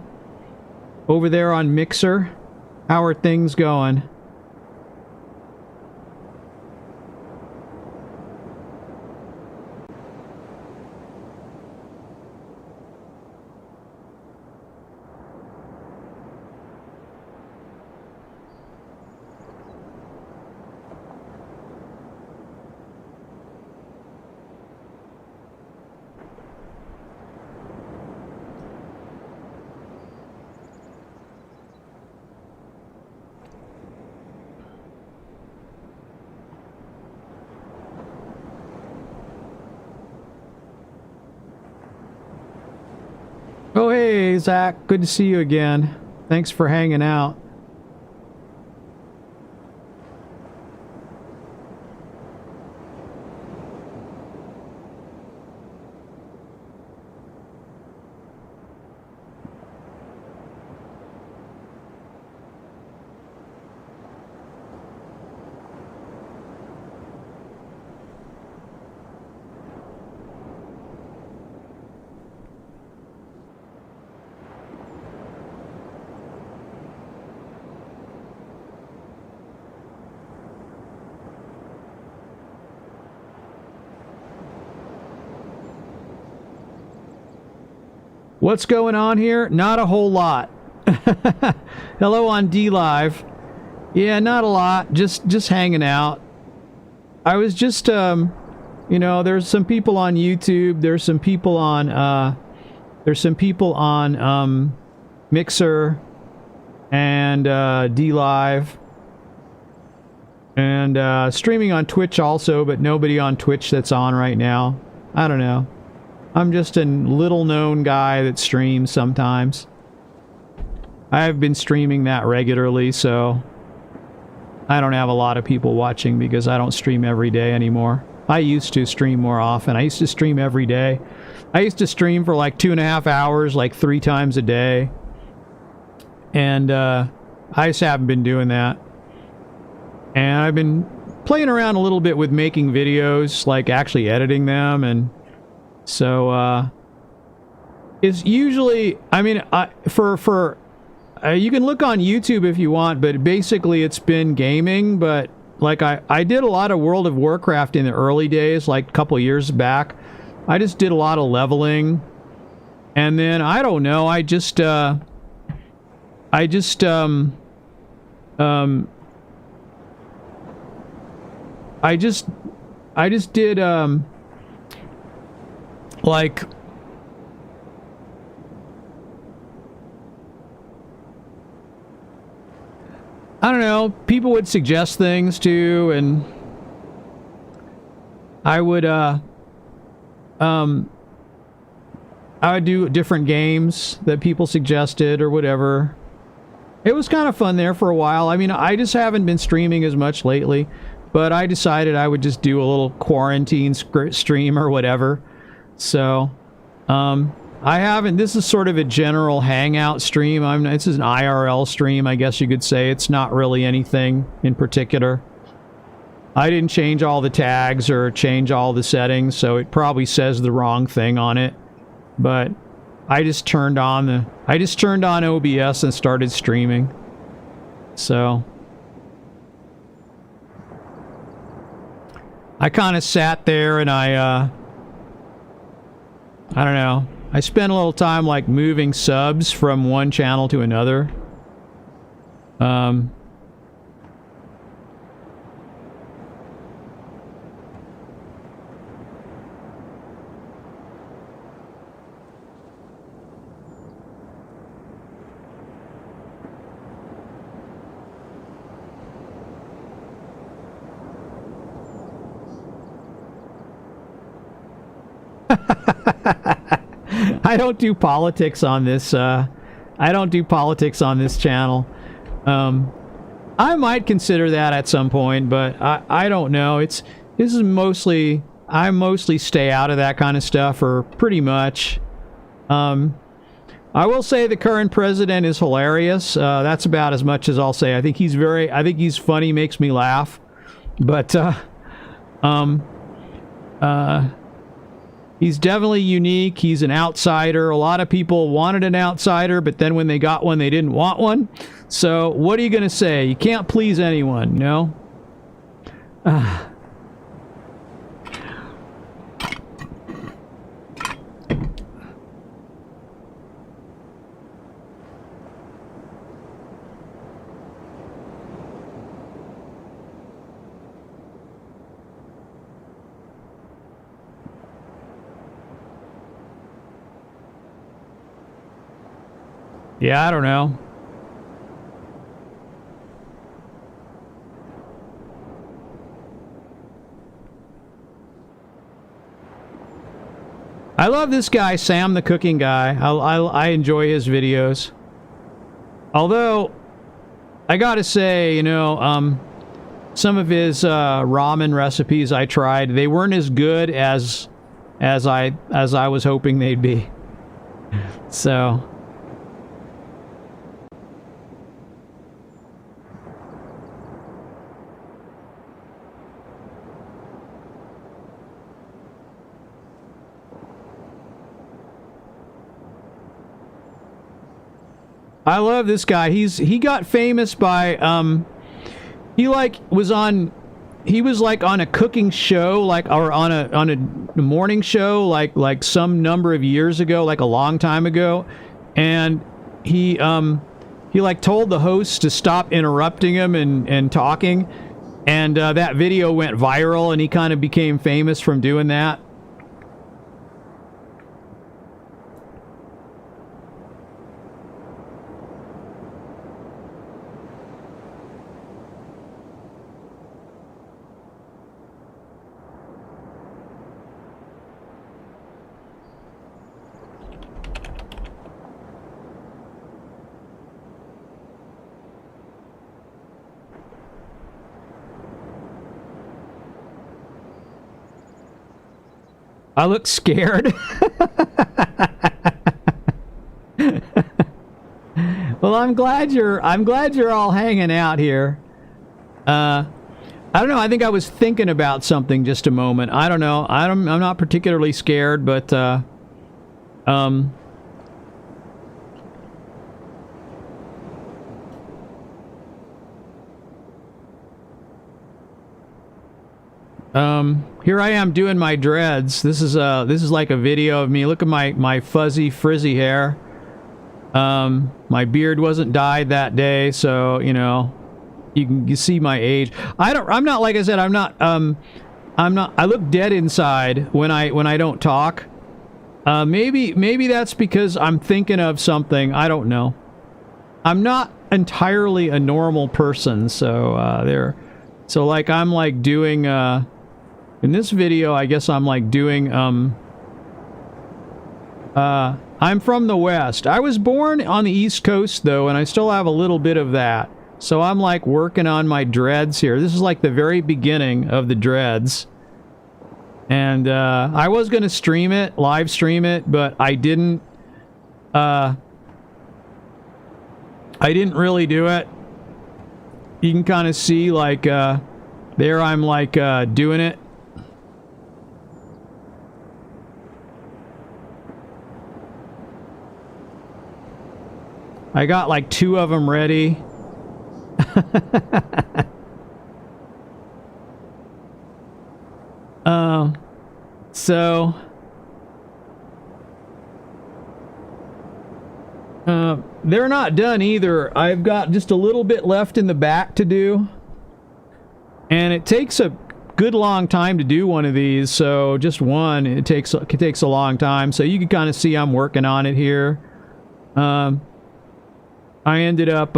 S1: Over there on Mixer? How are things going? Oh, hey, Zach. Good to see you again. Thanks for hanging out. What's going on here? Not a whole lot. Hello on D Live. Yeah, not a lot. Just hanging out. I was just you know, there's some people on YouTube, there's some people on Mixer and D Live. And streaming on Twitch also, but nobody on Twitch that's on right now. I don't know. I'm just a little known guy that streams sometimes. I've been streaming that regularly, so I don't have a lot of people watching because I don't stream every day anymore. I used to stream more often. I used to stream every day. I used to stream for like 2.5 hours, like 3 times a day. And I just haven't been doing that. And I've been playing around a little bit with making videos, like actually editing them, and so, it's usually, I mean, you can look on YouTube if you want, but basically it's been gaming, but, like, I did a lot of World of Warcraft in the early days, like, a couple years back. I just did a lot of leveling, and then, I don't know, I just did, like, I don't know, people would suggest things too, and I would do different games that people suggested or whatever. It was kind of fun there for a while. I mean, I just haven't been streaming as much lately, but I decided I would just do a little quarantine stream or whatever. So, I haven't, this is sort of a general hangout stream. This is an IRL stream, I guess you could say. It's not really anything in particular. I didn't change all the tags or change all the settings, so it probably says the wrong thing on it. But I just turned on OBS and started streaming. So I kind of sat there and I don't know. I spent a little time like moving subs from one channel to another. I don't do politics on this. I don't do politics on this channel. I might consider that at some point, but I don't know. I mostly stay out of that kind of stuff, or pretty much. I will say the current president is hilarious. That's about as much as I'll say. I think he's funny, makes me laugh. But he's definitely unique. He's an outsider. A lot of people wanted an outsider, but then when they got one, they didn't want one. So what are you going to say? You can't please anyone, no? Yeah, I don't know. I love this guy, Sam the Cooking Guy. I enjoy his videos. Although, I gotta say, you know, some of his ramen recipes I tried, they weren't as good as I was hoping they'd be. So... I love this guy. He got famous by he was on a cooking show, or on a morning show like some number of years ago, like a long time ago, and he told the host to stop interrupting him and talking, and that video went viral, and he kind of became famous from doing that. I look scared. Well, I'm glad you're all hanging out here. I don't know. I think I was thinking about something just a moment. I don't know. I'm not particularly scared, but here I am doing my dreads. This is like a video of me. Look at my fuzzy, frizzy hair. My beard wasn't dyed that day, so, you know, you see my age. I'm not, like I said, I'm not, I look dead inside when I don't talk. Maybe that's because I'm thinking of something. I don't know. I'm not entirely a normal person, so so like I'm like doing in this video, I guess I'm like doing I'm from the West. I was born on the East Coast though, and I still have a little bit of that. So I'm like working on my dreads here. This is like the very beginning of the dreads. And I was going to stream it, live stream it, but I didn't really do it. You can kind of see like there I'm like doing it. I got like 2 of them ready. So they're not done either. I've got just a little bit left in the back to do, and it takes a good long time to do one of these. So just one, it takes a long time. So you can kind of see I'm working on it here. I ended up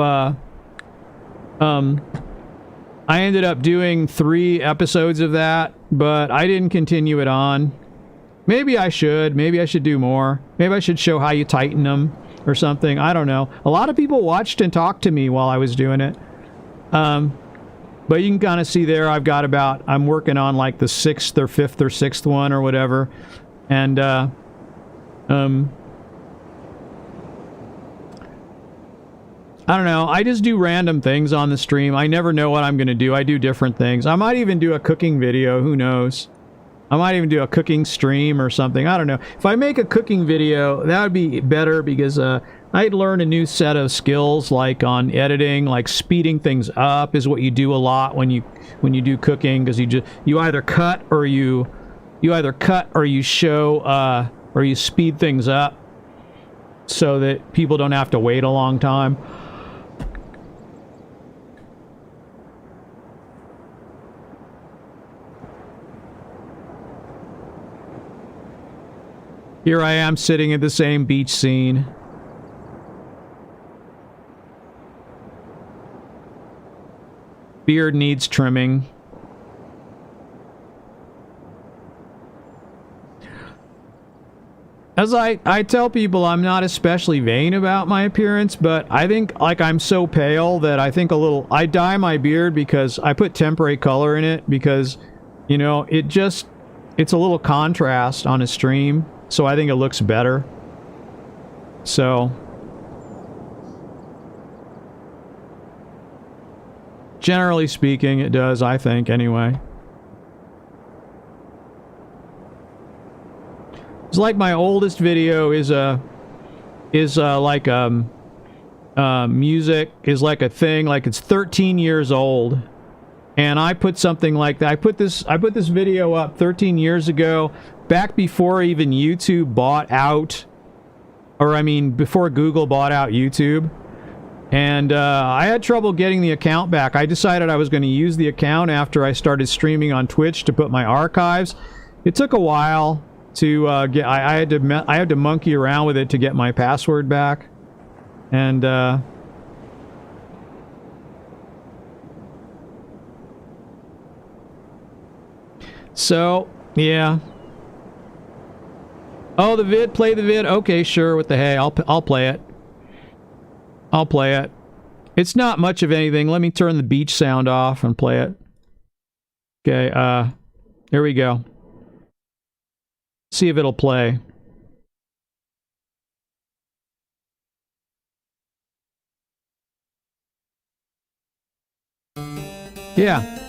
S1: doing 3 episodes of that, but I didn't continue it on. Maybe I should. Maybe I should do more. Maybe I should show how you tighten them or something. I don't know. A lot of people watched and talked to me while I was doing it. But you can kind of see there I've got about, I'm working on like the 6th or 5th or 6th one or whatever. And I don't know. I just do random things on the stream. I never know what I'm going to do. I do different things. I might even do a cooking video. Who knows? I might even do a cooking stream or something. I don't know. If I make a cooking video, that would be better because I'd learn a new set of skills like on editing, like speeding things up is what you do a lot when you do cooking, because you either cut or you show or you speed things up so that people don't have to wait a long time. Here I am sitting at the same beach scene. Beard needs trimming. As I tell people, I'm not especially vain about my appearance, but I think like I'm so pale that I think I dye my beard because I put temporary color in it because, you know, it's a little contrast on a stream. So I think it looks better. So generally speaking, it does, I think, anyway. It's like my oldest video is like music is like a thing, like it's 13 years old. And I put something like that. I put this video up 13 years ago, back before even YouTube bought out, or I mean, before Google bought out YouTube. And I had trouble getting the account back. I decided I was going to use the account after I started streaming on Twitch to put my archives. It took a while to get. I had to monkey around with it to get my password back, and. So, yeah. Oh, the vid, play the vid. Okay, sure, what the hey, I'll play it. I'll play it. It's not much of anything. Let me turn the beach sound off and play it. Okay, here we go. See if it'll play. Yeah.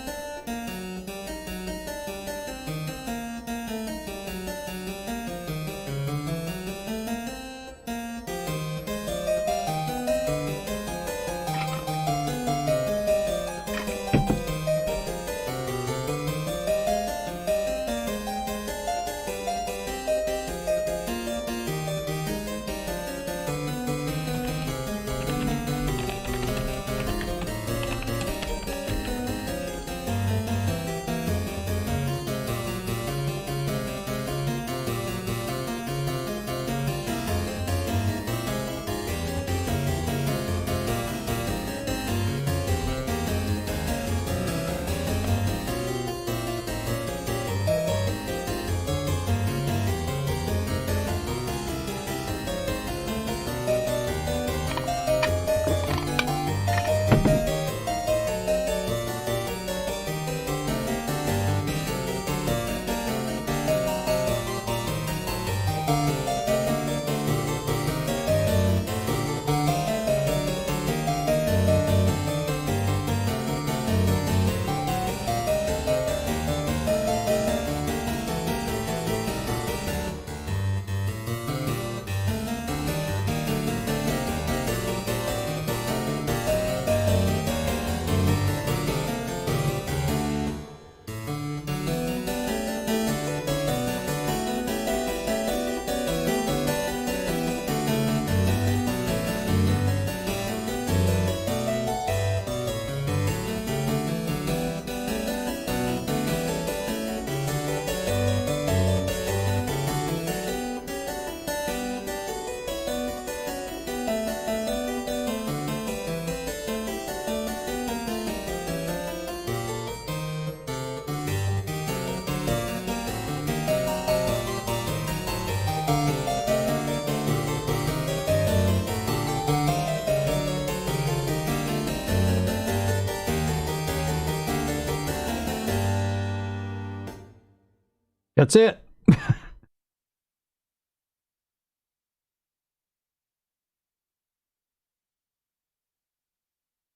S1: That's it.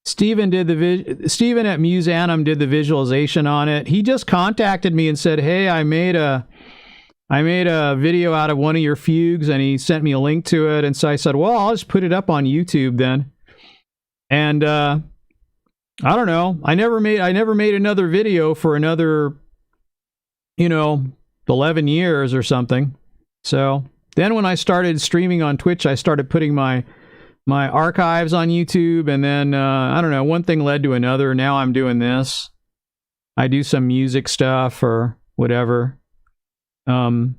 S1: Steven at Musanum did the visualization on it. He just contacted me and said, "Hey, I made a video out of one of your fugues," and he sent me a link to it. And so I said, "Well, I'll just put it up on YouTube then." And I don't know. I never made another video for another, 11 years or something. So then when I started streaming on Twitch, I started putting my archives on YouTube, and then I don't know, one thing led to another. Now I'm doing this. I do some music stuff or whatever. I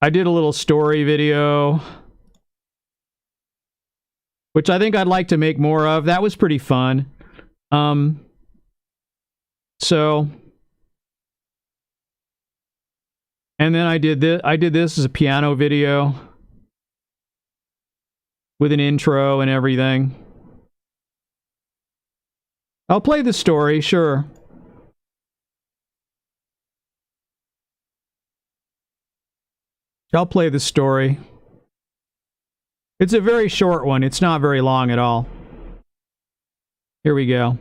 S1: did a little story video, which I think I'd like to make more of. That was pretty fun. So, and then I did this as a piano video with an intro and everything. I'll play the story, sure. I'll play the story. It's a very short one. It's not very long at all. Here we go.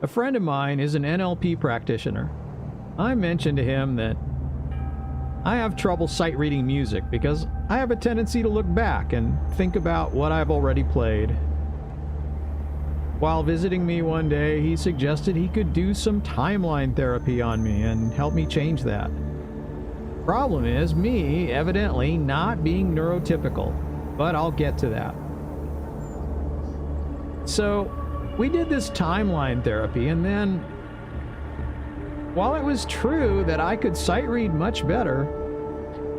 S1: A friend of mine is an NLP practitioner. I mentioned to him that I have trouble sight reading music because I have a tendency to look back and think about what I've already played. While visiting me one day, he suggested he could do some timeline therapy on me and help me change that. Problem is me evidently not being neurotypical, but I'll get to that. So, we did this timeline therapy, and then, while it was true that I could sight read much better,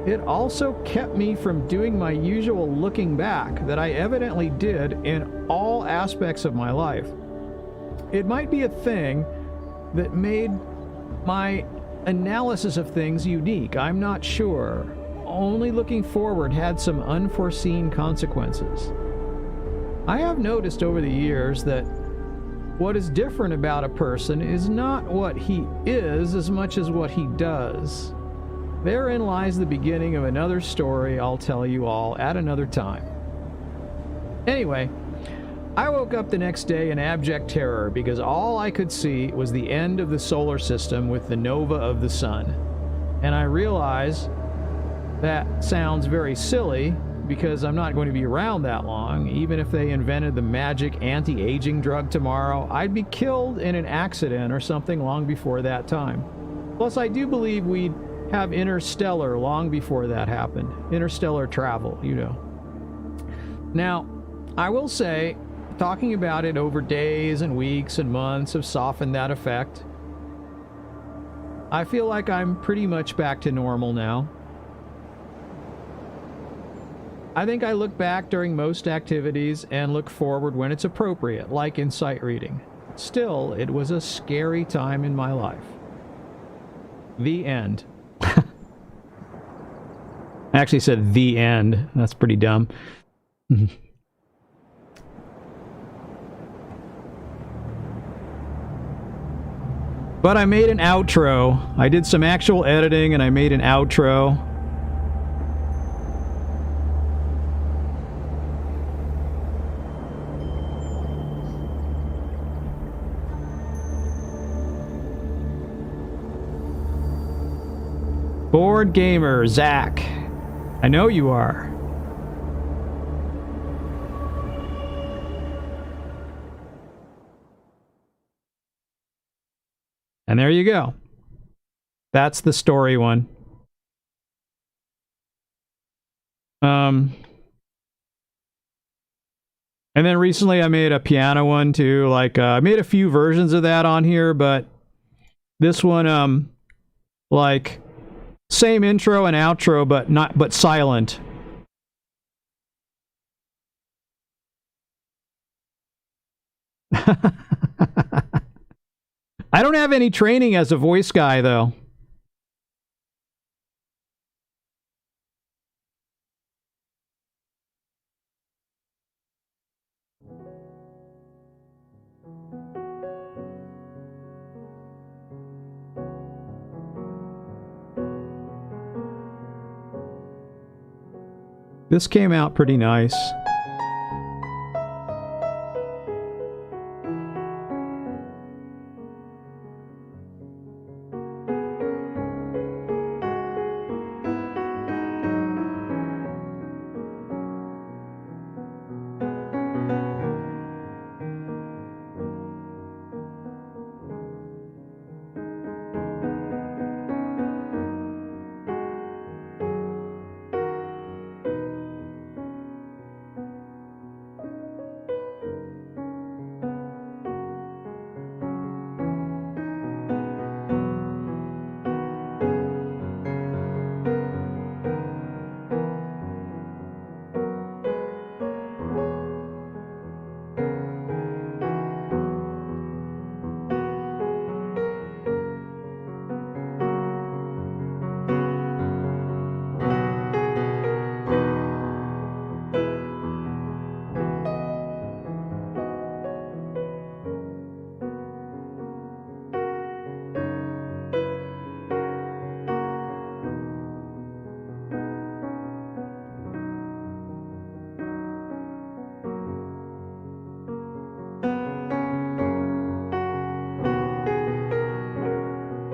S1: it also kept me from doing my usual looking back that I evidently did in all aspects of my life. It might be a thing that made my analysis of things unique. I'm not sure. Only looking forward had some unforeseen consequences. I have noticed over the years that what is different about a person is not what he is as much as what he does. Therein lies the beginning of another story I'll tell you all at another time. Anyway, I woke up the next day in abject terror because all I could see was the end of the solar system with the nova of the sun. And I realize that sounds very silly because I'm not going to be around that long. Even if they invented the magic anti-aging drug tomorrow, I'd be killed in an accident or something long before that time. Plus, I do believe we'd have interstellar long before that happened. Interstellar travel, Now, I will say, talking about it over days and weeks and months have softened that effect. I feel like I'm pretty much back to normal now. I think I look back during most activities and look forward when it's appropriate, like in sight reading. Still, it was a scary time in my life. The end. I actually said the end. That's pretty dumb. But I made an outro. I did some actual editing and I made an outro. Board gamer, Zach. I know you are. And there you go. That's the story one. And then recently I made a piano one too. Like, I made a few versions of that on here, but this one, like, Same intro and outro, but silent. I don't have any training as a voice guy, though. This came out pretty nice.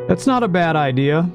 S1: That's not a bad idea.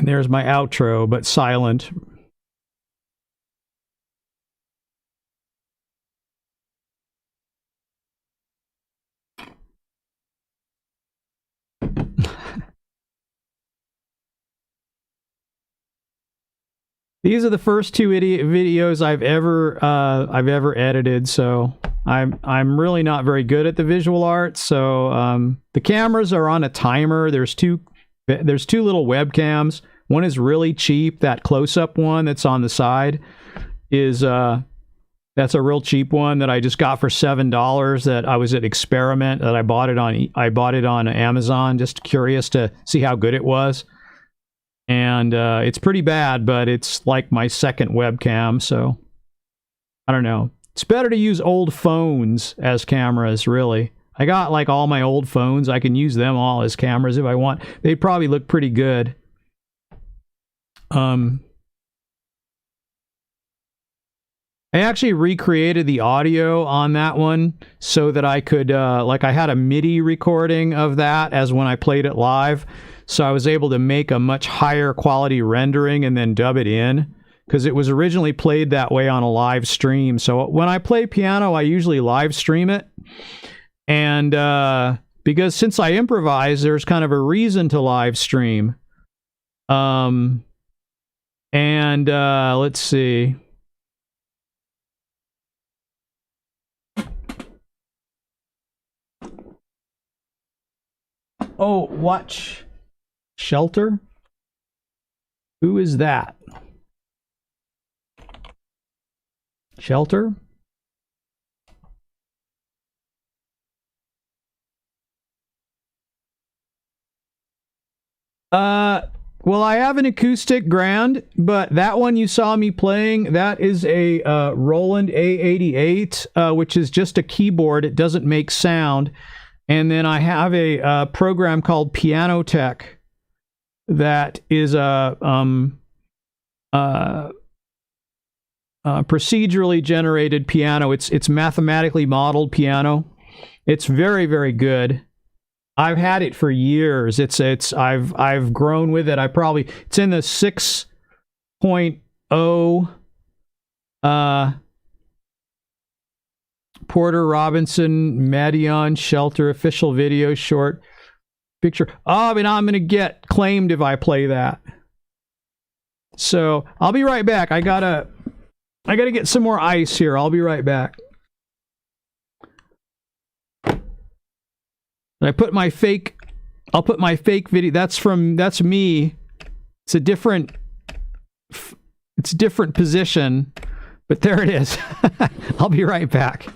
S1: And there's my outro, but silent. These are the first two idiot videos I've ever edited, so I'm really not very good at the visual art. So the cameras are on a timer. There's two little webcams. One is really cheap. That close-up one that's on the side is that's a real cheap one that I just got for $7. That I was at Experiment. That I bought it on Amazon, just curious to see how good it was. And it's pretty bad, but it's like my second webcam, so I don't know. It's better to use old phones as cameras, really. I got like all my old phones. I can use them all as cameras if I want. They'd probably look pretty good. I actually recreated the audio on that one so that I could, like I had a MIDI recording of that as when I played it live. So I was able to make a much higher quality rendering and then dub it in, because it was originally played that way on a live stream. So when I play piano, I usually live stream it. And because since I improvise, there's kind of a reason to live stream. Let's see. Oh, watch. Shelter? Who is that? Shelter? Well, I have an acoustic grand, but that one you saw me playing, that is a Roland A88, which is just a keyboard. It doesn't make sound. And then I have a program called Piano Tech that is a procedurally generated piano. It's mathematically modeled piano. It's very, very good. I've had it for years. I've grown with it. It's in the 6.0 Porter Robinson Madion Shelter official video short picture. Oh, I mean, I'm going to get claimed if I play that. So I'll be right back. I gotta get some more ice here. I'll be right back. I'll put my fake video. That's me. It's a different position, but there it is. I'll be right back.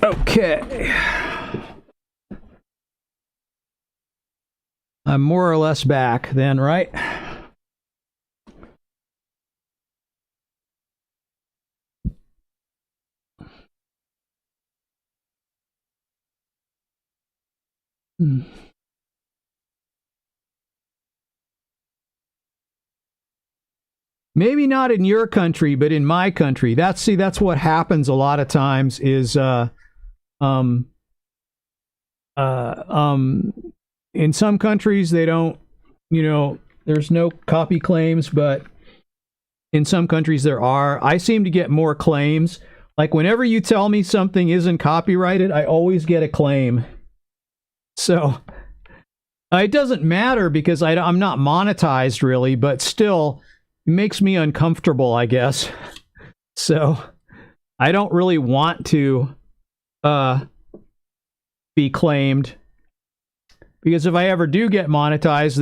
S1: Okay. I'm more or less back then, right? Maybe not in your country, but in my country. That's what happens a lot of times is um in some countries they don't, there's no copy claims, but in some countries there are. I seem to get more claims. Like whenever you tell me something isn't copyrighted, I always get a claim. So it doesn't matter because I'm not monetized really, but still it makes me uncomfortable, I guess. So I don't really want to be claimed, because if I ever do get monetized,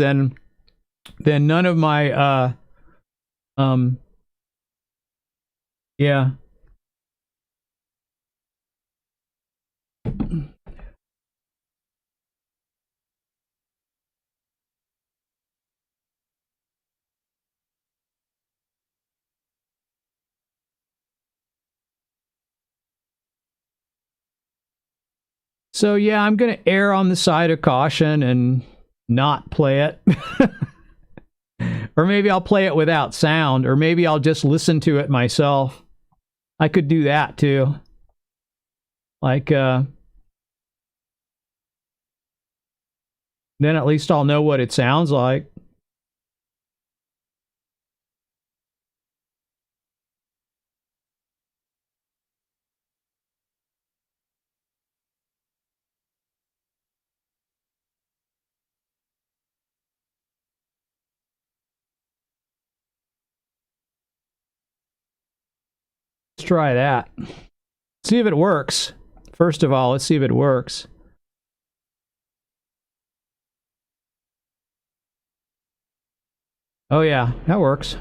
S1: then none of my yeah. So yeah, I'm going to err on the side of caution and not play it. Or maybe I'll play it without sound, or maybe I'll just listen to it myself. I could do that too. Like then at least I'll know what it sounds like. Let's try that. See if it works. First of all, let's see if it works. Oh yeah, that works.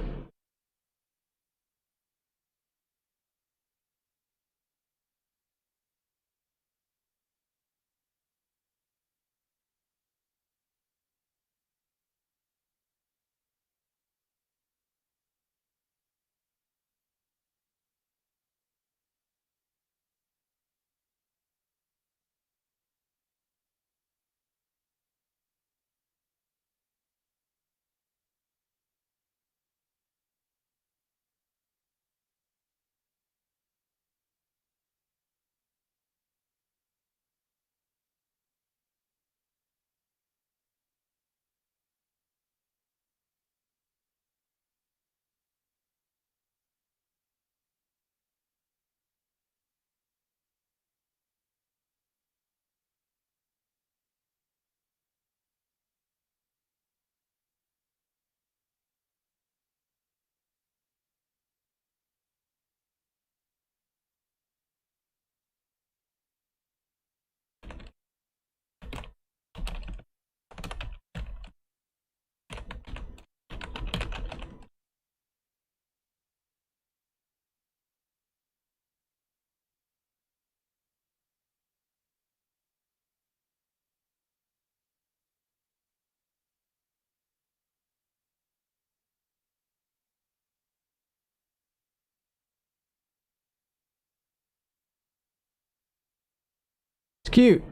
S1: It's cute.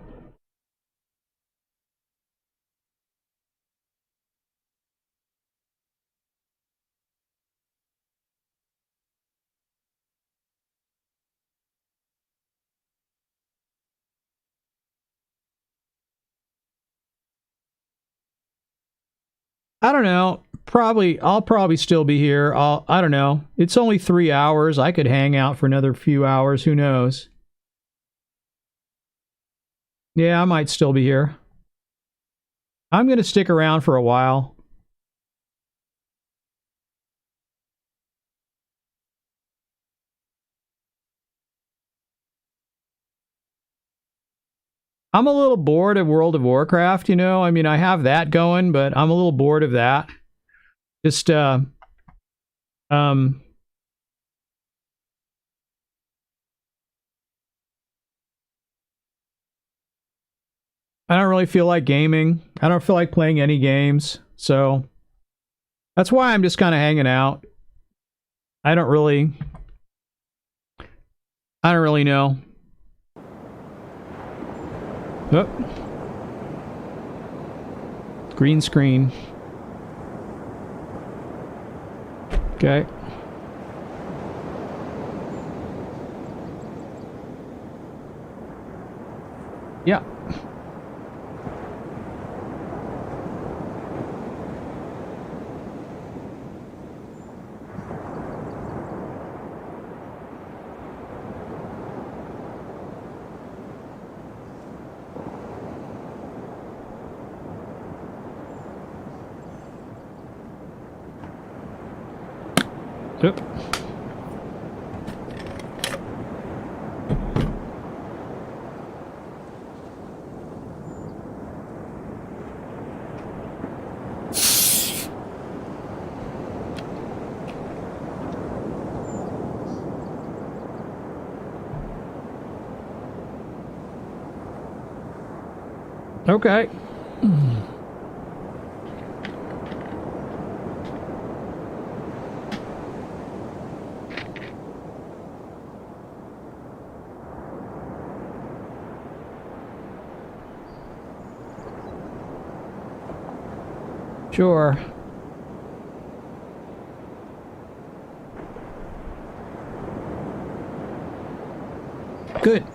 S1: I don't know. I'll probably still be here. I don't know. It's only 3 hours. I could hang out for another few hours. Who knows? Yeah, I might still be here. I'm going to stick around for a while. I'm a little bored of World of Warcraft, I mean, I have that going, but I'm a little bored of that. Just, um, I don't really feel like gaming. I don't feel like playing any games. So that's why I'm just kind of hanging out. I don't really know. Oh. Green screen. Okay. Yeah. Oop. Okay. Sure. Good.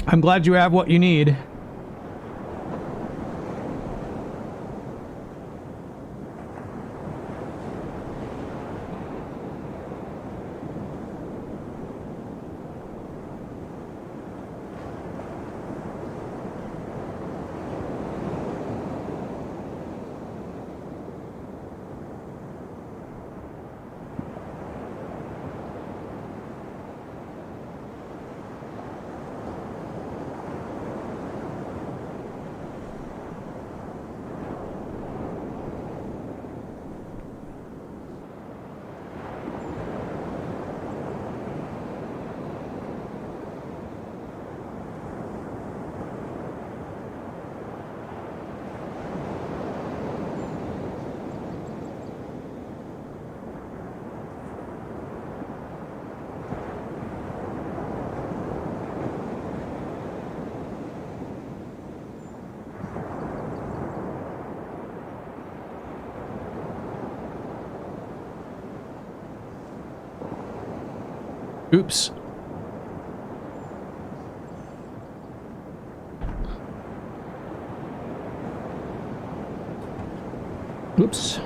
S1: I'm glad you have what you need. Oops. Oops.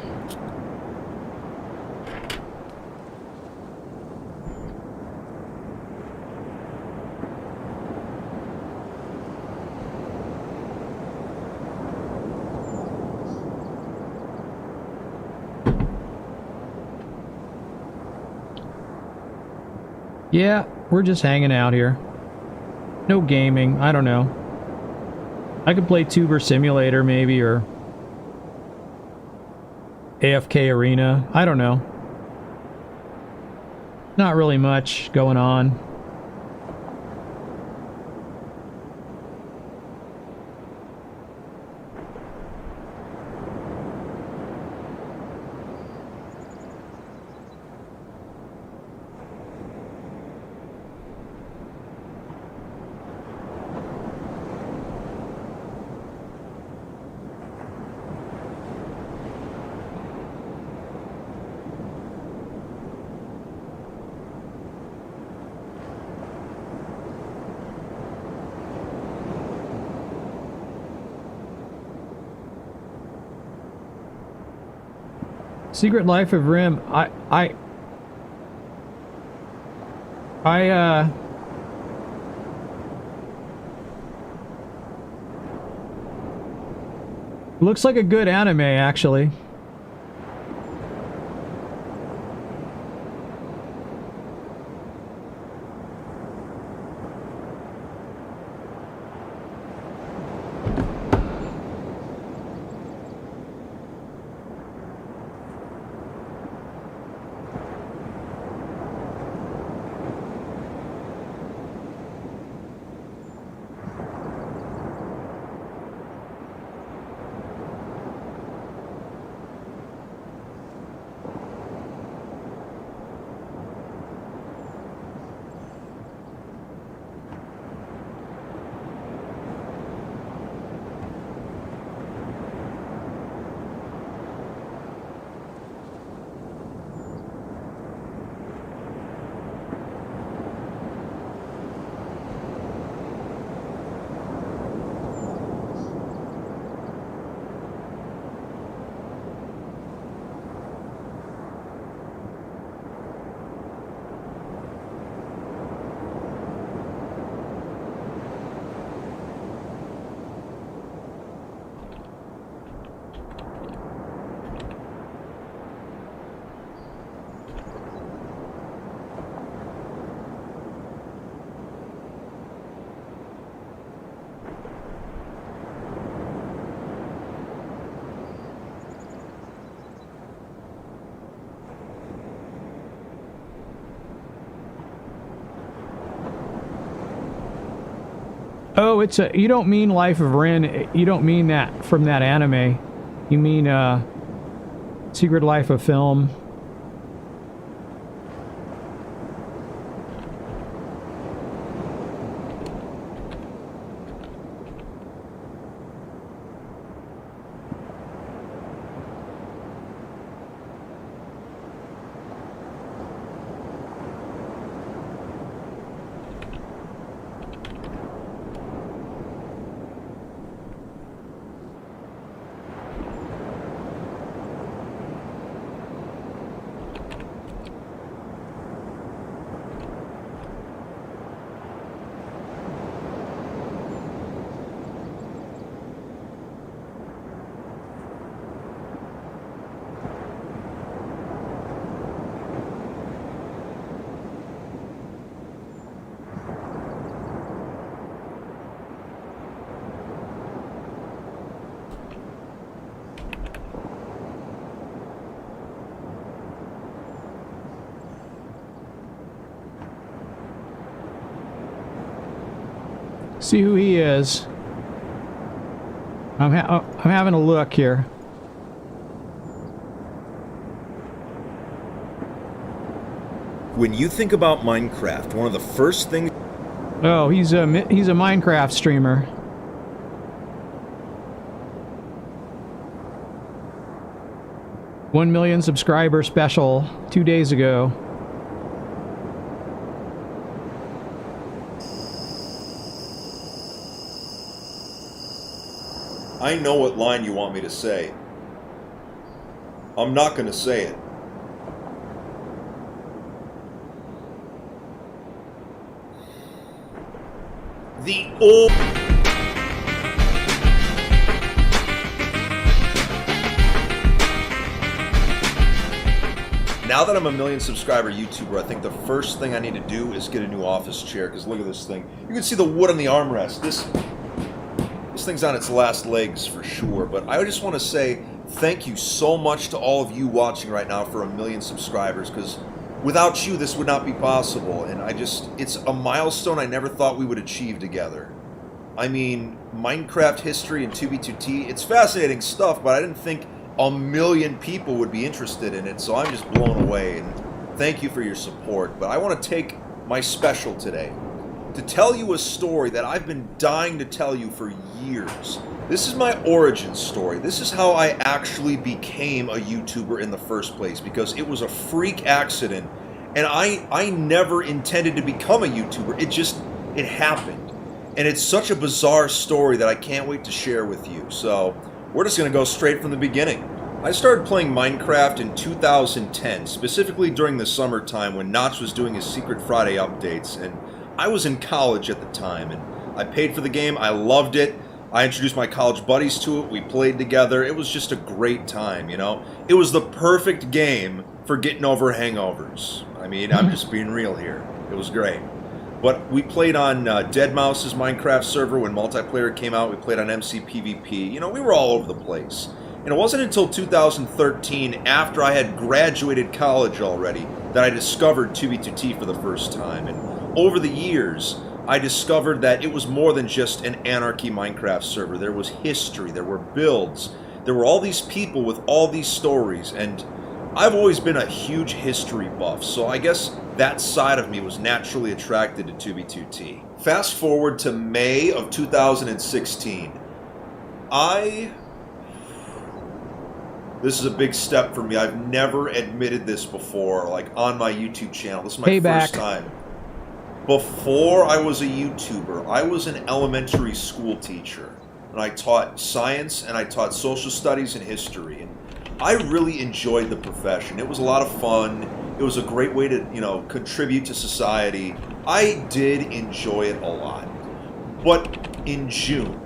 S1: Yeah, we're just hanging out here. No gaming, I don't know. I could play Tuber Simulator maybe, or AFK Arena, I don't know. Not really much going on. Secret Life of Rim, looks like a good anime, actually. Oh, it's a. You don't mean Life of Ren. You don't mean that from that anime. You mean Secret Life of Film. See who he is. I'm having a look here.
S6: When you think about Minecraft, one of the first things...
S1: Oh, he's a Minecraft streamer. $1 million subscriber special 2 days ago.
S6: I know what line you want me to say. I'm not going to say it. The old... Now that I'm a 1 million subscriber YouTuber, I think the first thing I need to do is get a new office chair, because look at this thing. You can see the wood on the armrest. This thing's on its last legs for sure, but I just want to say thank you so much to all of you watching right now for 1 million subscribers, because without you this would not be possible, and it's a milestone I never thought we would achieve together. I mean, Minecraft history and 2B2T, it's fascinating stuff, but I didn't think 1 million people would be interested in it, so I'm just blown away, and thank you for your support. But I want to take my special today to tell you a story that I've been dying to tell you for years. This is my origin story. This is how I actually became a YouTuber in the first place, because it was a freak accident, and I never intended to become a YouTuber. It happened. And it's such a bizarre story that I can't wait to share with you. So we're just going to go straight from the beginning. I started playing Minecraft in 2010, specifically during the summertime when Notch was doing his Secret Friday updates, and I was in college at the time, and I paid for the game. I loved it. I introduced my college buddies to it. We played together. It was just a great time, you know? It was the perfect game for getting over hangovers. I mean, I'm just being real here. It was great. But we played on deadmau5's Minecraft server when multiplayer came out. We played on MCPvP. You know, we were all over the place. And it wasn't until 2013, after I had graduated college already, that I discovered 2B2T for the first time. And over the years, I discovered that it was more than just an anarchy Minecraft server. There was history, there were builds, there were all these people with all these stories, and I've always been a huge history buff, so I guess that side of me was naturally attracted to 2B2T. Fast forward to May of 2016. This is a big step for me. I've never admitted this before, like on my YouTube channel. This is my first time. Before I was a YouTuber, I was an elementary school teacher, and I taught science, and I taught social studies and history, and I really enjoyed the profession. It was a lot of fun. It was a great way to, you know, contribute to society. I did enjoy it a lot. But in June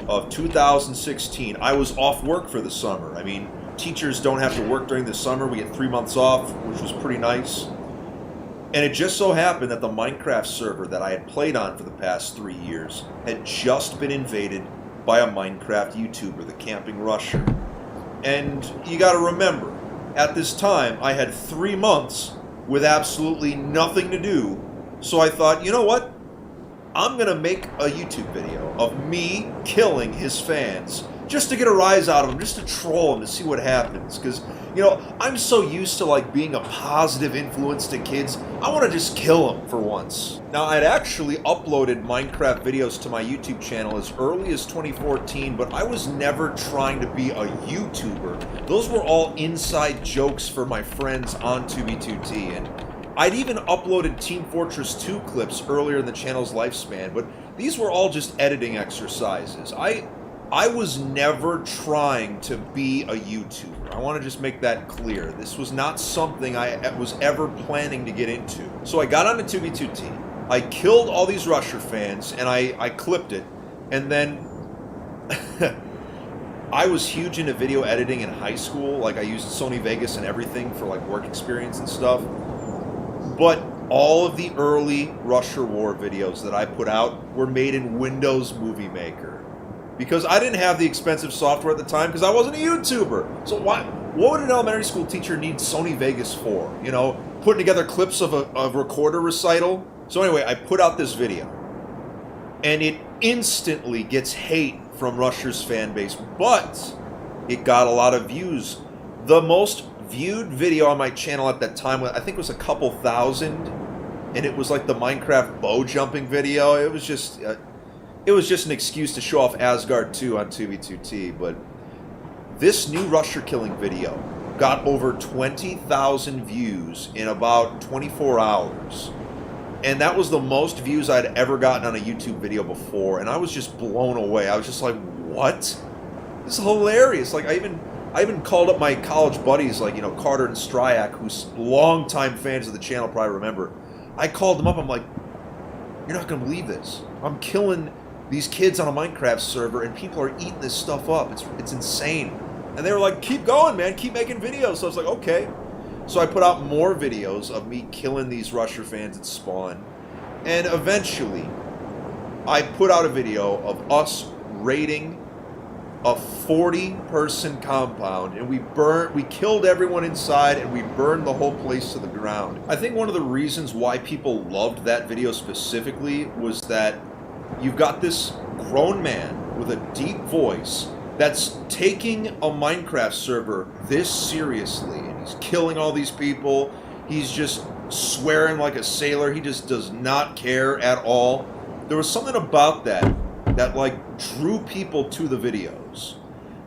S6: of 2016, I was off work for the summer. I mean, teachers don't have to work during the summer. We get 3 months off, which was pretty nice. And it just so happened that the Minecraft server that I had played on for the past 3 years had just been invaded by a Minecraft YouTuber, the Camping Rusher. And you gotta remember, at this time, I had 3 months with absolutely nothing to do, so I thought, you know what? I'm gonna make a YouTube video of me killing his fans just to get a rise out of him, just to troll him, to see what happens. Because, you know, I'm so used to, like, being a positive influence to kids, I want to just kill them for once. Now, I'd actually uploaded Minecraft videos to my YouTube channel as early as 2014, but I was never trying to be a YouTuber. Those were all inside jokes for my friends on 2B2T, and I'd even uploaded Team Fortress 2 clips earlier in the channel's lifespan, but these were all just editing exercises. I was never trying to be a YouTuber. I want to just make that clear. This was not something I was ever planning to get into. So I got onto 2B2T. I killed all these Rusher fans, and I clipped it. And then I was huge into video editing in high school. Like, I used Sony Vegas and everything for, like, work experience and stuff. But all of the early Rusher War videos that I put out were made in Windows Movie Maker. Because I didn't have the expensive software at the time, because I wasn't a YouTuber. So what would an elementary school teacher need Sony Vegas for? You know, putting together clips of a recorder recital? So anyway, I put out this video. And it instantly gets hate from Rusher's fan base, but it got a lot of views. The most viewed video on my channel at that time, I think it was a couple thousand, and it was like the Minecraft bow jumping video. It was just an excuse to show off Asgard 2 on 2B2T, but this new Rusher killing video got over 20,000 views in about 24 hours. And that was the most views I'd ever gotten on a YouTube video before, and I was just blown away. I was just like, what? This is hilarious. Like, I even called up my college buddies, like, you know, Carter and Stryak, who's longtime fans of the channel, probably remember. I called them up, I'm like, you're not gonna believe this. I'm killing these kids on a Minecraft server, and people are eating this stuff up. It's insane. And they were like, keep going, man. Keep making videos. So I was like, okay. So I put out more videos of me killing these Rusher fans at spawn. And eventually, I put out a video of us raiding a 40-person compound, and we killed everyone inside, and we burned the whole place to the ground. I think one of the reasons why people loved that video specifically was that you've got this grown man with a deep voice that's taking a Minecraft server this seriously, and he's killing all these people. He's just swearing like a sailor. He just does not care at all. There was something about that like drew people to the videos.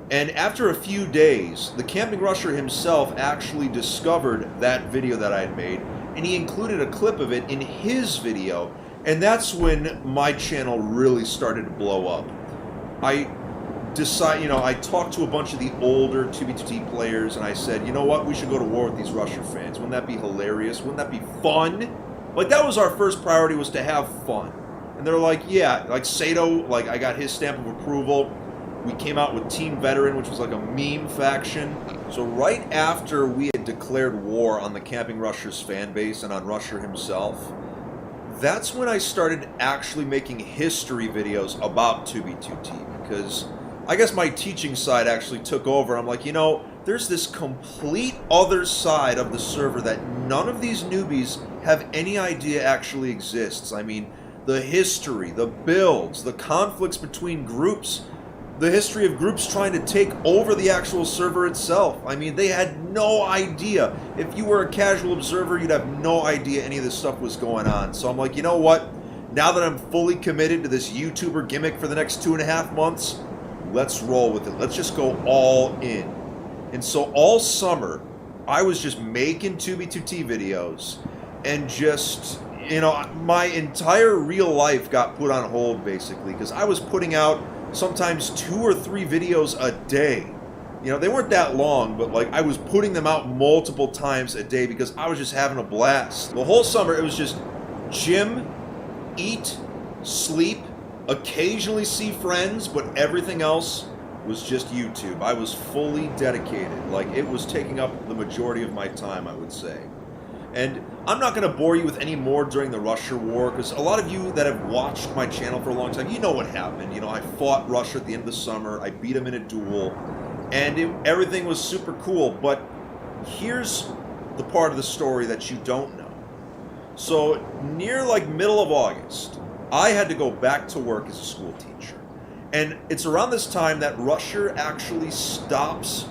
S6: And after a few days, the Camping Rusher himself actually discovered that video that I had made, and he included a clip of it in his video. And that's when my channel really started to blow up. I talked to a bunch of the older 2B2T players, and I said, you know what, we should go to war with these Rusher fans. Wouldn't that be hilarious? Wouldn't that be fun? Like, that was our first priority, was to have fun. And they're like, yeah, like Sato, like, I got his stamp of approval. We came out with Team Veteran, which was like a meme faction. So right after we had declared war on the Camping Rusher's fan base and on Rusher himself, that's when I started actually making history videos about 2B2T, because I guess my teaching side actually took over. I'm like, you know, there's this complete other side of the server that none of these newbies have any idea actually exists. I mean, the history, the builds, the conflicts between groups, the history of groups trying to take over the actual server itself. I mean, they had no idea. If you were a casual observer, you'd have no idea any of this stuff was going on. So I'm like, you know what? Now that I'm fully committed to this YouTuber gimmick for the next 2.5 months, let's roll with it. Let's just go all in. And so all summer, I was just making 2B2T videos, and just, you know, my entire real life got put on hold, basically, because I was putting out sometimes 2 or 3 videos a day. You know, they weren't that long, but like, I was putting them out multiple times a day because I was just having a blast. The whole summer, it was just gym, eat, sleep, occasionally see friends, but everything else was just YouTube. I was fully dedicated. Like, it was taking up the majority of my time, I would say. And I'm not going to bore you with any more during the Rusher War, because a lot of you that have watched my channel for a long time, you know what happened. You know, I fought Rusher at the end of the summer, I beat him in a duel, and everything was super cool. But here's the part of the story that you don't know. So near like middle of August, I had to go back to work as a school teacher. And it's around this time that Rusher actually stops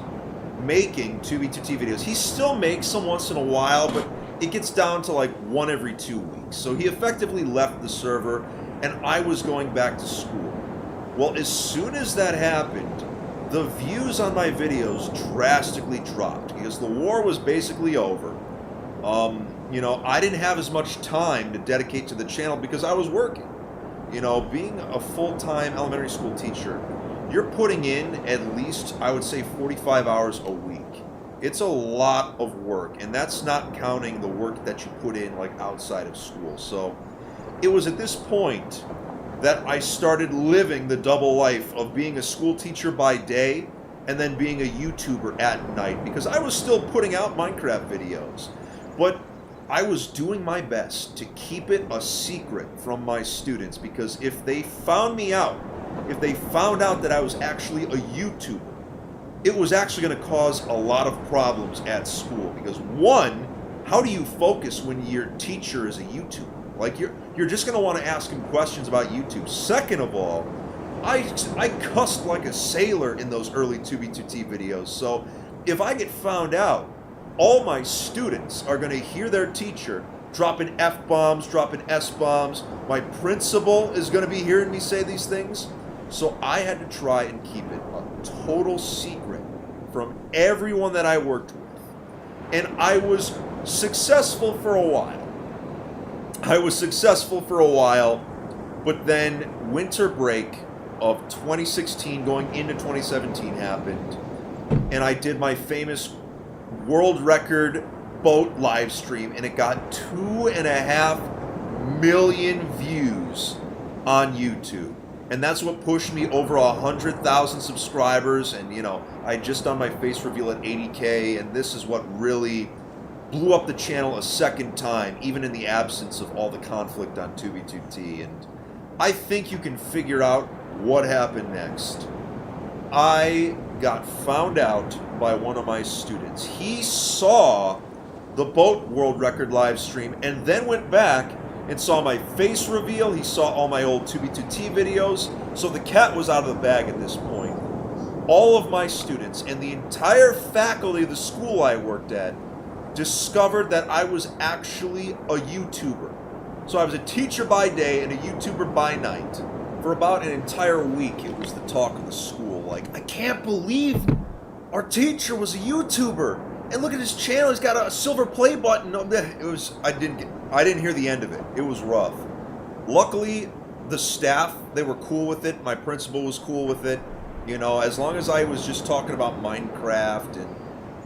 S6: making 2B2T videos. He still makes them once in a while, but it gets down to like one every 2 weeks. So he effectively left the server, and I was going back to school. Well, as soon as that happened, the views on my videos drastically dropped because the war was basically over. You know, I didn't have as much time to dedicate to the channel because I was working. You know, being a full-time elementary school teacher, you're putting in at least, I would say, 45 hours a week. It's a lot of work, and that's not counting the work that you put in like outside of school. So it was at this point that I started living the double life of being a school teacher by day and then being a YouTuber at night, because I was still putting out Minecraft videos, but I was doing my best to keep it a secret from my students, because if they found me out, if they found out that I was actually a YouTuber, it was actually going to cause a lot of problems at school. Because one, how do you focus when your teacher is a YouTuber? Like, you're just going to want to ask him questions about YouTube. Second of all, I cussed like a sailor in those early 2B2T videos. So if I get found out, all my students are going to hear their teacher dropping F-bombs, dropping S-bombs. My principal is going to be hearing me say these things. So I had to try and keep it a total secret from everyone that I worked with. And I was successful for a while. But then winter break of 2016 going into 2017 happened, and I did my famous world record boat live stream, and it got 2.5 million views on YouTube. And that's what pushed me over 100,000 subscribers. And you know, I just done my face reveal at 80K, and this is what really blew up the channel a second time, even in the absence of all the conflict on 2B2T. And I think you can figure out what happened next. I got found out by one of my students. He saw the boat world record live stream and then went back and saw my face reveal. He saw all my old 2B2T videos. So the cat was out of the bag at this point. All of my students and the entire faculty of the school I worked at discovered that I was actually a YouTuber. So I was a teacher by day and a YouTuber by night. For about an entire week, it was the talk of the school. Like, I can't believe our teacher was a YouTuber. And look at his channel, he's got a silver play button. It was, I didn't hear the end of it. It was rough. Luckily, the staff, they were cool with it. My principal was cool with it. You know, as long as I was just talking about Minecraft and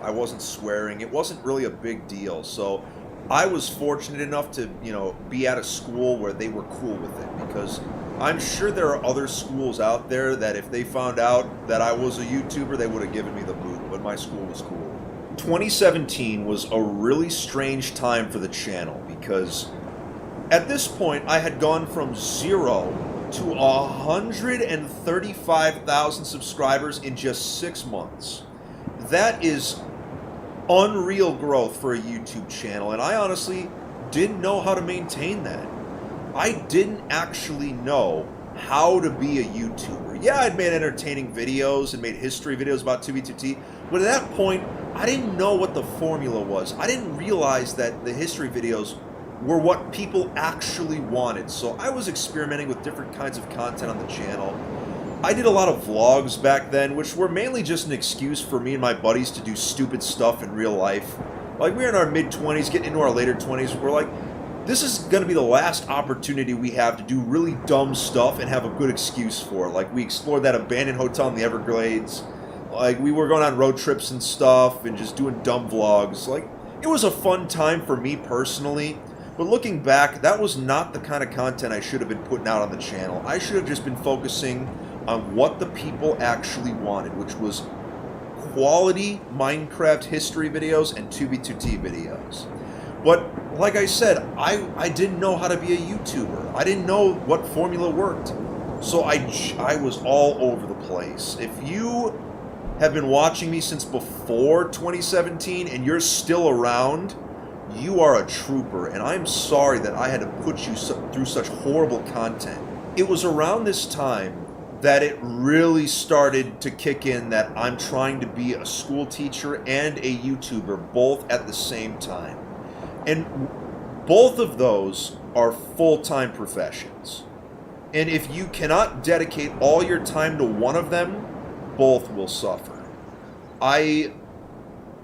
S6: I wasn't swearing, it wasn't really a big deal. So I was fortunate enough to, you know, be at a school where they were cool with it, because I'm sure there are other schools out there that if they found out that I was a YouTuber, they would have given me the boot, but my school was cool. 2017 was a really strange time for the channel, because at this point I had gone from 0 to 135,000 subscribers in just 6 months. That is unreal growth for a YouTube channel, and I honestly didn't know how to maintain that. I didn't actually know how to be a YouTuber. Yeah, I'd made entertaining videos and made history videos about 2B2T, but at that point, I didn't know what the formula was. I didn't realize that the history videos were what people actually wanted. So I was experimenting with different kinds of content on the channel. I did a lot of vlogs back then, which were mainly just an excuse for me and my buddies to do stupid stuff in real life. Like, we were in our mid-20s, getting into our later 20s, we're like, this is going to be the last opportunity we have to do really dumb stuff and have a good excuse for it. Like, we explored that abandoned hotel in the Everglades. Like, we were going on road trips and stuff and just doing dumb vlogs. Like, it was a fun time for me personally. But looking back, that was not the kind of content I should have been putting out on the channel. I should have just been focusing on what the people actually wanted, which was quality Minecraft history videos and 2B2T videos. But like I said, I didn't know how to be a YouTuber. I didn't know what formula worked. So I was all over the place. If you have been watching me since before 2017 and you're still around, you are a trooper, and I'm sorry that I had to put you through such horrible content. It was around this time that it really started to kick in that I'm trying to be a school teacher and a YouTuber both at the same time. And both of those are full-time professions. And if you cannot dedicate all your time to one of them, both will suffer. I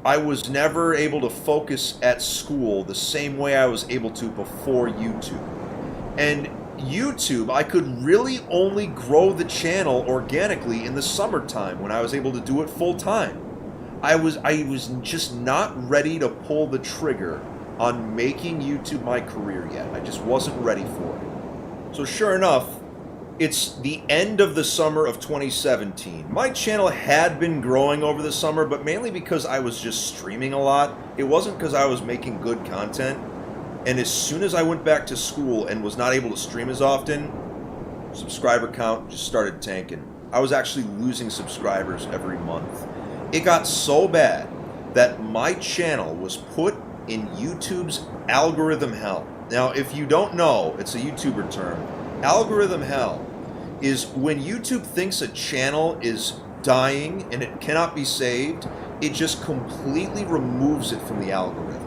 S6: was never able to focus at school the same way I was able to before YouTube. And YouTube, I could really only grow the channel organically in the summertime when I was able to do it full time. I was just not ready to pull the trigger on making YouTube my career yet. I just wasn't ready for it. So sure enough, it's the end of the summer of 2017. My channel had been growing over the summer, but mainly because I was just streaming a lot. It wasn't because I was making good content. And as soon as I went back to school and was not able to stream as often, subscriber count just started tanking. I was actually losing subscribers every month. It got so bad that my channel was put in YouTube's algorithm hell. Now, if you don't know, it's a YouTuber term. Algorithm hell is when YouTube thinks a channel is dying and it cannot be saved, it just completely removes it from the algorithm.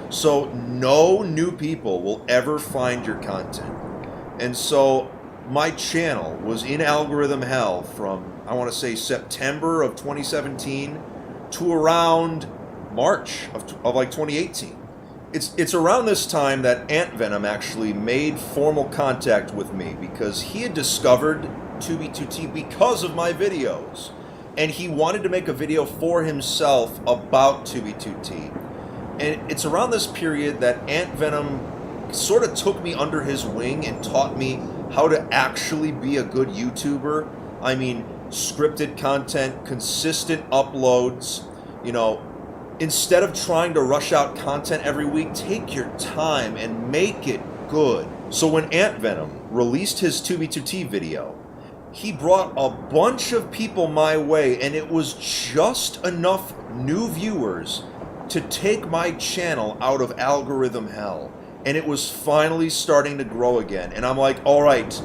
S6: So no new people will ever find your content. And so my channel was in algorithm hell from, I want to say, September of 2017 to around March of like 2018. It's around this time that Ant Venom actually made formal contact with me because he had discovered Tubi2T because of my videos. And he wanted to make a video for himself about Tubi2T. And it's around this period that Ant Venom sort of took me under his wing and taught me how to actually be a good YouTuber. I mean, scripted content, consistent uploads, you know, instead of trying to rush out content every week, take your time and make it good. So when Ant Venom released his Tubi2T video, he brought a bunch of people my way, and it was just enough new viewers to take my channel out of algorithm hell. And it was finally starting to grow again. And I'm like, all right,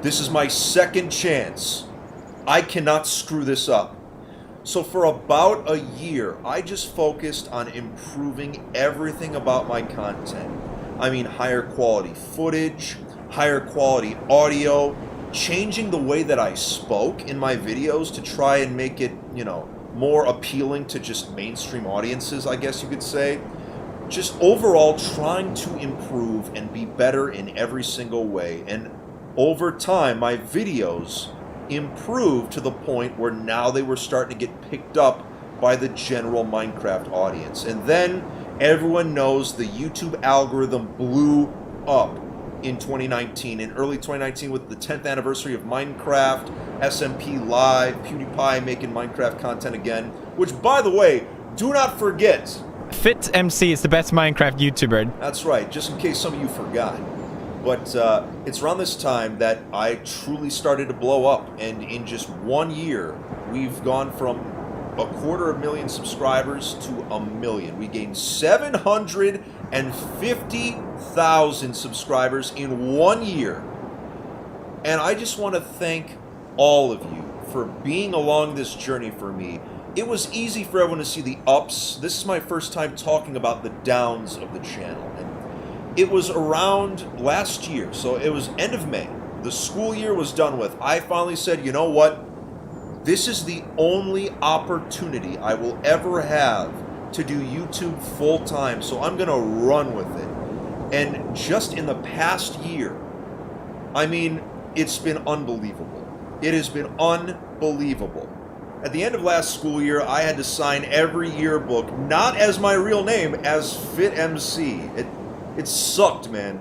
S6: this is my second chance. I cannot screw this up. So for about a year, I just focused on improving everything about my content. I mean, higher quality footage, higher quality audio, changing the way that I spoke in my videos to try and make it, you know, more appealing to just mainstream audiences, I guess you could say. Just overall trying to improve and be better in every single way. And over time, my videos improved to the point where now they were starting to get picked up by the general Minecraft audience. And then everyone knows the YouTube algorithm blew up in 2019, in early 2019 with the 10th anniversary of Minecraft, SMP Live, PewDiePie making Minecraft content again, which, by the way, do not forget,
S7: FitMC is the best Minecraft YouTuber.
S6: That's right, just in case some of you forgot. But it's around this time that I truly started to blow up, and in just 1 year, we've gone from 250,000 subscribers to 1 million. We gained 750,000 subscribers in 1 year. And I just want to thank all of you for being along this journey for me. It was easy for everyone to see the ups. This is my first time talking about the downs of the channel. And it was around last year, so it was end of May. The school year was done with. I finally said, you know what? This is the only opportunity I will ever have to do YouTube full time, so I'm gonna run with it. And just in the past year, I mean, it's been unbelievable. It has been unbelievable. At the end of last school year, I had to sign every yearbook, not as my real name, as FitMC. It sucked, man.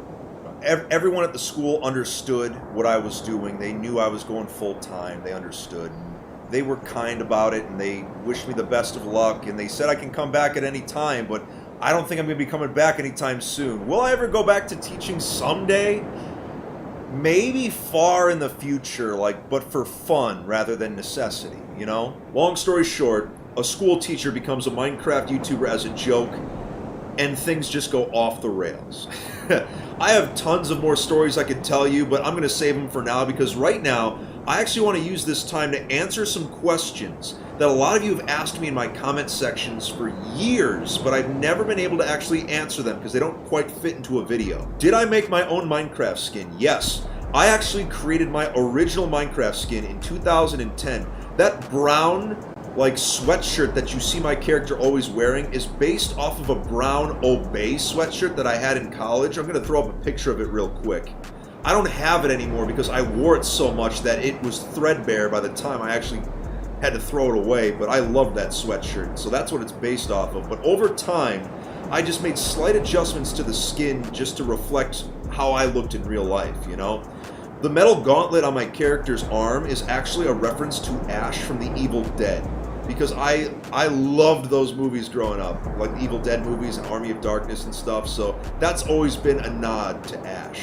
S6: Everyone at the school understood what I was doing. They knew I was going full time. They understood. They were kind about it, and they wished me the best of luck, and they said I can come back at any time, but I don't think I'm going to be coming back anytime soon. Will I ever go back to teaching someday? Maybe far in the future, but for fun rather than necessity, you know? Long story short, a school teacher becomes a Minecraft YouTuber as a joke. and things just go off the rails. I have tons of more stories I could tell you, but I'm going to save them for now because right now I actually want to use this time to answer some questions that a lot of you have asked me in my comment sections for years, but I've never been able to actually answer them because they don't quite fit into a video. Did I make my own Minecraft skin? Yes. I actually created my original Minecraft skin in 2010. That brown, like, sweatshirt that you see my character always wearing is based off of a brown Obey sweatshirt that I had in college. I'm going to throw up a picture of it real quick. I don't have it anymore because I wore it so much that it was threadbare by the time I actually had to throw it away, but I love that sweatshirt, so that's what it's based off of. But over time, I just made slight adjustments to the skin just to reflect how I looked in real life, you know? The metal gauntlet on my character's arm is actually a reference to Ash from the Evil Dead, because I loved those movies growing up, like the Evil Dead movies and Army of Darkness and stuff, so that's always been a nod to Ash.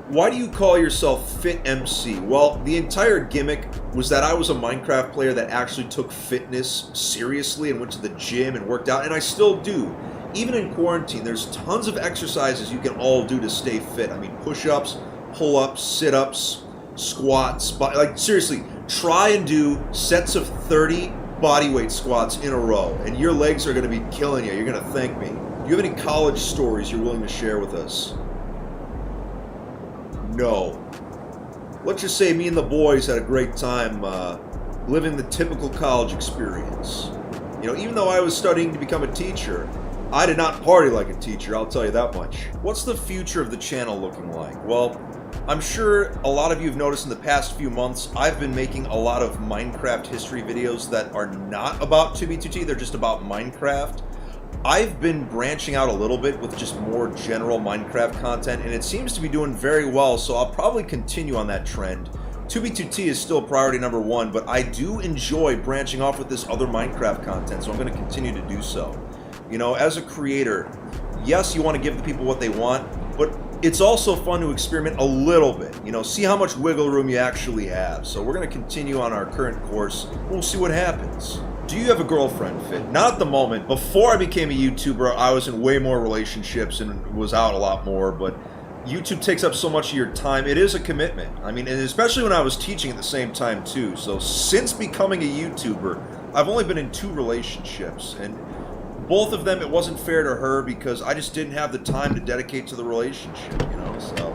S6: Why do you call yourself Fit MC? Well, the entire gimmick was that I was a Minecraft player that actually took fitness seriously and went to the gym and worked out, and I still do. Even in quarantine, there's tons of exercises you can all do to stay fit. I mean, push-ups, pull-ups, sit-ups, squats, like seriously, try and do sets of 30 bodyweight squats in a row, and your legs are going to be killing you. You're going to thank me. Do you have any college stories you're willing to share with us? No. Let's just say me and the boys had a great time living the typical college experience. You know, even though I was studying to become a teacher, I did not party like a teacher, I'll tell you that much. What's the future of the channel looking like? Well, I'm sure a lot of you have noticed in the past few months, I've been making a lot of Minecraft history videos that are not about 2B2T, they're just about Minecraft. I've been branching out a little bit with just more general Minecraft content, and it seems to be doing very well, so I'll probably continue on that trend. 2B2T is still priority number one, but I do enjoy branching off with this other Minecraft content, so I'm going to continue to do so. You know, as a creator, yes, you want to give the people what they want, but it's also fun to experiment a little bit, you know, see how much wiggle room you actually have. So we're going to continue on our current course, we'll see what happens. Do you have a girlfriend, Fit? Not at the moment. Before I became a YouTuber, I was in way more relationships and was out a lot more, but YouTube takes up so much of your time. It is a commitment. I mean, and especially when I was teaching at the same time, too. So since becoming a YouTuber, I've only been in 2 relationships, and both of them, it wasn't fair to her because I just didn't have the time to dedicate to the relationship, you know, so.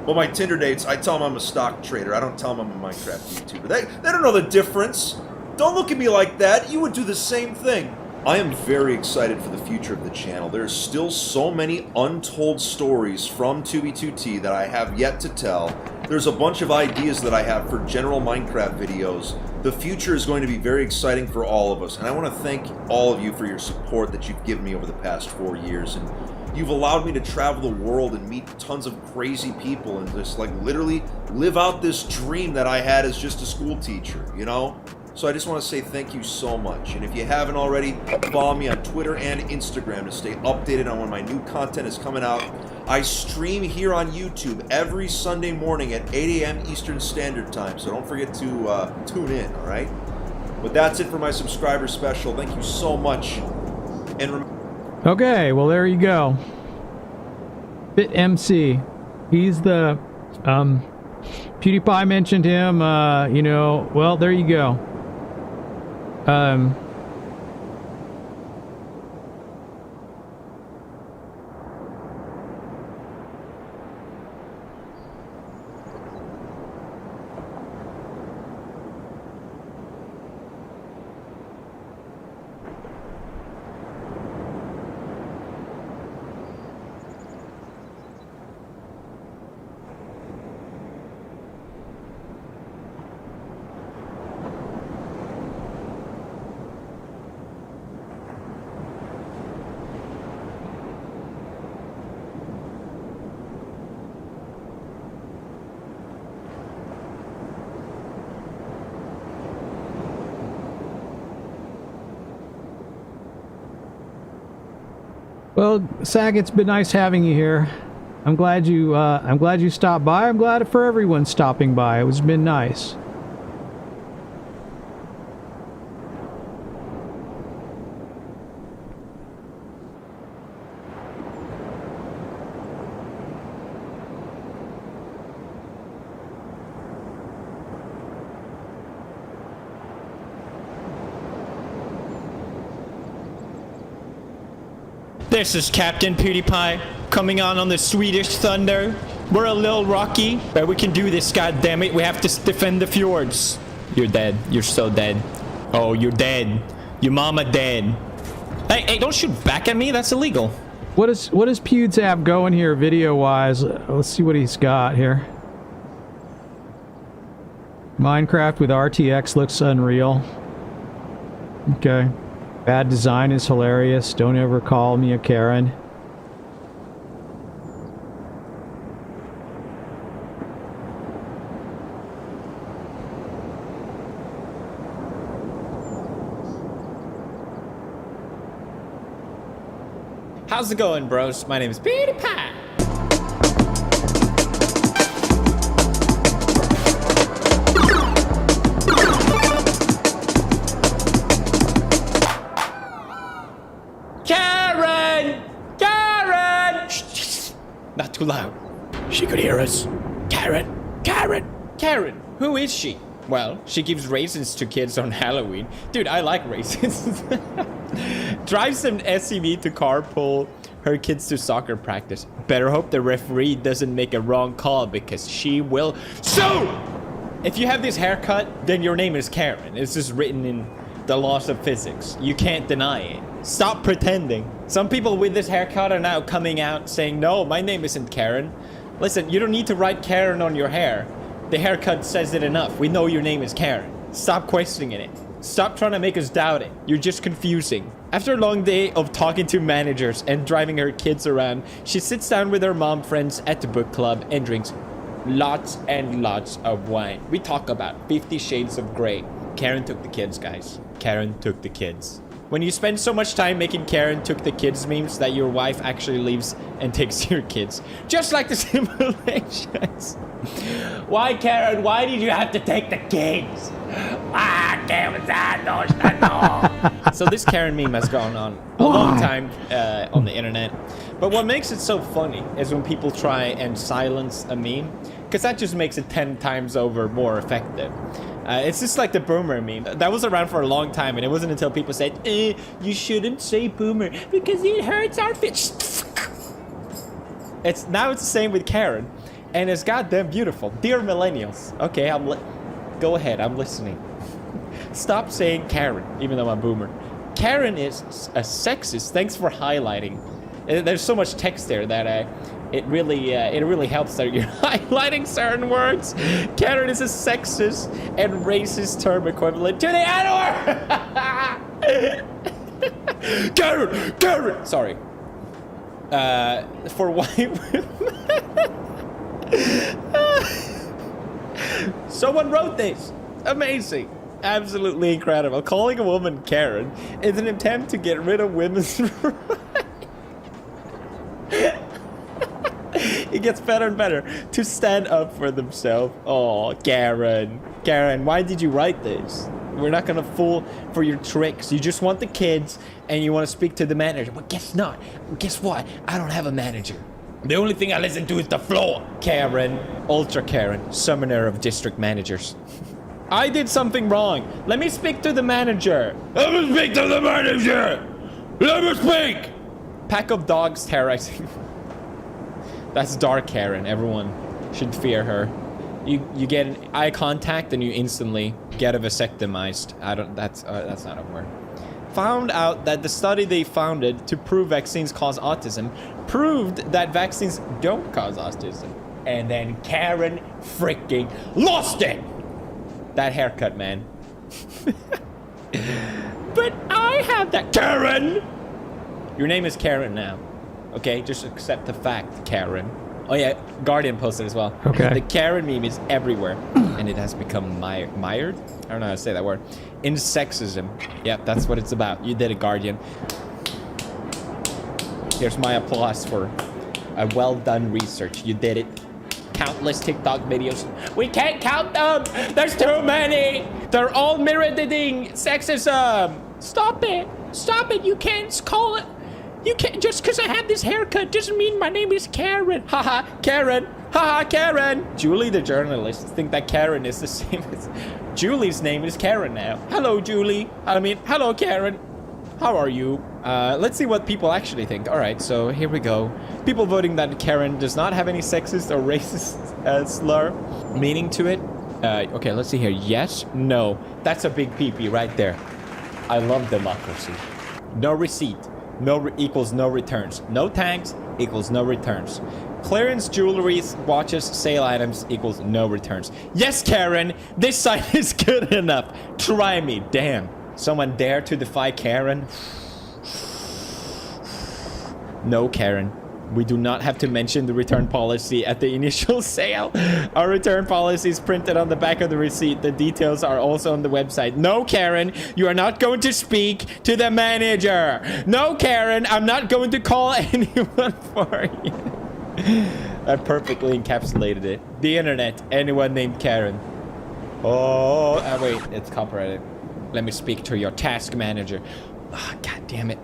S6: But my Tinder dates, I tell them I'm a stock trader. I don't tell them I'm a Minecraft YouTuber. They don't know the difference. Don't look at me like that. You would do the same thing. I am very excited for the future of the channel. There's still so many untold stories from 2B2T that I have yet to tell. There's a bunch of ideas that I have for general Minecraft videos. The future is going to be very exciting for all of us, and I want to thank all of you for your support that you've given me over the past 4 years. And you've allowed me to travel the world and meet tons of crazy people and just like literally live out this dream that I had as just a school teacher, you know? So I just want to say thank you so much. And if you haven't already, follow me on Twitter and Instagram to stay updated on when my new content is coming out. I stream here on YouTube every Sunday morning at 8 a.m. Eastern Standard Time, so don't forget to tune in, all right? But that's it for my subscriber special. Thank you so much. And
S1: Okay, well there you go. Fit MC. He's the PewDiePie mentioned him, you know, well there you go. Well, Sack, it's been nice having you here. I'm glad you stopped by. I'm glad for everyone stopping by. It's been nice.
S5: This is Captain PewDiePie coming on the Swedish Thunder. We're a little rocky, but we can do this, goddammit. We have to defend the fjords. You're dead. You're so dead. Oh, you're dead. Your mama dead. Hey, don't shoot back at me. That's illegal.
S1: What does Pewds have going here video-wise? Let's see what he's got here. Minecraft with RTX looks unreal. Okay. Bad design is hilarious. Don't ever call me a Karen.
S5: How's it going, bros? My name is PewDiePie. Karen! Karen! Shh, not too loud. She could hear us. Karen! Karen! Karen! Who is she? Well, she gives raisins to kids on Halloween. Dude, I like raisins. Drives an SUV to carpool her kids to soccer practice. Better hope the referee doesn't make a wrong call because she will. So, if you have this haircut, then your name is Karen. It's just written in the laws of physics. You can't deny it. Stop pretending. Some people with this haircut are now coming out saying, no, my name isn't Karen. Listen, you don't need to write Karen on your hair. The haircut says it enough. We know your name is Karen. Stop questioning it. Stop trying to make us doubt it. You're just confusing. After a long day of talking to managers and driving her kids around, she sits down with her mom friends at the book club and drinks lots and lots of wine. We talk about 50 Shades of Grey. Karen took the kids, guys. Karen took the kids. When you spend so much time making Karen took the kids memes that your wife actually leaves and takes your kids. Just like the simulations. Why, Karen? Why did you have to take the kids? So this Karen meme has gone on a long time on the internet. But what makes it so funny is when people try and silence a meme, because that just makes it 10 times over more effective. It's just like the boomer meme. That was around for a long time, and it wasn't until people said, you shouldn't say boomer because it hurts our fish. Now it's the same with Karen, and it's goddamn beautiful. Dear millennials. Okay, go ahead, I'm listening. Stop saying Karen, even though I'm boomer. Karen is a sexist. Thanks for highlighting. There's so much text there that it really helps that you're highlighting certain words. Karen is a sexist and racist term equivalent to the N-word. Karen. Sorry. For white women. Someone wrote this. Amazing. Absolutely incredible. Calling a woman Karen is an attempt to get rid of women's rights. It gets better and better to stand up for themselves. Oh, Karen. Karen, why did you write this? We're not gonna fall for your tricks. You just want the kids and you want to speak to the manager. But guess not. Guess what? I don't have a manager. The only thing I listen to is the floor. Karen. Ultra Karen. Summoner of district managers. I did something wrong. Let me speak to the manager. Let me speak to the manager. Let me speak. Pack of dogs terrorizing. That's dark Karen. Everyone should fear her. You get an eye contact and you instantly get a vasectomized. That's not a word. Found out that the study they founded to prove vaccines cause autism proved that vaccines don't cause autism. And then Karen freaking lost it. That haircut, man. But I have that. Karen! Your name is Karen now. Okay, just accept the fact, Karen. Oh yeah, Guardian posted as well.
S1: Okay.
S5: The Karen meme is everywhere, and it has become mired. I don't know how to say that word. In sexism. Yep, that's what it's about. You did it, Guardian. Here's my applause for a well-done research. You did it. Countless TikTok videos. We can't count them. There's too many. They're all mirroring sexism. Stop it. Stop it. You can't call it. You can't, just because I have this haircut doesn't mean my name is Karen. Haha, Karen. Haha, Karen. Julie the journalist think that Karen is the same as... Julie's name is Karen now. Hello, Julie. Hello, Karen.
S7: how are you? Let's see what people actually think. All right, so here we go. People voting that Karen does not have any sexist or racist slur meaning to it. Okay, let's see here. Yes, no. That's a big pee-pee right there. I love democracy. No receipt. Equals no returns. No tags equals no returns. Clearance jewelries, watches, sale items equals no returns. Yes, Karen, this site is good enough. Try me. Damn. Someone dare to defy Karen? No, Karen. We do not have to mention the return policy at the initial sale. Our return policy is printed on the back of the receipt. The details are also on the website. No, Karen, you are not going to speak to the manager. No, Karen, I'm not going to call anyone for you. That perfectly encapsulated it. The internet, anyone named Karen. Oh, wait, it's copyrighted. Let me speak to your task manager. Oh, God damn it.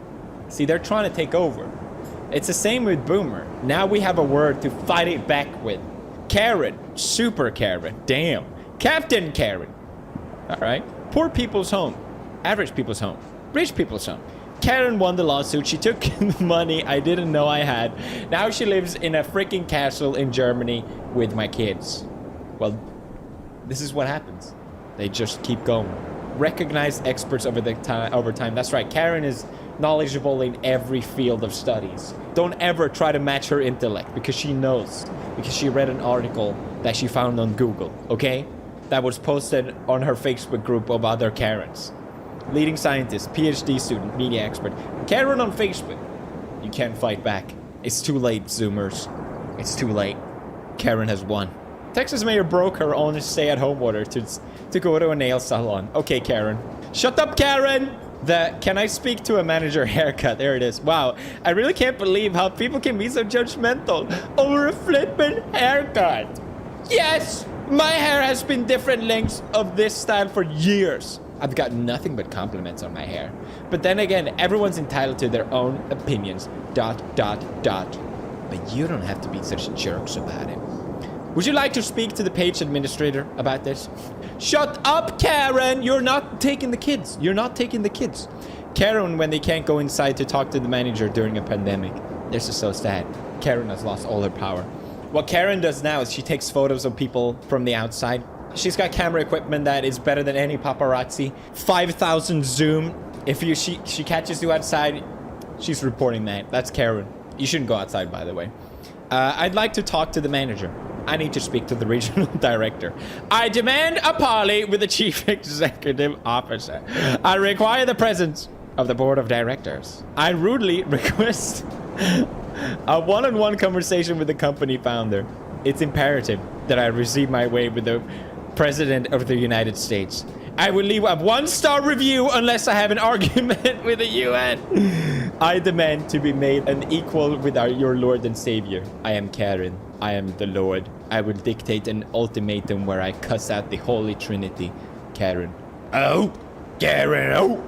S7: See, they're trying to take over. It's the same with Boomer. Now we have a word to fight it back with. Karen. Super Karen. Damn. Captain Karen. Alright. Poor people's home. Average people's home. Rich people's home. Karen won the lawsuit. She took the money I didn't know I had. Now she lives in a freaking castle in Germany with my kids. Well, this is what happens. They just keep going. Recognized experts over time. That's right. Karen is knowledgeable in every field of studies. Don't ever try to match her intellect because she knows. Because she read an article that she found on Google, okay? That was posted on her Facebook group of other Karens. Leading scientist, PhD student, media expert. Karen on Facebook. You can't fight back. It's too late, Zoomers. It's too late. Karen has won. Texas mayor broke her own stay-at-home order to go to a nail salon. Okay, Karen. Shut up, Karen! Can I speak to a manager haircut? There it is. Wow, I really can't believe how people can be so judgmental over a flippin' haircut. Yes, my hair has been different lengths of this style for years. I've got nothing but compliments on my hair. But then again, everyone's entitled to their own opinions. ... But you don't have to be such jerks about it. Would you like to speak to the page administrator about this? Shut up, Karen! You're not taking the kids. You're not taking the kids. Karen, when they can't go inside to talk to the manager during a pandemic. This is so sad. Karen has lost all her power. What Karen does now is she takes photos of people from the outside. She's got camera equipment that is better than any paparazzi. 5,000 zoom. If she catches you outside, she's reporting that. That's Karen. You shouldn't go outside, by the way. I'd like to talk to the manager. I need to speak to the regional director. I demand a parley with the chief executive officer. I require the presence of the board of directors. I rudely request a one-on-one conversation with the company founder. It's imperative that I receive my way with the president of the United States. I will leave a 1-star review unless I have an argument with the UN. I demand to be made an equal with your Lord and Savior. I am Karen. I am the Lord. I will dictate an ultimatum where I cuss out the Holy Trinity. Karen. Oh! Karen, oh!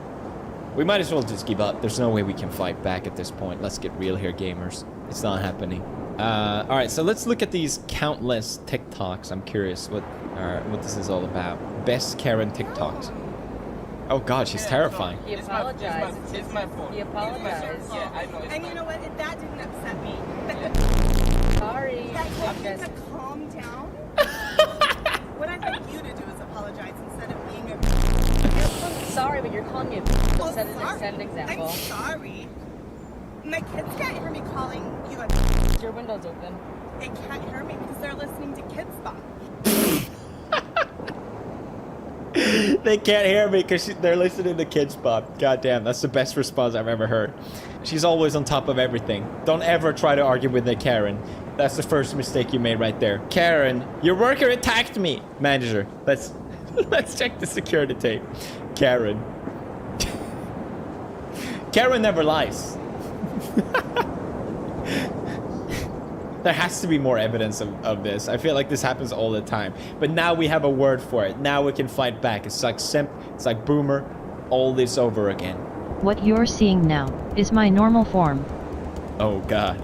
S7: We might as well just give up. There's no way we can fight back at this point. Let's get real here, gamers. It's not happening. Alright, so let's look at these countless TikToks. I'm curious what this is all about. Best Karen TikToks. Oh god, she's terrifying.
S8: He apologized.
S9: It's my fault.
S8: He apologized.
S9: Yeah, I know.
S8: And you know what? That didn't upset me. Sorry.
S9: I'm
S8: just
S9: to calm down. What I'd like you to do is apologize instead of being a.
S8: I'm sorry, but you're calling me a
S9: Well,
S8: set
S9: sorry.
S8: an example.
S9: I'm sorry. My kids can't hear me calling you a.
S8: Your window's open.
S9: They can't hear me because they're listening to Kids Bop.
S7: They can't hear me because they're listening to Kids Bop. God damn, that's the best response I've ever heard. She's always on top of everything. Don't ever try to argue with the Karen. That's the first mistake you made right there. Karen, your worker attacked me. Manager, let's check the security tape. Karen. Karen never lies. There has to be more evidence of this. I feel like this happens all the time. But now we have a word for it. Now we can fight back. It's like Simp, it's like Boomer, all this over again.
S10: What you're seeing now is my normal form.
S7: Oh god.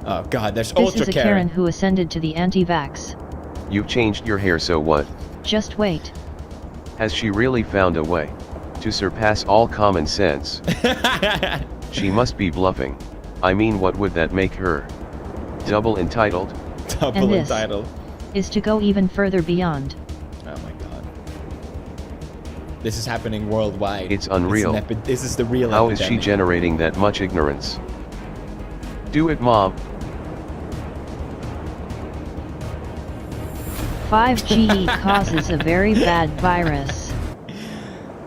S7: Oh god, there's
S10: This
S7: Ultra
S10: is a
S7: Karen.
S10: Karen who ascended to the anti-vax.
S11: You've changed your hair, so what?
S10: Just wait.
S11: Has she really found a way to surpass all common sense. She must be bluffing. I mean, what would that make her? Double entitled?
S10: And this is to go even further beyond.
S7: Oh my god. This is happening worldwide.
S11: It's unreal.
S7: This is the real
S11: How
S7: epidemic.
S11: is she generating that much ignorance? Do it, Mom.
S10: 5G causes a very bad virus.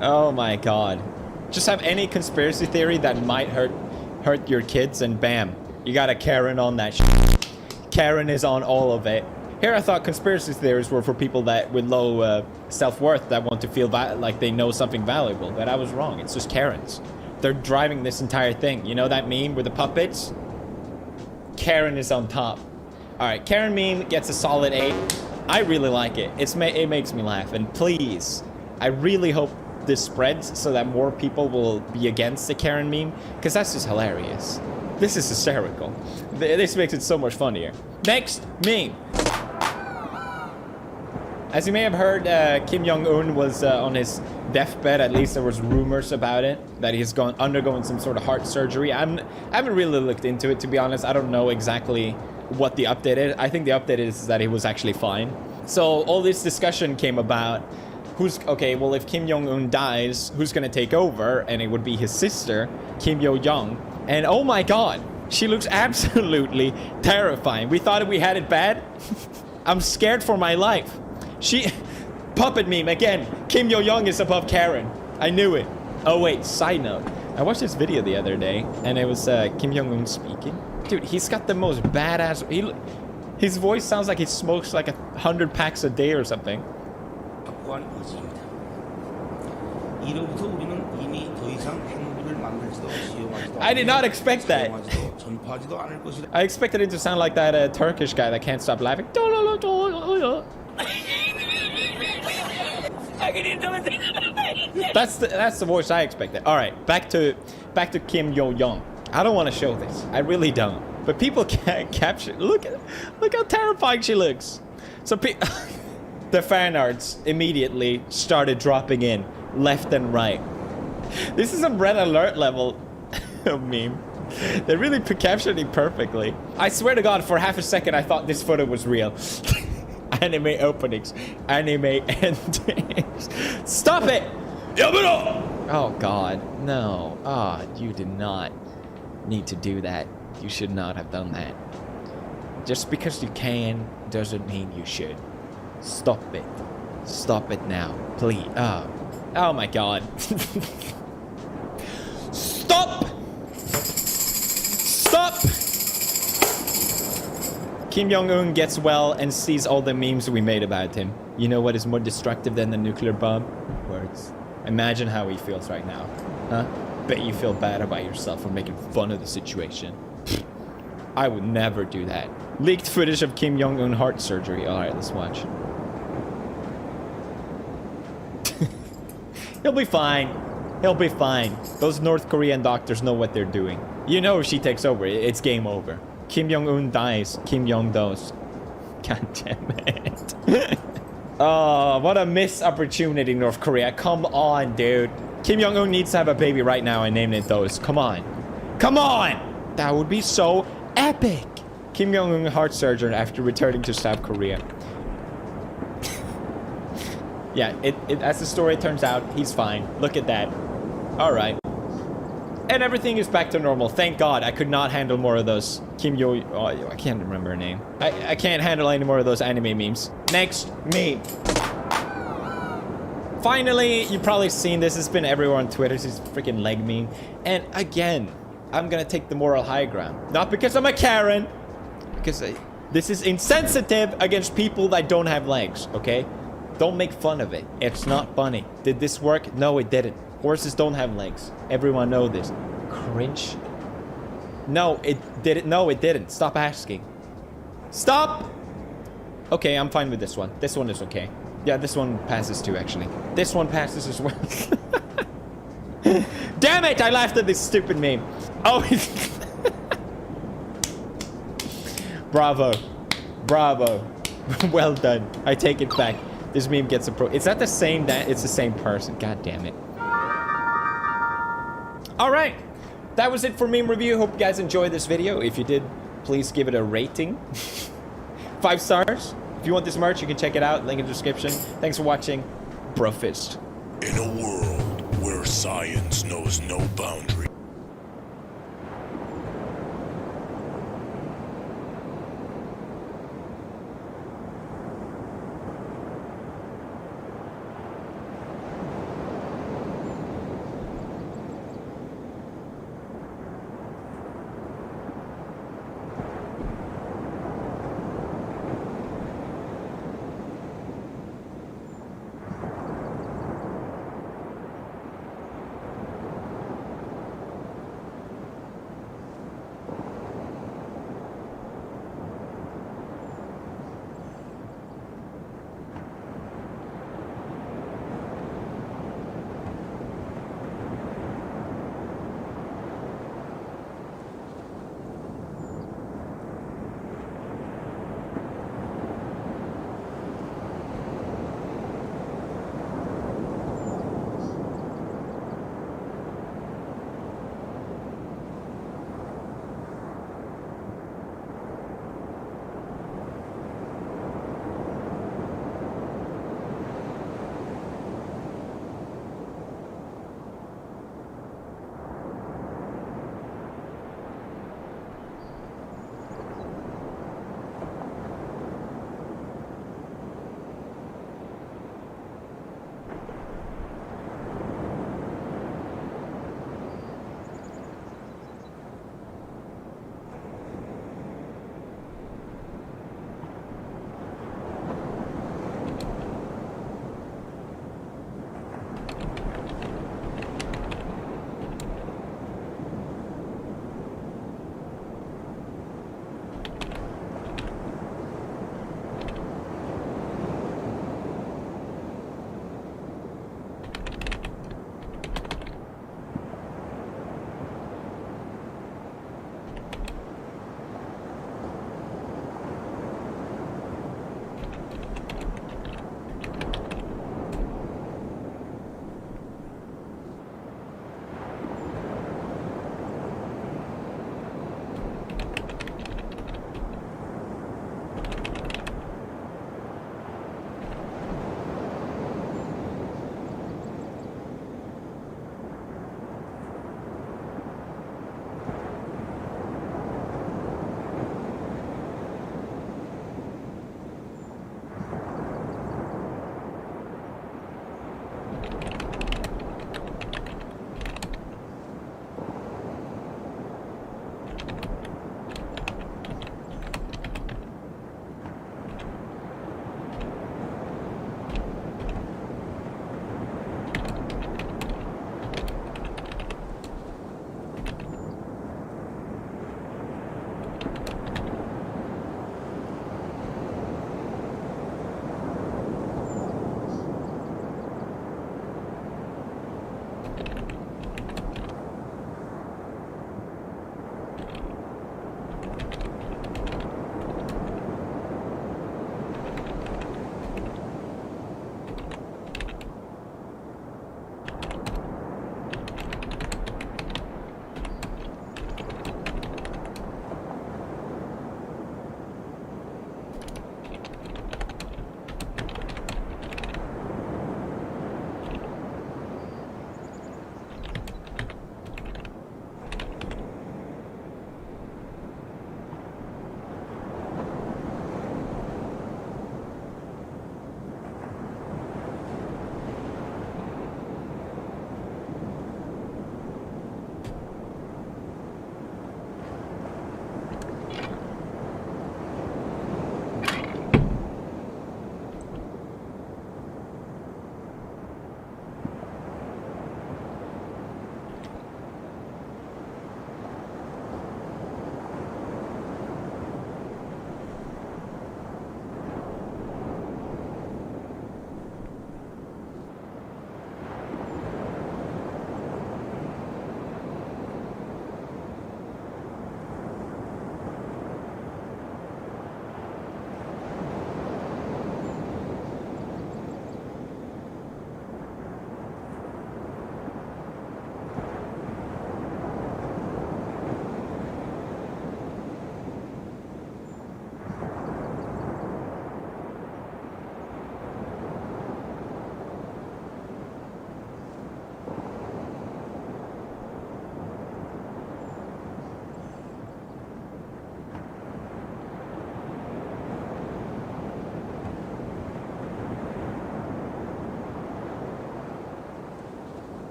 S7: Oh my god. Just have any conspiracy theory that might hurt your kids and bam, you got a Karen on that shit. Karen is on all of it. Here I thought conspiracy theories were for people that with low self-worth that want to feel like they know something valuable, but I was wrong. It's just Karens. They're driving this entire thing. You know that meme with the puppets? Karen is on top. Alright, Karen meme gets a solid 8. I really like it. It makes me laugh. And please, I really hope this spreads so that more people will be against the Karen meme, because that's just hilarious. This is hysterical. This makes it so much funnier. Next meme. As you may have heard, Kim Jong-un was on his deathbed. At least there was rumors about it, that he's undergoing some sort of heart surgery. I haven't really looked into it, to be honest. I don't know exactly what the update is. I think the update is that he was actually fine. So all this discussion came about. Okay, well, if Kim Jong-un dies, who's gonna take over? And it would be his sister, Kim Yo-young. And oh my god, she looks absolutely terrifying. We thought we had it bad. I'm scared for my life. Puppet meme again. Kim Yo-young is above Karen. I knew it. Oh wait, side note. I watched this video the other day, and it was Kim Jong-un speaking. Dude, he's got the most badass... His voice sounds like he smokes like 100 packs a day or something. I did not expect that. I expected it to sound like that Turkish guy that can't stop laughing. That's the voice I expected. All right, back to Kim Yo-young. I don't want to show this. I really don't. But people can't capture. Look how terrifying she looks. So the fan arts immediately started dropping in left and right. This is a red alert level meme. They really captured it perfectly. I swear to God, for half a second I thought this photo was real. Anime openings, anime endings. Stop it! Oh God, no. You did not need to do that. You should not have done that. Just because you can doesn't mean you should. Stop it. Stop it now, please. Oh my God. Stop! Stop! Kim Jong-un gets well and sees all the memes we made about him. You know what is more destructive than the nuclear bomb? Words. Imagine how he feels right now. Huh? Bet you feel bad about yourself for making fun of the situation. I would never do that. Leaked footage of Kim Jong-un heart surgery. Alright, let's watch. He'll be fine. He'll be fine. Those North Korean doctors know what they're doing. You know if she takes over, it's game over. Kim Jong-un dies. Kim Jong does. God damn it. Oh, what a missed opportunity, North Korea. Come on, dude. Kim Jong-un needs to have a baby right now and name it those. Come on. Come on! That would be so epic. Kim Jong-un heart surgeon after returning to South Korea. Yeah, as the story turns out, he's fine. Look at that. Alright. And everything is back to normal. Thank God. I could not handle more of those Kim Yo... Oh, I can't remember her name. I can't handle any more of those anime memes. Next meme. Finally, you've probably seen this. It's been everywhere on Twitter. This freaking leg meme. And again, I'm gonna take the moral high ground. Not because I'm a Karen. Because this is insensitive against people that don't have legs, okay? Don't make fun of it. It's not funny. Did this work? No, it didn't. Horses don't have legs. Everyone knows this. Cringe. No, it didn't. No, it didn't. Stop asking. Stop! Okay, I'm fine with this one. This one is okay. Yeah, this one passes too, actually. This one passes as well. Damn it! I laughed at this stupid meme. Oh, bravo. Bravo. Well done. I take it back. This meme gets a pro. Is that the same? It's the same person. God damn it. All right. That was it for meme review. Hope you guys enjoyed this video. If you did, please give it a rating. 5 stars. If you want this merch, you can check it out. Link in the description. Thanks for watching. Brofist.
S12: In a world where science knows no boundary.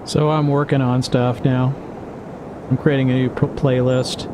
S1: So I'm working on stuff now. I'm creating a new playlist.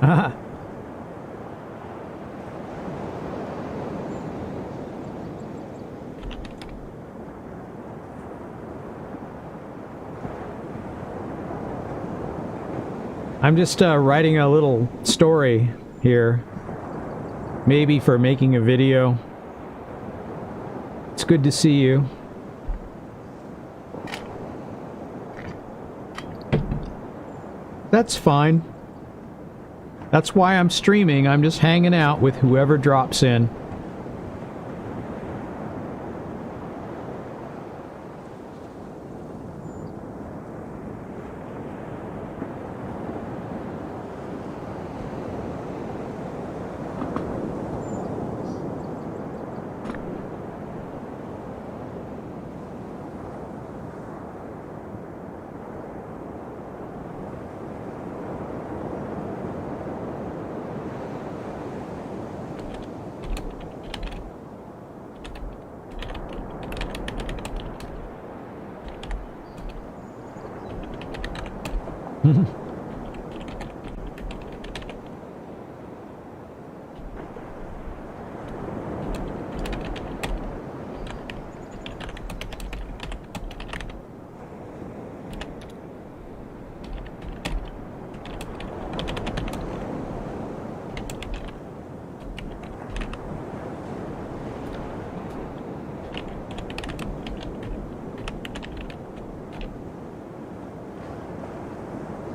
S1: I'm just writing a little story here. Maybe for making a video. It's good to see you. That's fine. That's why I'm streaming. I'm just hanging out with whoever drops in.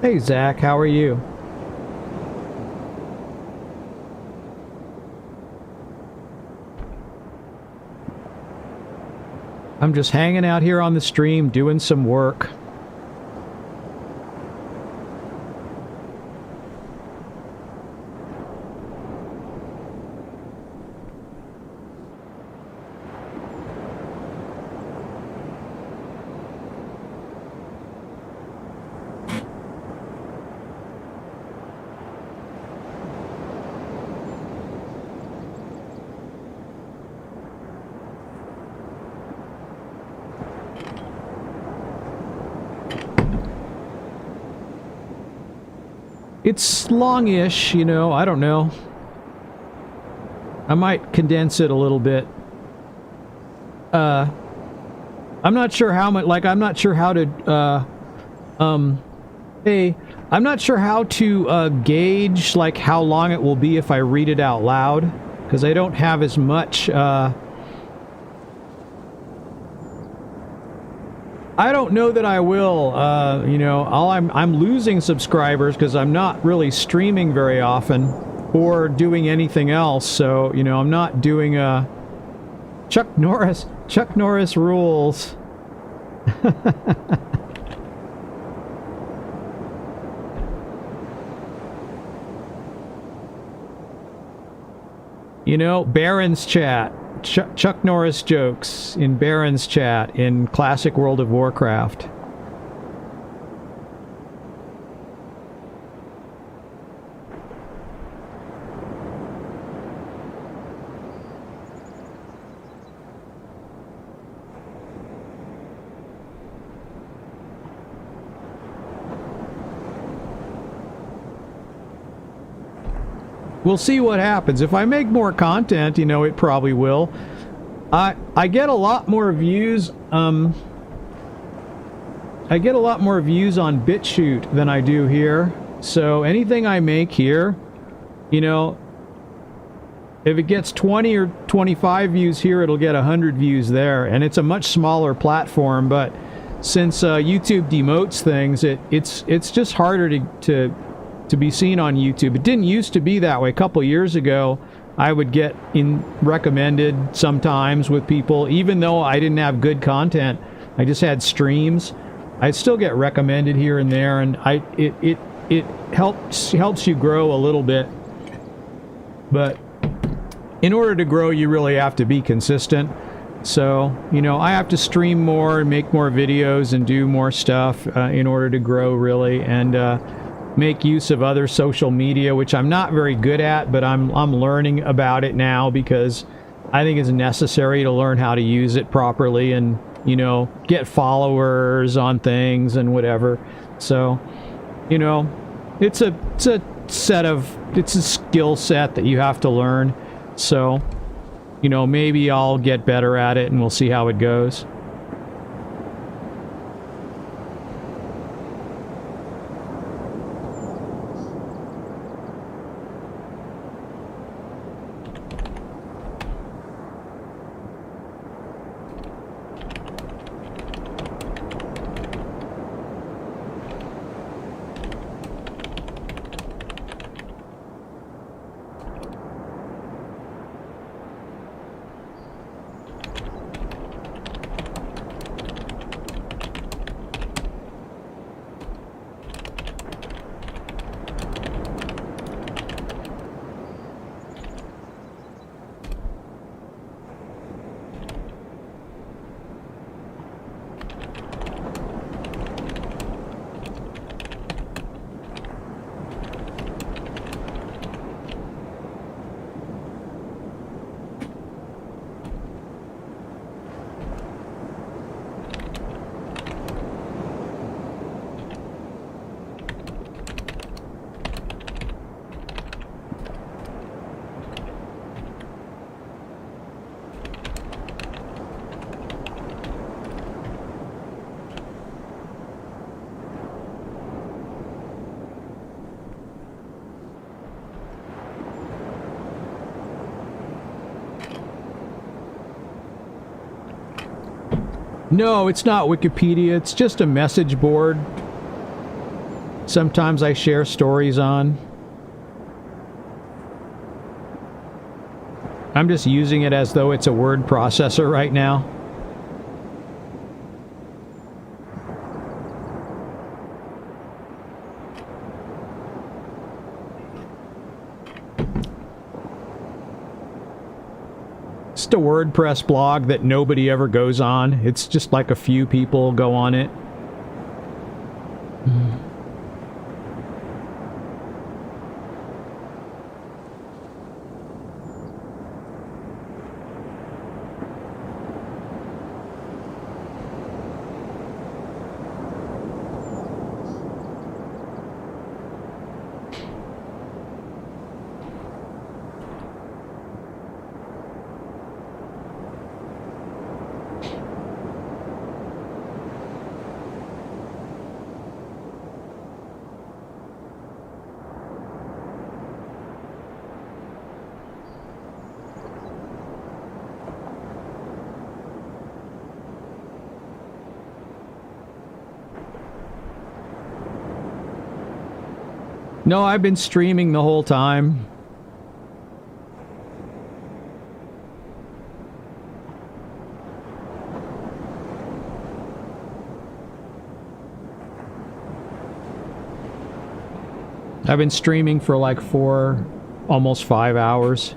S1: Hey Zach, how are you? I'm just hanging out here on the stream doing some work. It's long-ish, you know, I don't know. I might condense it a little bit. I'm not sure how much, like, I'm not sure how to, hey, I'm not sure how to, gauge, like, how long it will be if I read it out loud, because I don't have as much, I don't know that I will, you know, I'm losing subscribers because I'm not really streaming very often or doing anything else, so, you know, I'm not doing, Chuck Norris rules. You know, Baron's chat. Chuck Norris jokes in Baron's chat in Classic World of Warcraft. We'll see what happens. If I make more content, you know, it probably will. I get a lot more views, I get a lot more views on BitChute than I do here. So anything I make here, you know, if it gets 20 or 25 views here, it'll get 100 views there. And it's a much smaller platform, but since YouTube demotes things, it's just harder to be seen on YouTube. It didn't used to be that way. A couple years ago, I would get recommended sometimes with people, even though I didn't have good content. I just had streams. I'd still get recommended here and there, and it helps you grow a little bit. But in order to grow, you really have to be consistent. So, you know, I have to stream more and make more videos and do more stuff in order to grow, really, and make use of other social media, which I'm not very good at, but I'm learning about it now because I think it's necessary to learn how to use it properly and, you know, get followers on things and whatever. So, you know, it's a it's a skill set that you have to learn. So, you know, maybe I'll get better at it and we'll see how it goes. No, it's not Wikipedia. It's just a message board. Sometimes I share stories on. I'm just using it as though it's a word processor right now. Just a WordPress blog that nobody ever goes on. It's just like a few people go on it. No, I've been streaming the whole time. I've been streaming for like 4, almost 5 hours.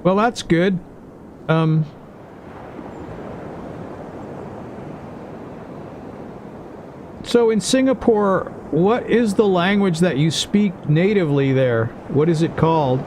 S1: Well, that's good. So in Singapore, what is the language that you speak natively there? What is it called?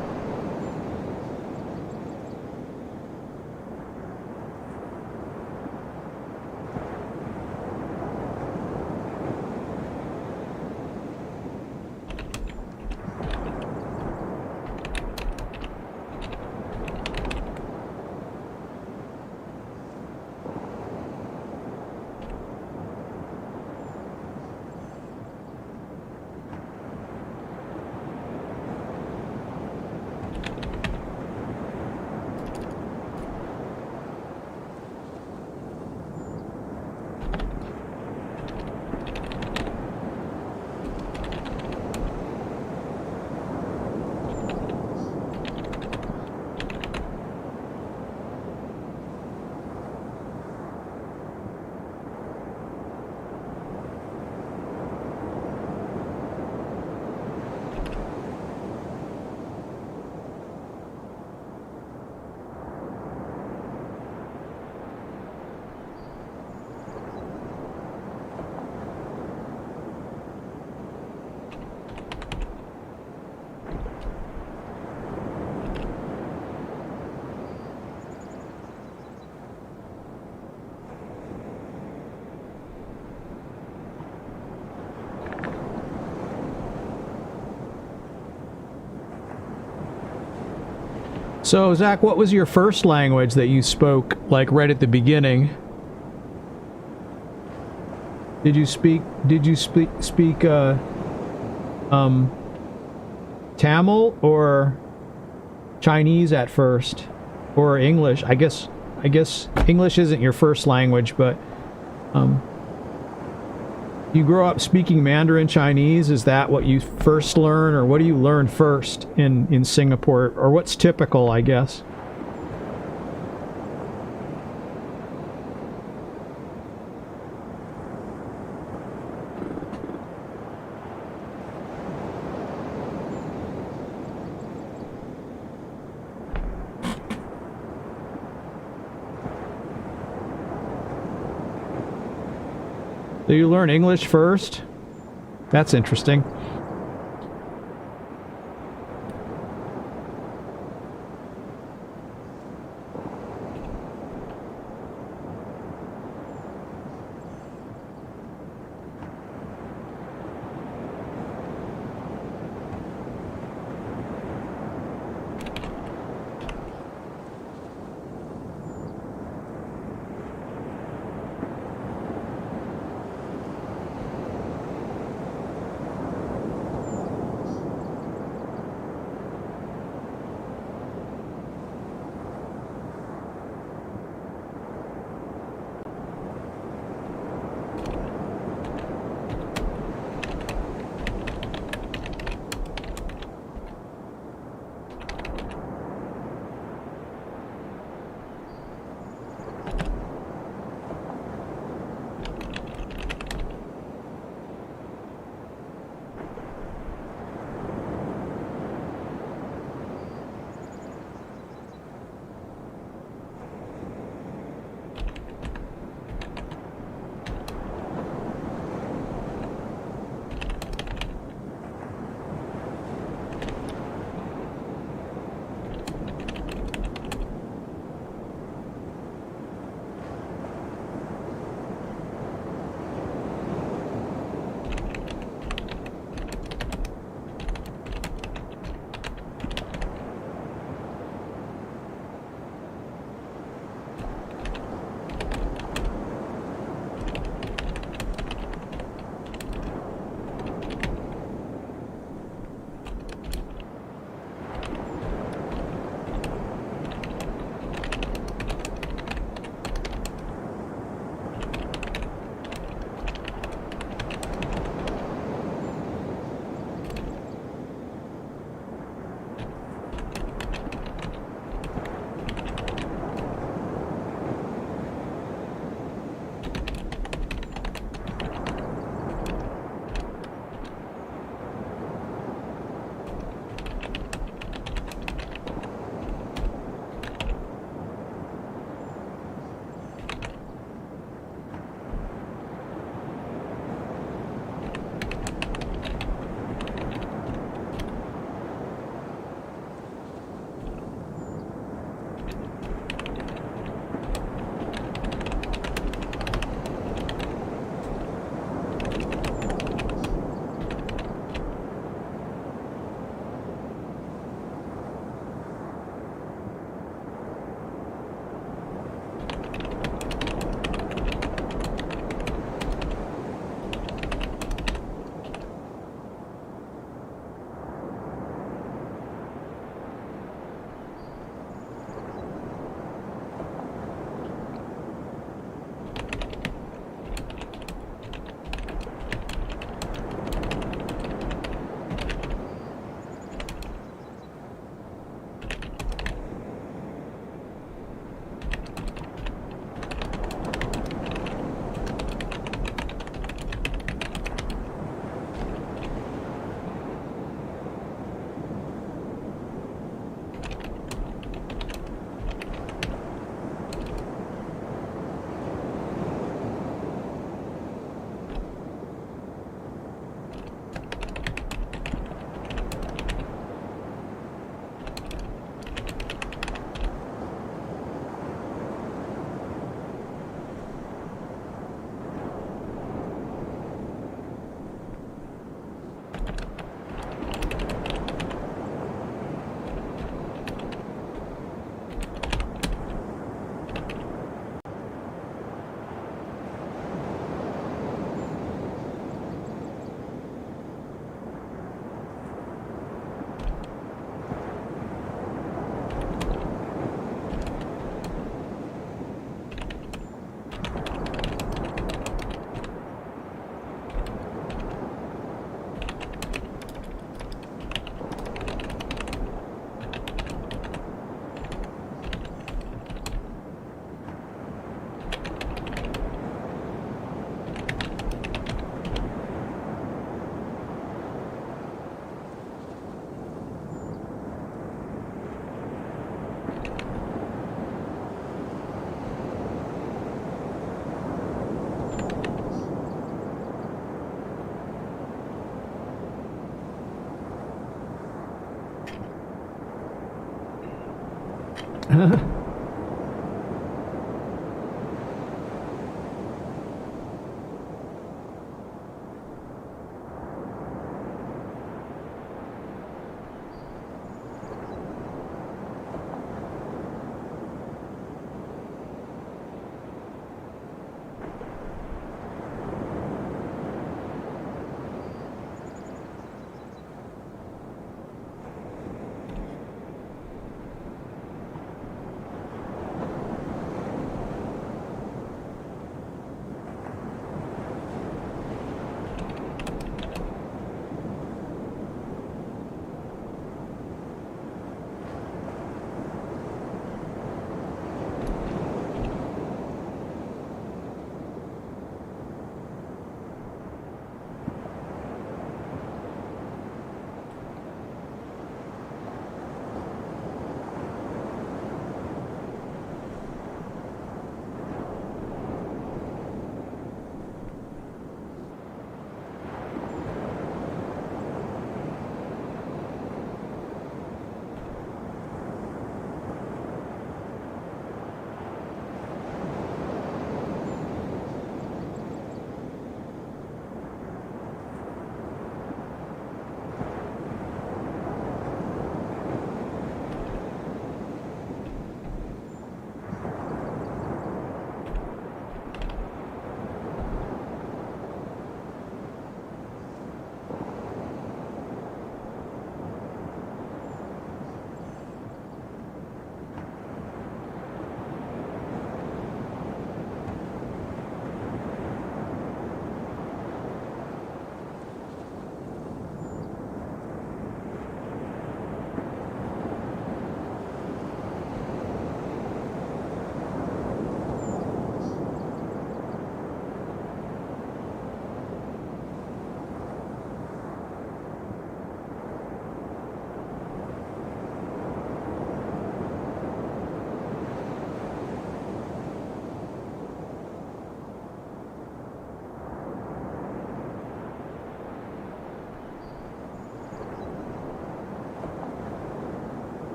S1: So, Zach, what was your first language that you spoke, like, right at the beginning? Did you speak Tamil or Chinese at first? Or English? I guess English isn't your first language, but, you grow up speaking Mandarin Chinese? Is that what you first learn, or what do you learn first in Singapore, or what's typical, I guess? Do you learn English first? That's interesting.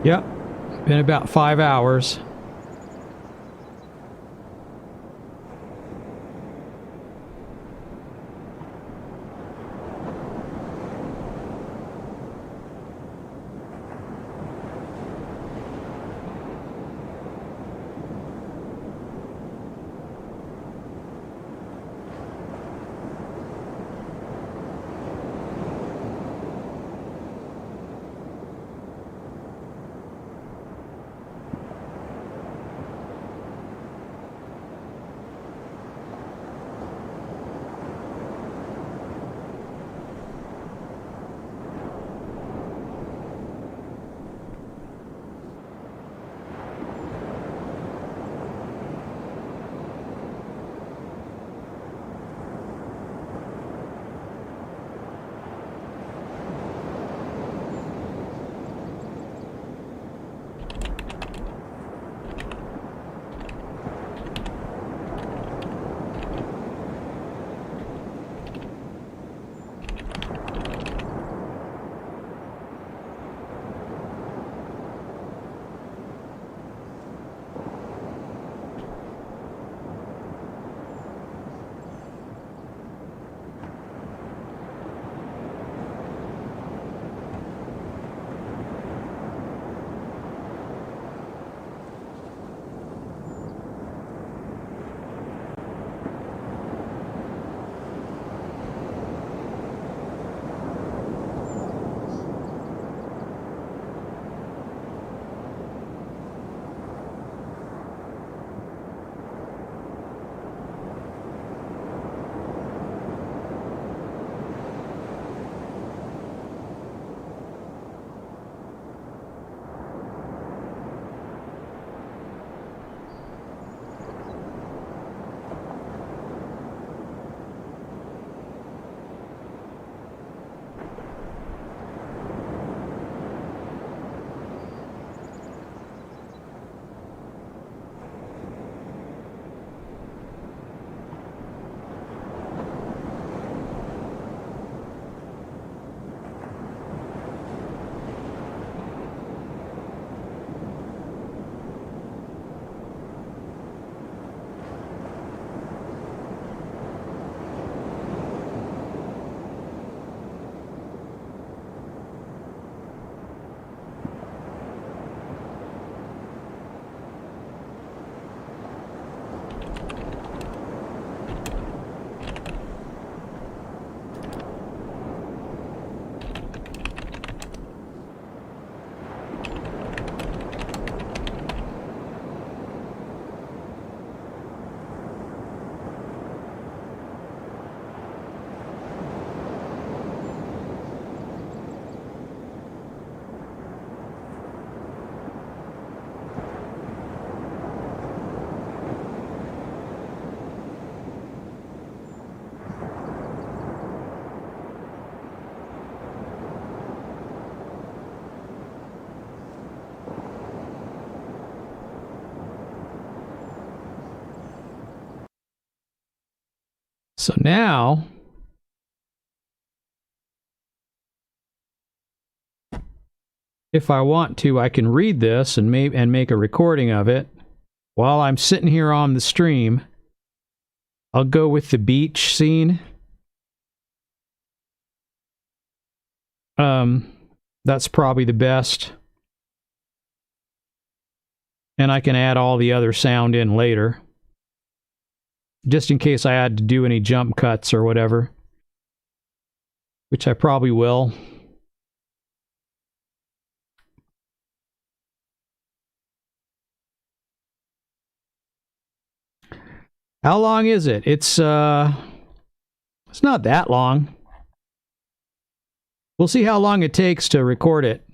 S1: Yep. Been about 5 hours. So now, if I want to, I can read this and make a recording of it while I'm sitting here on the stream. I'll go with the beach scene. That's probably the best. And I can add all the other sound in later, just in case I had to do any jump cuts or whatever, which I probably will. How long is it? It's not that long. We'll see how long it takes to record it.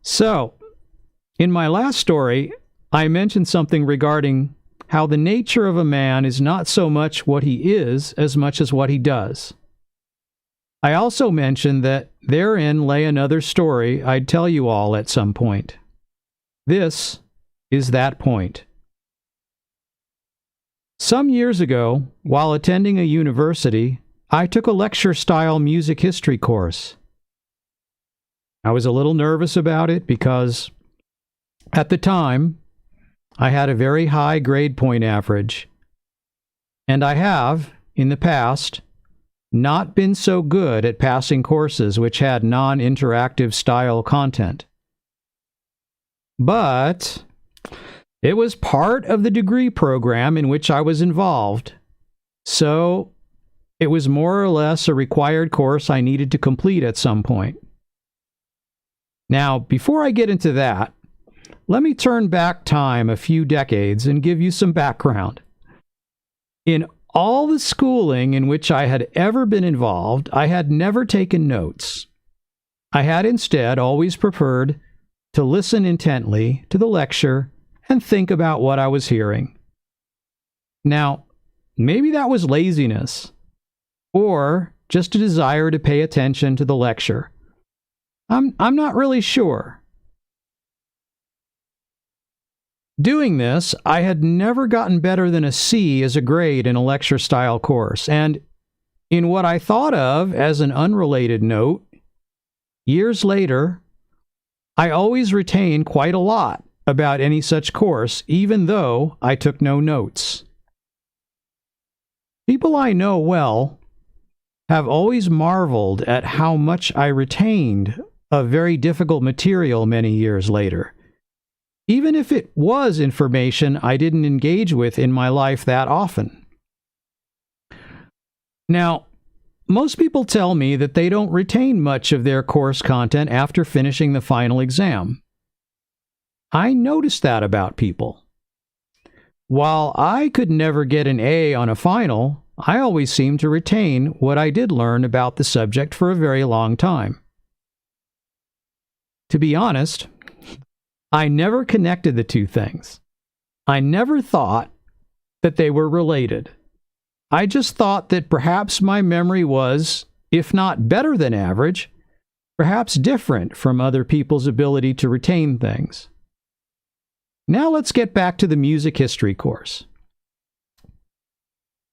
S1: So, in my last story, I mentioned something regarding how the nature of a man is not so much what he is as much as what he does. I also mentioned that therein lay another story I'd tell you all at some point. This is that point. Some years ago, while attending a university, I took a lecture-style music history course. I was a little nervous about it because, at the time, I had a very high grade point average, and I have, in the past, not been so good at passing courses which had non-interactive style content. But it was part of the degree program in which I was involved, so it was more or less a required course I needed to complete at some point. Now, before I get into that, let me turn back time a few decades and give you some background. In all the schooling in which I had ever been involved, I had never taken notes. I had instead always preferred to listen intently to the lecture and think about what I was hearing. Now, maybe that was laziness, or just a desire to pay attention to the lecture. I'm not really sure. Doing this, I had never gotten better than a C as a grade in a lecture-style course, and in what I thought of as an unrelated note, years later, I always retain quite a lot about any such course, even though I took no notes. People I know well have always marveled at how much I retained of very difficult material many years later, even if it was information I didn't engage with in my life that often. Now, most people tell me that they don't retain much of their course content after finishing the final exam. I noticed that about people. While I could never get an A on a final, I always seemed to retain what I did learn about the subject for a very long time. To be honest, I never connected the two things. I never thought that they were related. I just thought that perhaps my memory was, if not better than average, perhaps different from other people's ability to retain things. Now let's get back to the music history course.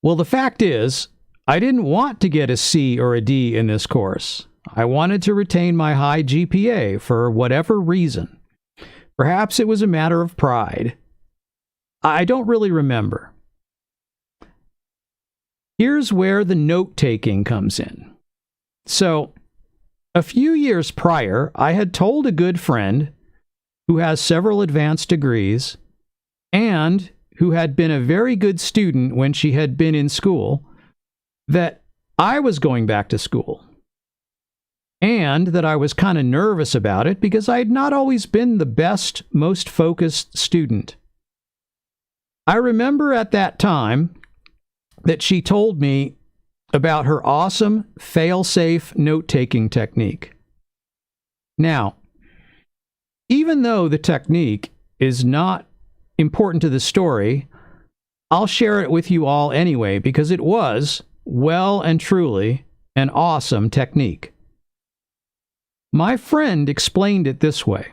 S1: Well, the fact is, I didn't want to get a C or a D in this course. I wanted to retain my high GPA for whatever reason. Perhaps it was a matter of pride. I don't really remember. Here's where the note-taking comes in. So, a few years prior, I had told a good friend who has several advanced degrees and who had been a very good student when she had been in school that I was going back to school. And that I was kind of nervous about it because I had not always been the best, most focused student. I remember at that time that she told me about her awesome fail-safe note-taking technique. Now, even though the technique is not important to the story, I'll share it with you all anyway because it was, well and truly, an awesome technique. My friend explained it this way.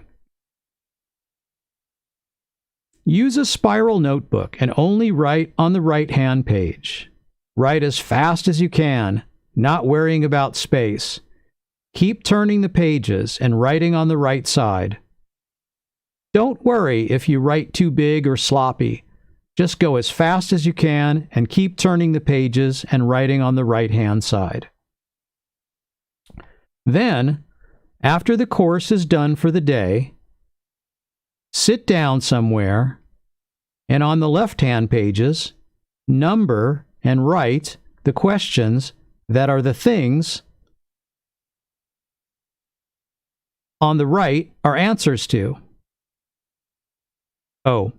S1: Use a spiral notebook and only write on the right-hand page. Write as fast as you can, not worrying about space. Keep turning the pages and writing on the right side. Don't worry if you write too big or sloppy. Just go as fast as you can and keep turning the pages and writing on the right-hand side. Then, after the course is done for the day, sit down somewhere and on the left-hand pages, number and write the questions that are the things on the right are answers to. Oh,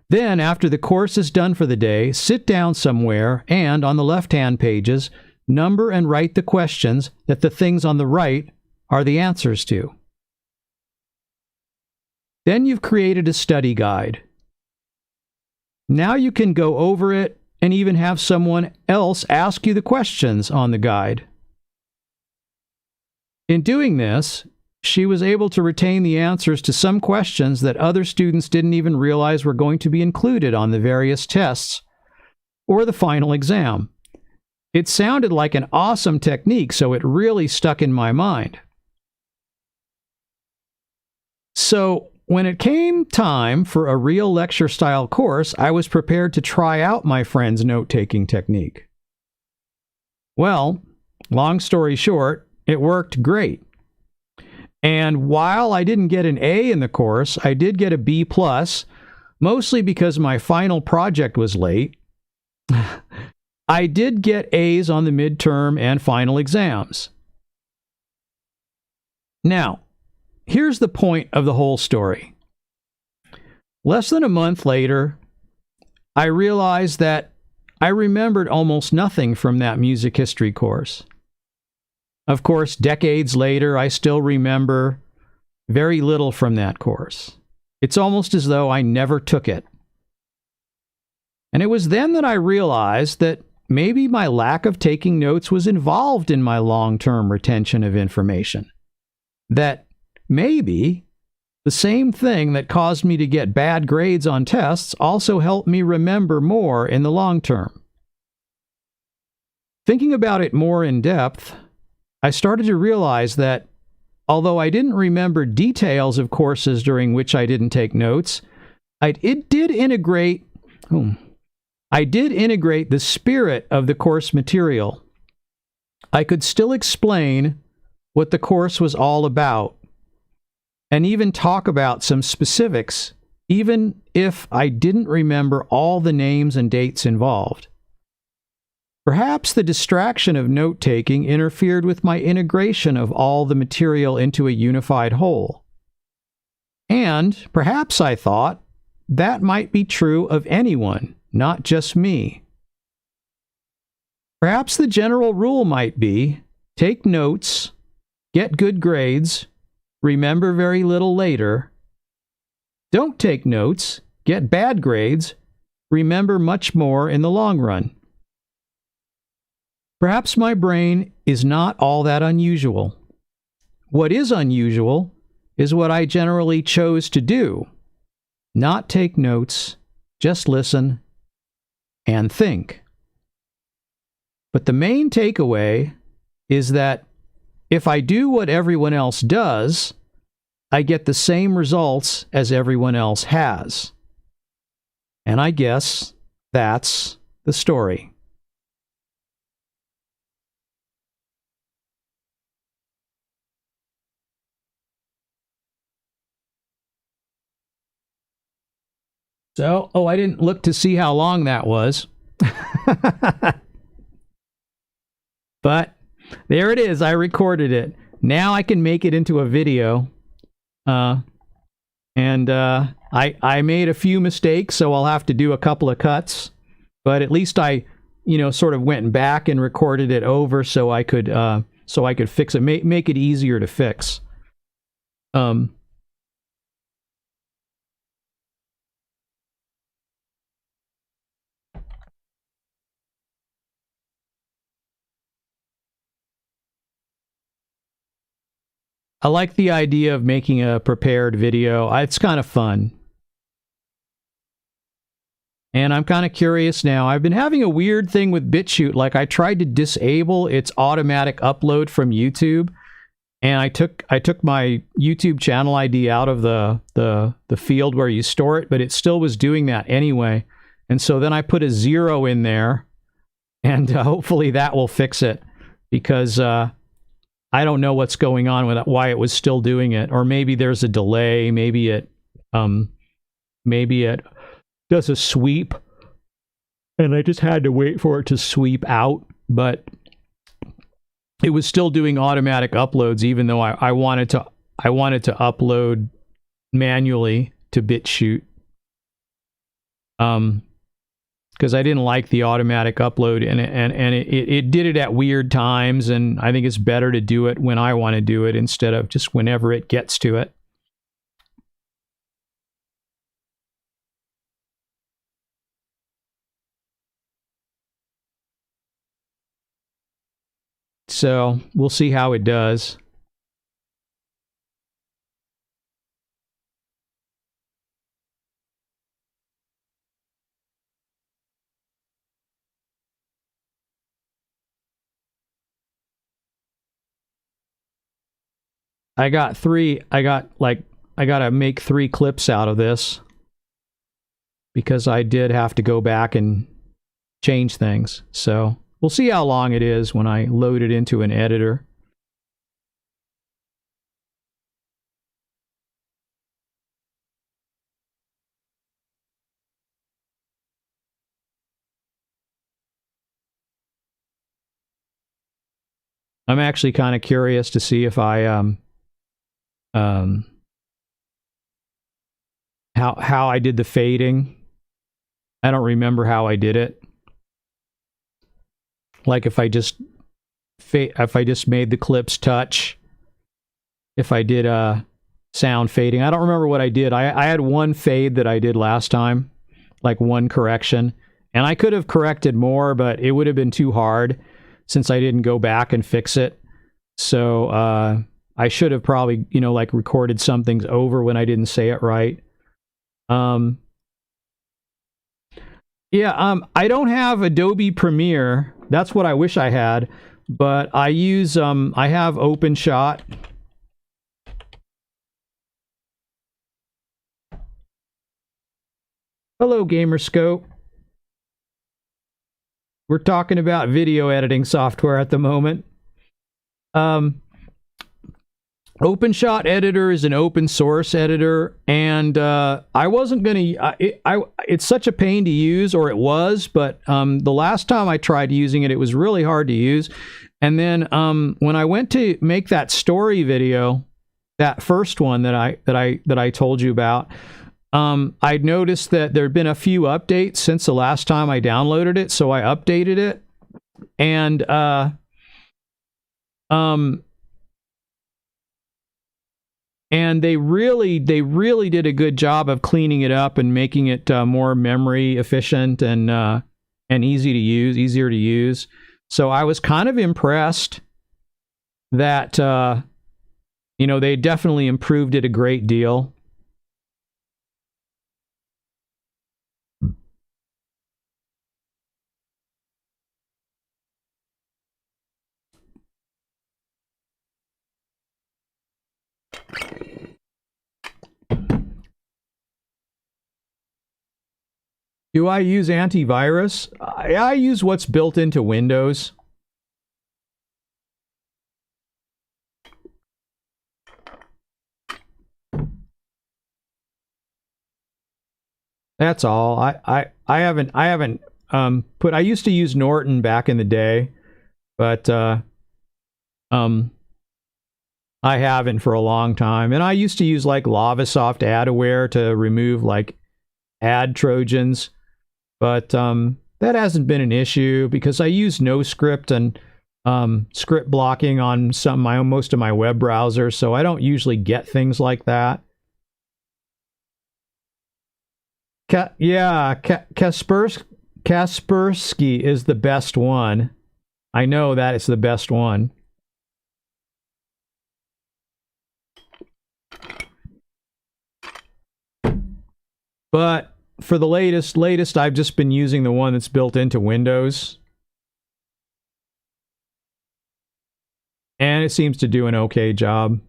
S1: then after the course is done for the day, sit down somewhere and on the left-hand pages, number and write the questions that the things on the right are the answers to. Then you've created a study guide. Now you can go over it and even have someone else ask you the questions on the guide. In doing this, she was able to retain the answers to some questions that other students didn't even realize were going to be included on the various tests or the final exam. It sounded like an awesome technique, so it really stuck in my mind. So, when it came time for a real lecture-style course, I was prepared to try out my friend's note-taking technique. Well, long story short, it worked great. And while I didn't get an A in the course, I did get a B+, mostly because my final project was late. I did get A's on the midterm and final exams. Now, here's the point of the whole story. Less than a month later, I realized that I remembered almost nothing from that music history course. Of course, decades later, I still remember very little from that course. It's almost as though I never took it. And it was then that I realized that maybe my lack of taking notes was involved in my long-term retention of information. That maybe the same thing that caused me to get bad grades on tests also helped me remember more in the long term. Thinking about it more in depth, I started to realize that although I didn't remember details of courses during which I didn't take notes, I did integrate the spirit of the course material. I could still explain what the course was all about, and even talk about some specifics, even if I didn't remember all the names and dates involved. Perhaps the distraction of note-taking interfered with my integration of all the material into a unified whole. And perhaps I thought that might be true of anyone, not just me. Perhaps the general rule might be, take notes, get good grades, remember very little later. Don't take notes, get bad grades, remember much more in the long run. Perhaps my brain is not all that unusual. What is unusual is what I generally chose to do. Not take notes, just listen and think. But the main takeaway is that if I do what everyone else does, I get the same results as everyone else has. And I guess that's the story. So, I didn't look to see how long that was. But there it is. I recorded it. Now I can make it into a video. I made a few mistakes, so I'll have to do a couple of cuts. But at least I, sort of went back and recorded it over so I could fix it, make it easier to fix. I like the idea of making a prepared video. It's kind of fun. And I'm kind of curious now. I've been having a weird thing with BitChute. Like, I tried to disable its automatic upload from YouTube, and I took my YouTube channel ID out of the field where you store it, but it still was doing that anyway. And so then I put a 0 in there, and hopefully that will fix it, because I don't know what's going on with it, why it was still doing it, or maybe there's a delay. Maybe it does a sweep, and I just had to wait for it to sweep out. But it was still doing automatic uploads, even though I wanted to upload manually to BitChute. Because I didn't like the automatic upload, and it did it at weird times, and I think it's better to do it when I want to do it instead of just whenever it gets to it. So we'll see how it does. I gotta make 3 clips out of this because I did have to go back and change things. So we'll see how long it is when I load it into an editor. I'm actually kind of curious to see if I how I did the fading. I don't remember how I did it. Like if I just made the clips touch, if I did sound fading. I don't remember what I did. I had one fade that I did last time, like one correction, and I could have corrected more, but it would have been too hard since I didn't go back and fix it. So I should have probably, like recorded some things over when I didn't say it right. I don't have Adobe Premiere. That's what I wish I had, but I use I have OpenShot. Hello, Gamerscope. We're talking about video editing software at the moment. OpenShot editor is an open source editor, and I wasn't going to... It's such a pain to use, or it was, but the last time I tried using it, it was really hard to use. And then when I went to make that story video, that first one that I told you about, I'd noticed that there'd been a few updates since the last time I downloaded it, so I updated it, and and they really did a good job of cleaning it up and making it more memory efficient and easier to use. So I was kind of impressed that they definitely improved it a great deal. Do I use antivirus? I use what's built into Windows. That's all. I haven't I used to use Norton back in the day, but I haven't for a long time. And I used to use like Lavasoft AdAware to remove like ad trojans, but that hasn't been an issue because I use NoScript and script blocking on most of my web browsers, so I don't usually get things like that. Kaspersky is the best one. I know that it's the best one. But for the latest, I've just been using the one that's built into Windows. And it seems to do an okay job.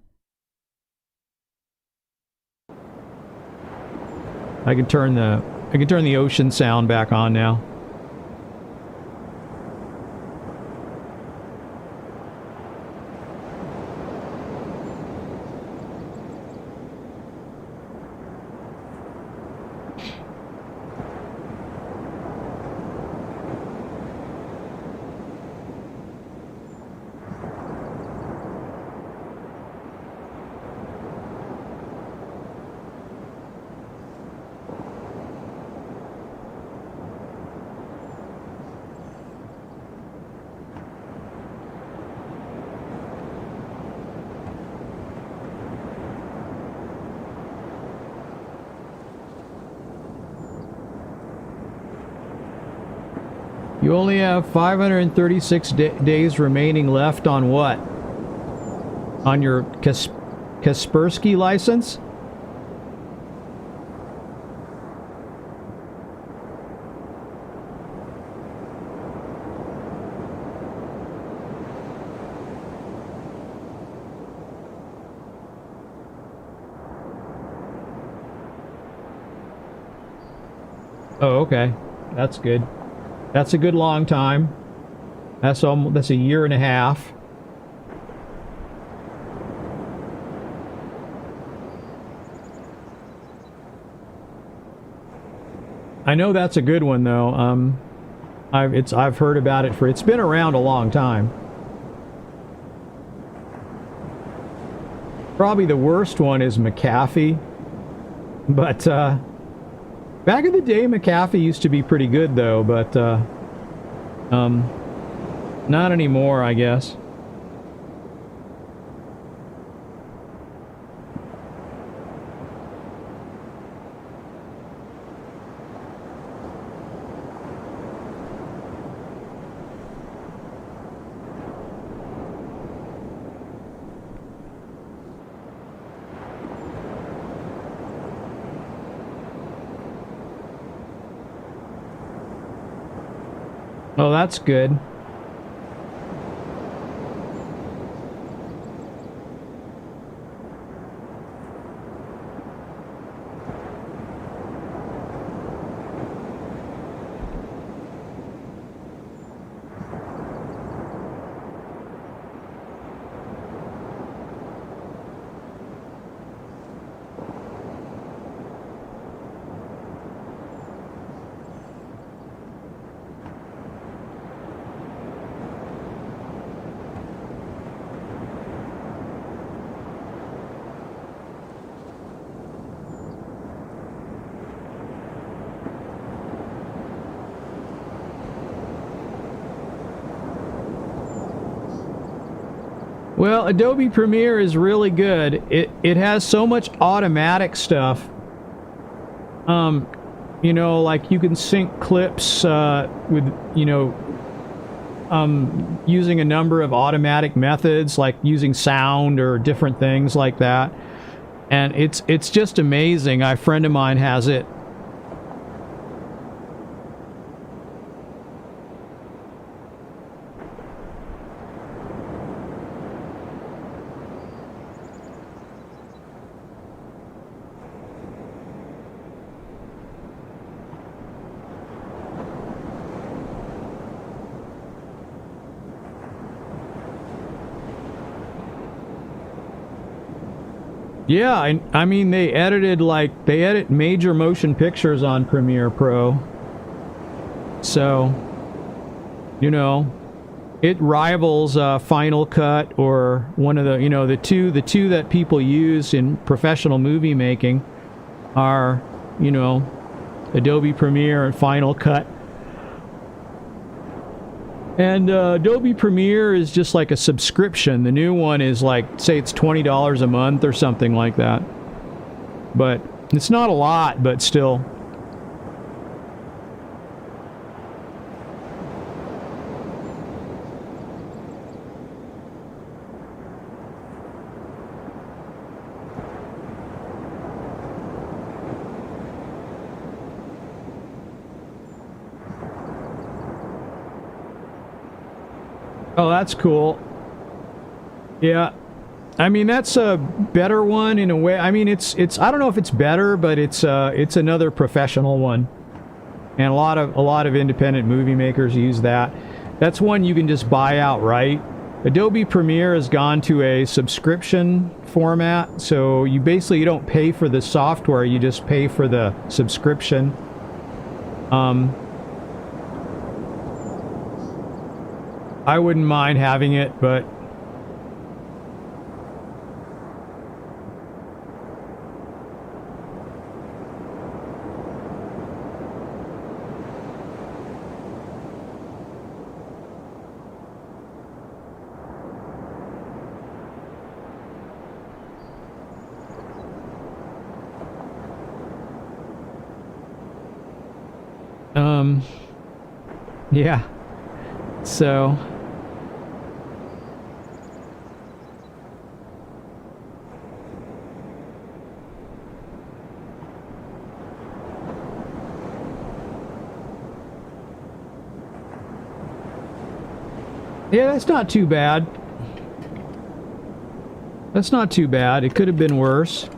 S1: I can turn the ocean sound back on now. You only have 536 days remaining left on what? On your Kaspersky license? Oh, okay. That's good. That's a good long time. That's a year and a half. I know that's a good one though. I've heard about it it's been around a long time. Probably the worst one is McAfee, but back in the day, McAfee used to be pretty good though, but not anymore, I guess. Oh, that's good. Well, Adobe Premiere is really good. It has so much automatic stuff. You know, like you can sync clips with, you know, using a number of automatic methods, like using sound or different things like that. And it's just amazing. A friend of mine has it. Yeah, I mean, they edit major motion pictures on Premiere Pro. So, you know, it rivals Final Cut or one of the, you know, the two that people use in professional movie making are, you know, Adobe Premiere and Final Cut. And Adobe Premiere is just like a subscription. The new one is like, say it's $20 a month or something like that. But it's not a lot, but still. Oh, that's cool. Yeah. I mean, that's a better one in a way. I mean, it's I don't know if it's better, but it's another professional one. And a lot of independent movie makers use that. That's one you can just buy outright. Adobe Premiere has gone to a subscription format, so you don't pay for the software, you just pay for the subscription. I wouldn't mind having it, but yeah. So... yeah, that's not too bad. That's not too bad. It could have been worse.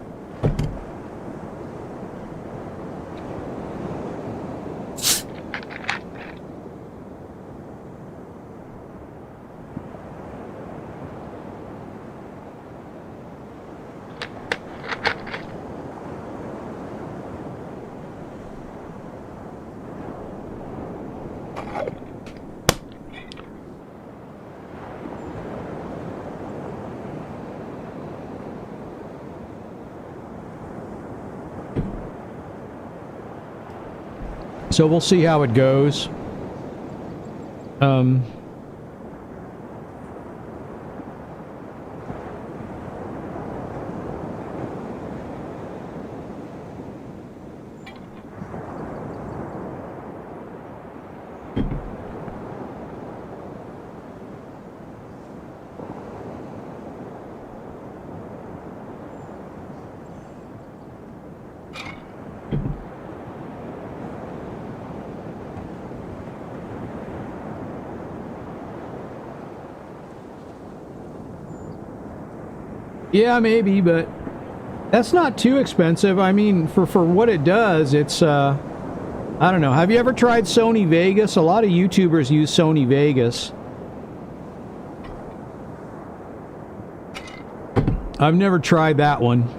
S1: So we'll see how it goes. Yeah, maybe, but that's not too expensive. I mean, for what it does, it's, I don't know. Have you ever tried Sony Vegas? A lot of YouTubers use Sony Vegas. I've never tried that one.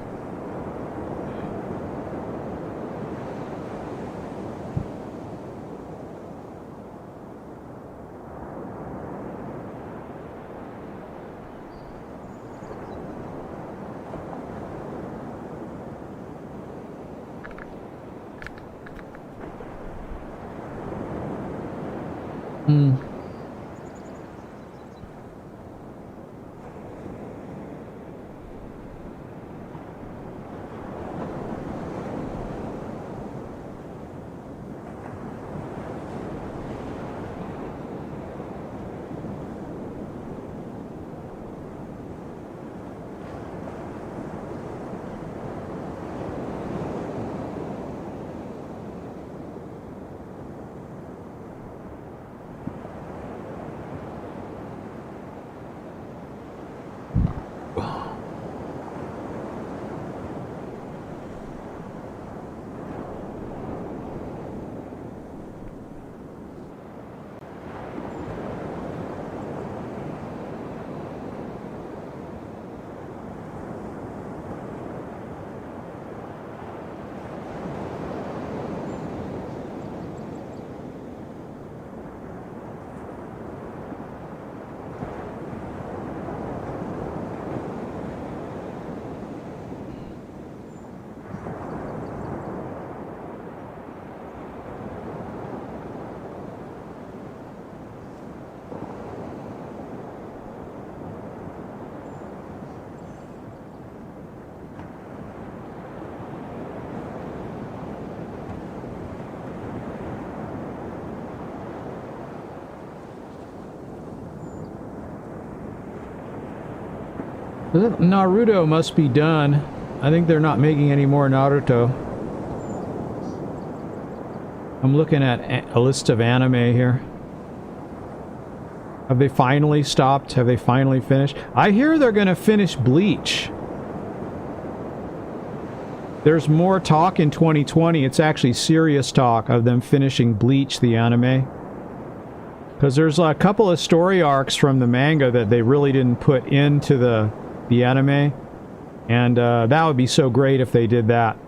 S1: Naruto must be done. I think they're not making any more Naruto. I'm looking at a list of anime here. Have they finally stopped? Have they finally finished? I hear they're going to finish Bleach. There's more talk in 2020. It's actually serious talk of them finishing Bleach, the anime. Because there's a couple of story arcs from the manga that they really didn't put into the anime. And that would be so great if they did that.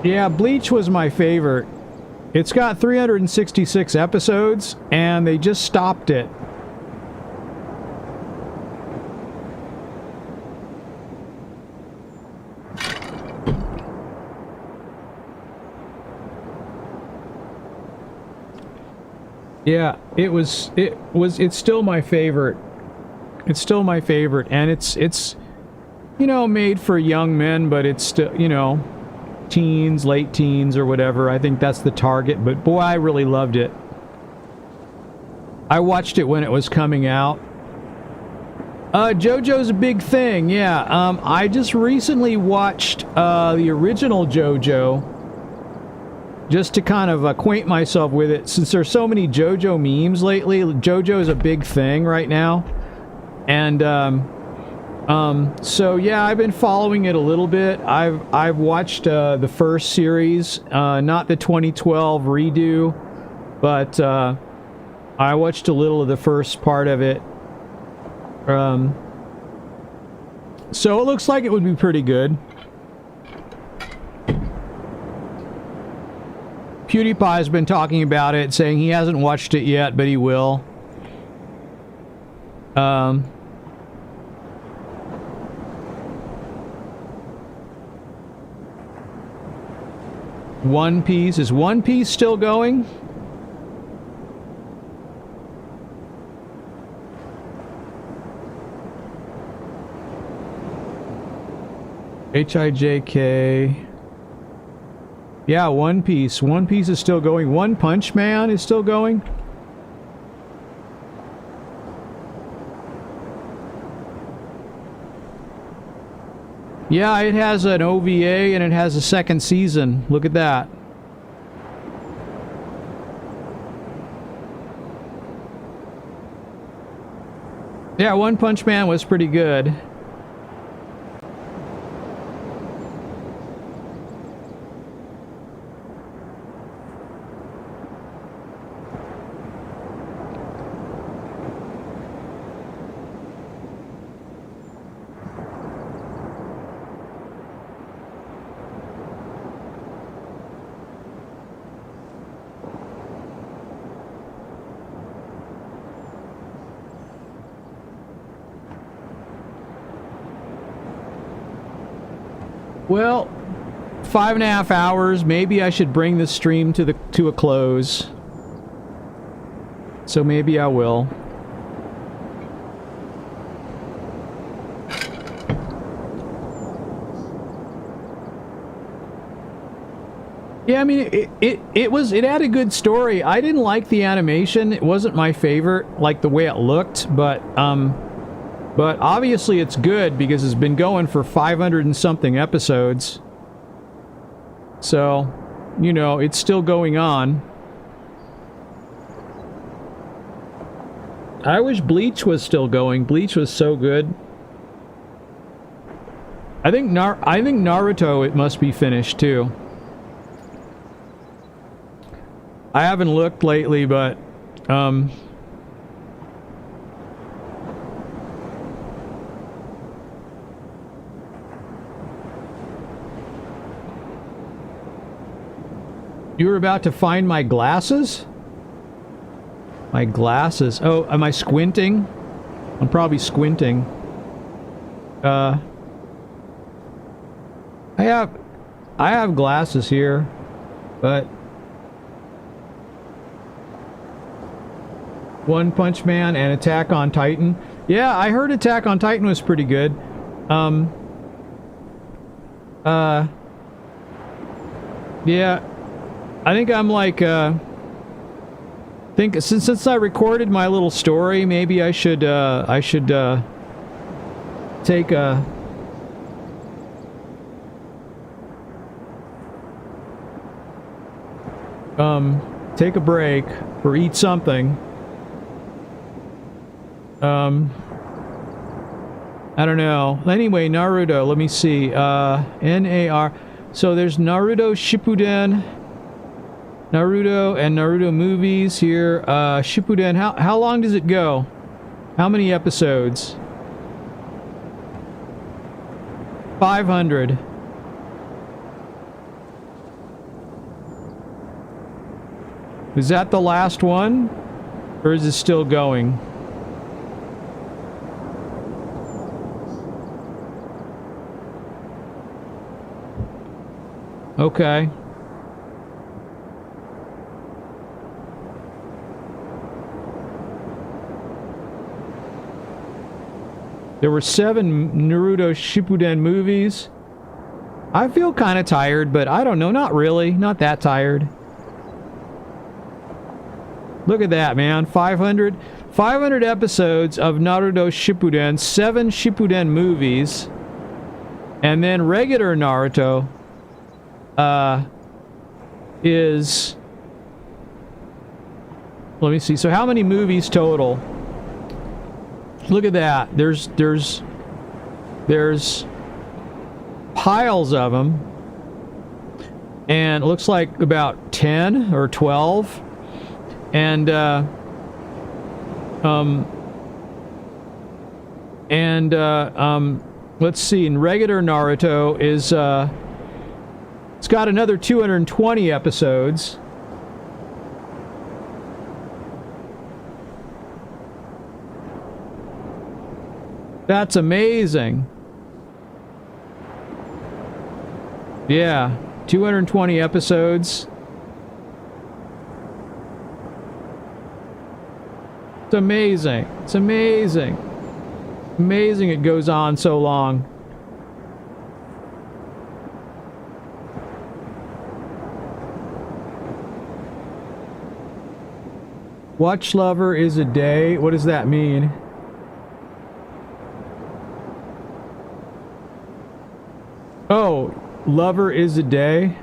S1: Yeah, Bleach was my favorite. It's got 366 episodes, and they just stopped it. Yeah, it's still my favorite. It's still my favorite, and it's you know, made for young men, but it's still, you know, teens, late teens or whatever. I think that's the target, but boy, I really loved it. I watched it when it was coming out. JoJo's a big thing, yeah. I just recently watched the original JoJo just to kind of acquaint myself with it, since there's so many JoJo memes lately. JoJo is a big thing right now, and so yeah, I've been following it a little bit. I've watched the first series, not the 2012 redo, but I watched a little of the first part of it. So it looks like it would be pretty good. PewDiePie's been talking about it, saying he hasn't watched it yet, but he will. One Piece. Is One Piece still going? HIJK. Yeah, One Piece. One Piece is still going. One Punch Man is still going. Yeah, it has an OVA and it has a second season. Look at that. Yeah, One Punch Man was pretty good. Well, 5.5 hours. Maybe I should bring the stream to a close. So maybe I will. Yeah, I mean, it had a good story. I didn't like the animation. It wasn't my favorite, like the way it looked, but obviously it's good because it's been going for 500 and something episodes. So, you know, it's still going on. I wish Bleach was still going. Bleach was so good. I think Naruto, it must be finished too. I haven't looked lately, but you were about to find my glasses? My glasses. Oh, am I squinting? I'm probably squinting. I have glasses here, but One Punch Man and Attack on Titan. Yeah, I heard Attack on Titan was pretty good. Yeah, I think I'm like, think since I recorded my little story, maybe I should take a break or eat something. I don't know. Anyway, Naruto, let me see. N-A-R. So there's Naruto Shippuden, Naruto and Naruto movies here. Shippuden, how long does it go? How many episodes? 500. Is that the last one? Or is it still going? Okay. There were 7 Naruto Shippuden movies. I feel kind of tired, but I don't know. Not really. Not that tired. Look at that, man. 500 episodes of Naruto Shippuden, 7 Shippuden movies, and then regular Naruto is... Let me see. So how many movies total? Look at that. There's piles of them, and it looks like about 10 or 12. And let's see. In regular Naruto is it's got another 220 episodes. That's amazing. Yeah, 220 episodes. It's amazing. It's amazing. Amazing it goes on so long. Watch lover is a day. What does that mean? Oh, lover is a day?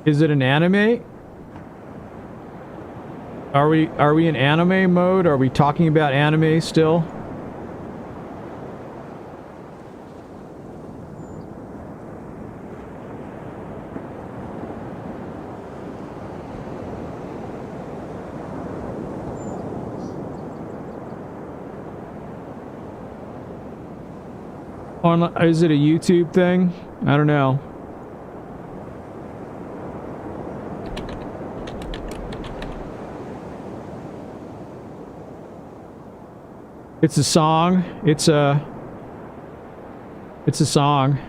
S1: Is it an anime? Are we in anime mode? Are we talking about anime still? Is it a YouTube thing? I don't know. It's a song. It's a song.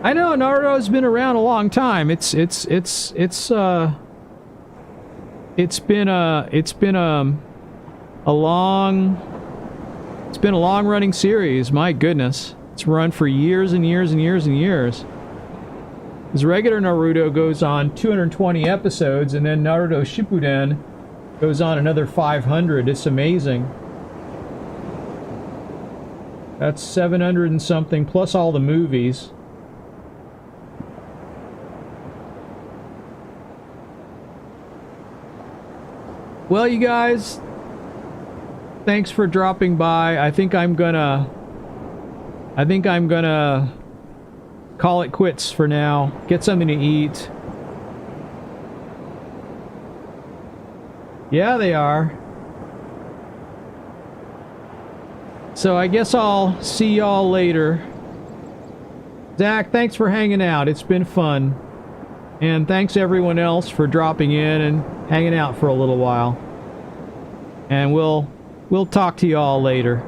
S1: I know Naruto's been around a long time. It's been a long running series. My goodness. It's run for years and years and years and years. This regular Naruto goes on 220 episodes, and then Naruto Shippuden goes on another 500. It's amazing. That's 700 and something, plus all the movies. Well, you guys, thanks for dropping by. I think I'm gonna call it quits for now. Get something to eat. Yeah, they are. So I guess I'll see y'all later. Zach, thanks for hanging out. It's been fun. And thanks everyone else for dropping in and hanging out for a little while. And we'll talk to y'all later.